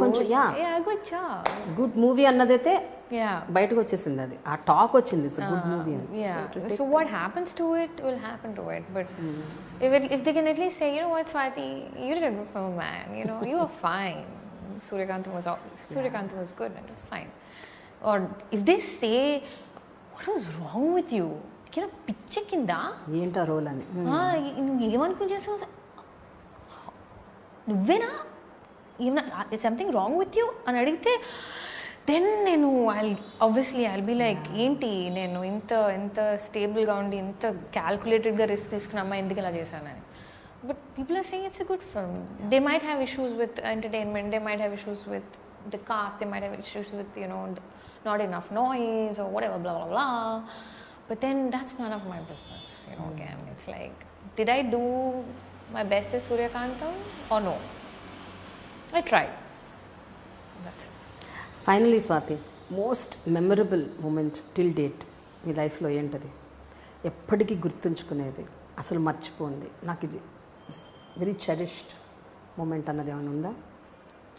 Good job. Good movie అన్నదైతే బయటకు వచ్చేసింది, అది ఆ talk వచ్చింది, it's good movie అని. So what happens to it will happen to it, but if they can at least say, what, Swathi, you did a good film, man, you were fine. Suryakantam was good and it was fine. Or if they say, what was wrong with you? పిచ్చ కింద ఏంటో role అని నువ్వు ఏమనుకుని చేసావు, నువ్వేనా, ఏమన్నా something wrong with you అని అడిగితే దెన్ నేను ఐల్ బీ లైక్ ఏంటి నేను ఇంత స్టేబుల్గా ఉండి ఇంత క్యాల్కులేటెడ్గా రిస్క్ తీసుకున్న అమ్మాయి ఎందుకు ఇలా చేశానని. But people are saying it's a good film. They might have issues with entertainment, they might have issues with the cast, they might have issues with not enough noise or whatever, blah blah blah, but then that's none of my business, again it's like, did I do my best as Suryakantam or no? I tried. That's it. Finally Swathi, most memorable moment till date మీ లైఫ్లో ఏంటది, ఎప్పటికీ గుర్తుంచుకునేది, అసలు మర్చిపోయింది, నాకు ఇది very cherished moment అన్నది ఏమైనా ఉందా?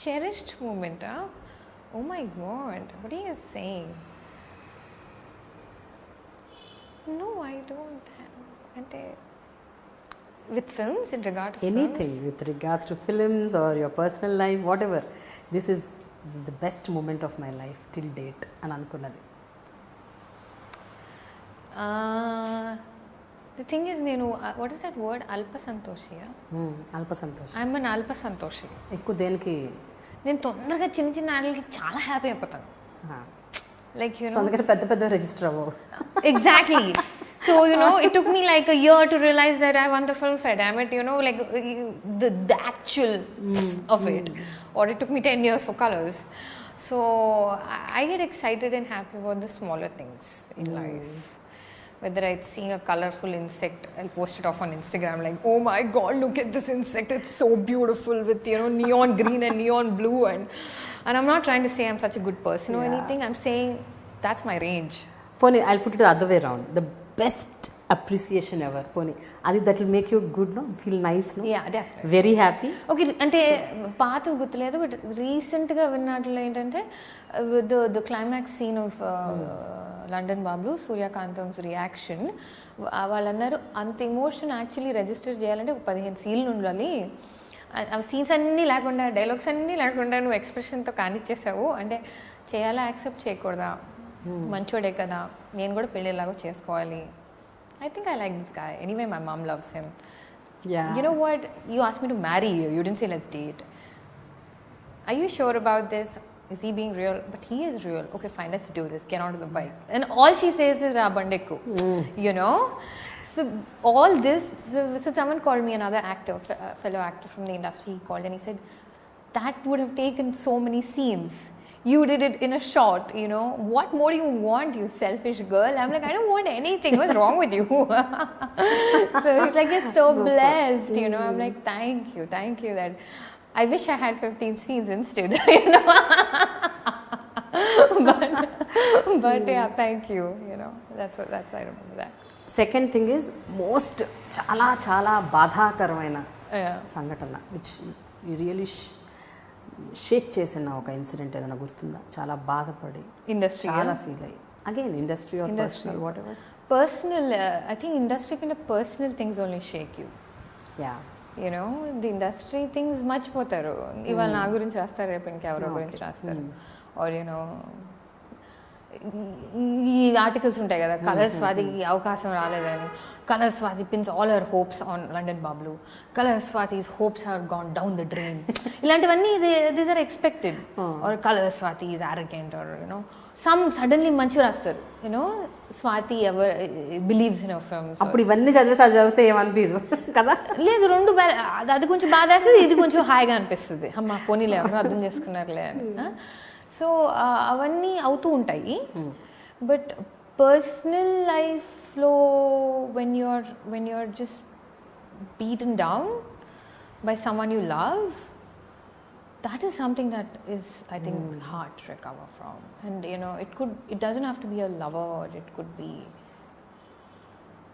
Cherished moment, huh? Oh my God, what are you saying? No, I don't have. With films, in regard to anything films? with regards to films or your personal life, whatever. This is the best moment of my life till date అని అనుకున్నది. The thing is, what is that word? Alpa Santoshi. Alpa Santoshi. I'm an Alpa Santoshi. ఎక్కువ దేనికి? నేను తొందరగా చిన్న ఆటలకి చాలా happy అయిపోతాను. Like, అందుకని పెద్ద రిజిస్టర్ అవ్వవు. Exactly. So, it took me like a year to realize that I won the film fair, damn it, like the actual of it. Or it took me 10 years for Colors. So, I get excited and happy about the smaller things in life. Whether it's seeing a colorful insect, I'll post it off on Instagram like, oh my God, look at this insect, it's so beautiful with, neon green and neon blue. And I'm not trying to say I'm such a good person or anything, I'm saying that's my range. Pony, I'll put it the other way around. The best appreciation ever, Pony. That will make you good, no? Feel nice, no? Yeah, definitely. Very happy. Okay, అంటే పాత గుర్తులేదు, but రీసెంట్గా విన్నట్లు ఏంటంటే the climax scene of London Babulu సూర్యకాంతం's reaction, వాళ్ళు అన్నారు అంత emotion actually register చేయాలంటే 15 సీన్లు ఉండాలి, ఆ సీన్స్ అన్నీ లేకుండా, డైలాగ్స్ అన్నీ లేకుండా నువ్వు ఎక్స్ప్రెషన్తో కానిచ్చేసావు అంటే చేయాలా, యాక్సెప్ట్ చేయకూడదా, మంచోడే కదా, నేను కూడా పెళ్ళిలాగా చేసుకోవాలి. I think I like this guy. Anyway, my mom loves him. Yeah. You know what? You asked me to marry you. You didn't say let's date. Are you sure about this? Is he being real? But he is real. Okay, fine. Let's do this. Get onto the bike. And all she says is Rabandekku. So all this. So someone called me, another actor, fellow actor from the industry. He called and he said that would have taken so many scenes. You did it in a shot, what more do you want, you selfish girl? I'm like, I don't want anything, what's wrong with you? So he's like, you're so blessed, I'm like, thank you that I wish I had 15 scenes instead, but yeah, thank you, that's I remember that. Second thing is most చాలా బాధాకరమైన సంఘటన which you really Sheikh చేసిన ఒక incident ఏదైనా గుర్తుందా? చాలా బాధపడి industry చాలా ఫీల్ అయ్యి, again industry or personal, whatever. Personal, I think industry కింద personal things only shake you. The industry things మర్చిపోతారు. ఇవాళ నా గురించి రాస్తారు, రేపు ఇంకెవరో గురించి రాస్తారు. ఆర్ ఈ ఆర్టికల్స్ ఉంటాయి కదా, కలర్ స్వాతికి అవకాశం రాలేదని, colour Swathi pins all her hopes on London Babulu, colour Swathi's hopes are gone down the drain, ఇలాంటివన్నీ these are expected. Or colour Swathi is arrogant, or some suddenly మంచి రాస్తారు, Swathi ever believes in our films. అప్పుడు ఇవన్నీ చదివితే ఏమనిపించదు కదా? లేదు, రెండు అది కొంచెం బాధ వేస్తుంది, ఇది కొంచెం హాయిగా అనిపిస్తుంది, అమ్మ పోనీలే ఎవరు అర్థం చేసుకున్నారులే అని. సో అవన్నీ అవుతూ ఉంటాయి. బట్ పర్సనల్ లైఫ్లో when you are just beaten down by someone you love, that is something that is, I think, hard to recover from. And it doesn't have to be a lover, it could be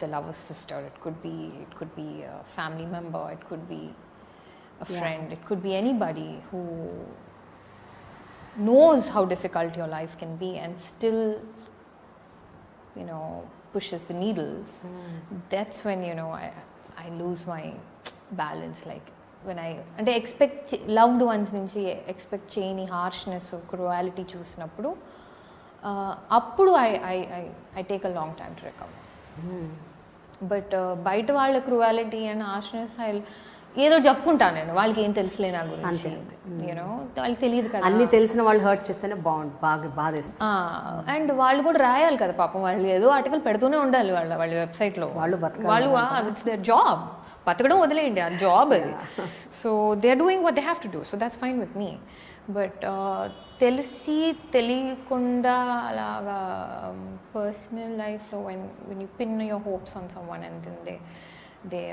the lover's sister, it could be a family member, it could be a friend, it could be anybody who knows how difficult your life can be and still pushes the needles. That's when I lose my balance, like when I expect loved ones nunchi expect cheyni harshness or cruelty chusinapudu appudu I take a long time to recover. But బయట వాళ్ళ క్రూవాలిటీ and harshness ఏదో చెప్పుకుంటాను నేను, వాళ్ళకి ఏం తెలుసులే నా గురించి, యూనో వాళ్ళకి తెలియదు కదా. అన్ని తెలిసిన వాళ్ళు హర్ట్ చేస్తేనే బాధేస్తుంది. అండ్ వాళ్ళు కూడా రాయాలి కదా పాపం, వాళ్ళు ఏదో ఆర్టికల్ పెడుతూనే ఉండాలి వాళ్ళ వెబ్సైట్లో. వాళ్ళు ఇట్స్ దేర్ జాబ్, బతకడం వదిలేయండి, అది జాబ్ అది. So they are doing what they have to do, so that's fine with me. But తెలిసి తెలియకుండా అలాగా పర్సనల్ లైఫ్లో when you pin your hopes on someone and then they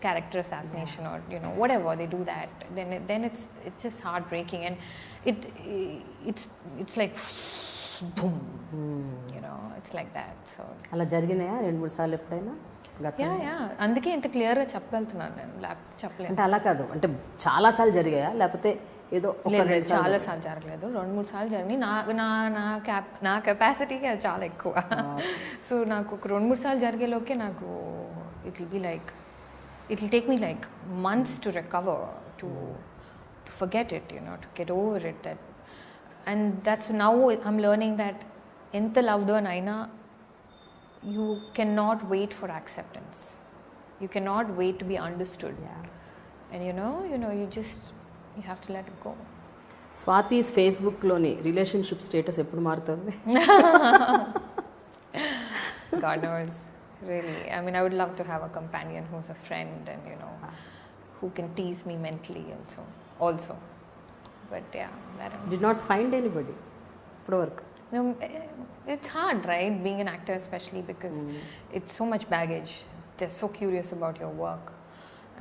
character assassination or whatever they do that, then it's just heartbreaking, and it's like boom, it's like that. So అలా జరిగినాయా 2-3 సార్లు ఎప్పుడైనా? Yeah అందుకే ఇంత క్లియర్గా చెప్పగలుగుతున్నాను నేను, లేకపోతే చెప్పలేను. అంటే అలా కాదు, అంటే చాలా సార్లు జరిగాయా లేకపోతే ఏదో లేదు, చాలా సార్లు జరగలేదు, 2-3 సార్లు జరిగినాయి. నా కెపాసిటీకి అది చాలా ఎక్కువ. సో నాకు ఒక 2-3 సార్లు జరిగేలోకే నాకు it will take me like months to recover, to forget it, to get over it. And that's now I'm learning that enta loved one aina, you cannot wait for acceptance, you cannot wait to be understood. And you have to let it go. Swathi's ఫేస్బుక్లోని relationship status ఎప్పుడు మారుతుంది? God knows. Really, I mean, I would love to have a companion who's a friend and who can tease me mentally also. But yeah, I don't know. Did not find anybody for work? No, it's hard, right? Being an actor, especially because it's so much baggage. They're so curious about your work,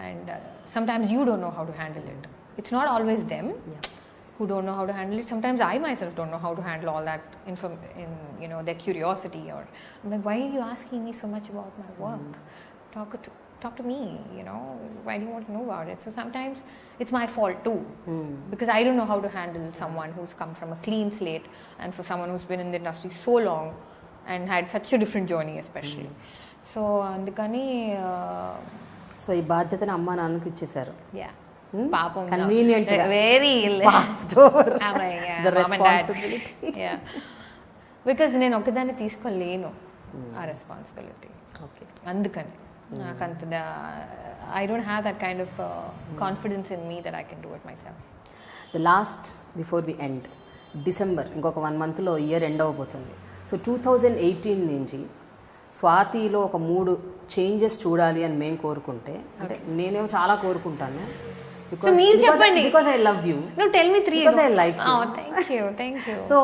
and sometimes you don't know how to handle it. It's not always them who don't know how to handle it. Sometimes I myself don't know how to handle all that their curiosity, or I'm like, why are you asking me so much about my work? Talk to me, why do you want to know about it? So sometimes it's my fault too, because I don't know how to handle someone who's come from a clean slate, and for someone who's been in the industry so long and had such a different journey especially. So andukani so ee బాధ్యతని అమ్మా నాన్నకి ఇచ్చేశారు. పాపం, convenient, very fast over the responsibility. Because నేను ఒకదాన్ని తీసుకోలేను ఆ responsibility. Okay, అందుకని నాకు అంత I don't have that kind of confidence in me that I can do it myself. The last before we end, December ఇంకొక 1 monthలో year end అవ్వబోతుంది. సో 2018 నుంచి స్వాతిలో ఒక 3 చేంజెస్ చూడాలి అని మేము కోరుకుంటే, అంటే నేనేమో చాలా కోరుకుంటాను. So మీరు చెప్పండి, because I love you. No, tell me 3. Because I like you. Oh, thank you. So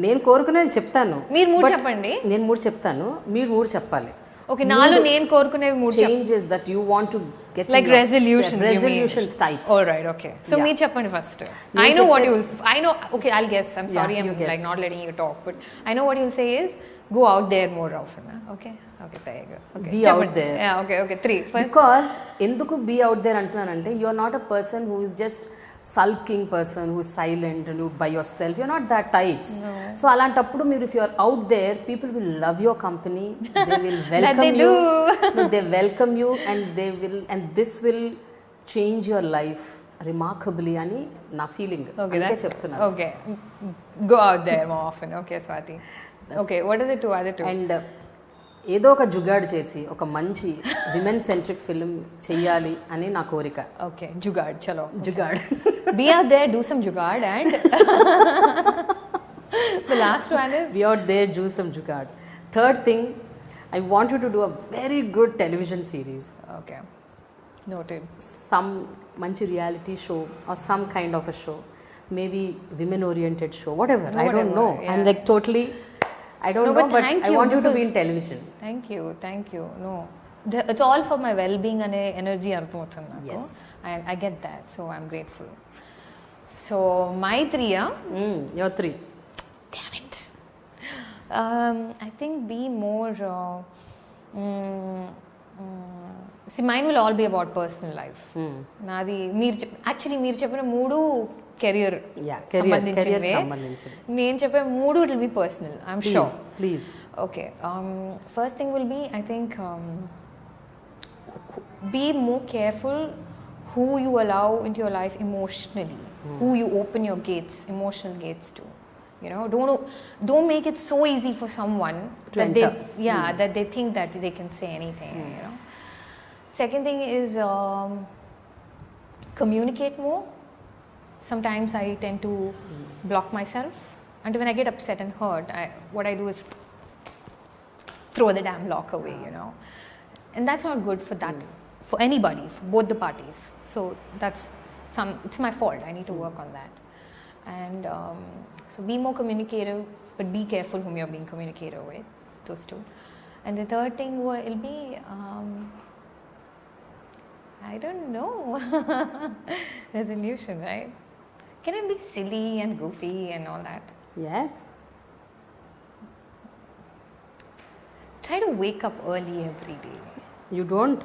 నేను కోరుకునేది చెప్తాను, మీరు 3 చెప్పండి. నేను 3 చెప్తాను, మీరు 3 చెప్పాలి. ఓకే, నాలో నేను కోరుకునేవి 3 changes that you want to get, like resolutions types. All right, okay. So మీరు చెప్పండి first. I know what you will, okay, I'll guess. I'm sorry, I'm like not letting you talk, but I know what you'll say is go out there more often. Okay, there you go. Okay, be out there. Yeah, okay 3 first. Because ఎందుకు be out there అంటున్నానంటే, you are not a person who is just sulking person, who is silent and who by yourself, you're not that types. No. So alantappudu మీరు if you are out there, people will love your company, they will welcome they you. do. They welcome you, and this will change your life remarkably ani na feeling. Okay, that's చెప్తున్నా. Okay, go out there more often. Okay, Swathi. Okay, what are the other two? And ఏదో ఒక జుగాడ్ చేసి ఒక మంచి women centric film చెయ్యాలి అని నా కోరిక. ఓకే, జుగాడ్, చలో jugaad. Be out there, do some jugad, and the last one is be out there, do some jugad. Third thing, I want you to do a very good television series. Okay, noted. Some manchi reality show or some kind of a show, maybe women oriented show, whatever. I don't know. Yeah. I'm like totally, I don't know, but I want you to be in television. Thank you. No, it's all for my well-being and energy arthavutundi naku. Yes, I get that, so I'm grateful. So my 3, your 3. Damn it. I think be more see, mine will all be about personal life. Nadi మీరు చెప్పిన 3 career సంబంధించినవే. నేను చెప్పే 3 will be personal, I'm sure. Please. Okay, first thing will be, I think, be more careful who you allow into your life emotionally, who you open your gates, emotional gates to. You know, don't make it so easy for someone that that they think that they can say anything. You know. Second thing is communicate more. Sometimes I tend to block myself, and when I get upset and hurt, what I do is throw the damn lock away. You know, and that's not good for for anybody, for both the parties. So it's my fault. I need to work on that. And so be more communicative, but be careful whom you're being communicative with, those two. And the third thing will be, I don't know, resolution, right? Can it be silly and goofy and all that? Yes. Try to wake up early every day. You don't?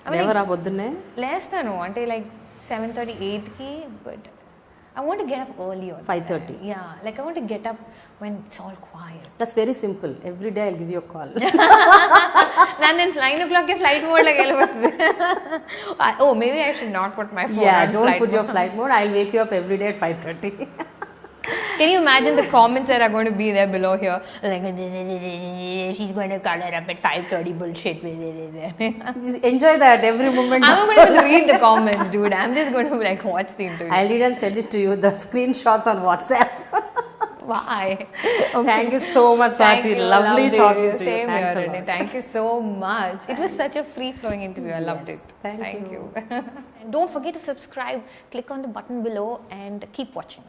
Never like, less than ante like 7:30, 8 ki, but I want to get up early. 5:30. Yeah, like I want to get up when it's all quiet. That's very simple. Every day I'll give you a call. And then 9 o'clock flight mode oh, maybe I should not put my phone on don't flight put mode. your flight mode. I'll wake you up every day at 5:30. Can you imagine the comments that are going to be there below here? Like, she's going to call her up at 5:30 bullshit. Enjoy that every moment. I'm not going to read the comments, dude. I'm just going to like watch the interview. I'll read and send it to you, the screenshots on WhatsApp. Why? Okay. Thank you so much, Swathi. Lovely talking to you. Same here, Reddy. Thank you so much. It was such a free-flowing interview. I loved it. Thank you. And don't forget to subscribe. Click on the button below and keep watching.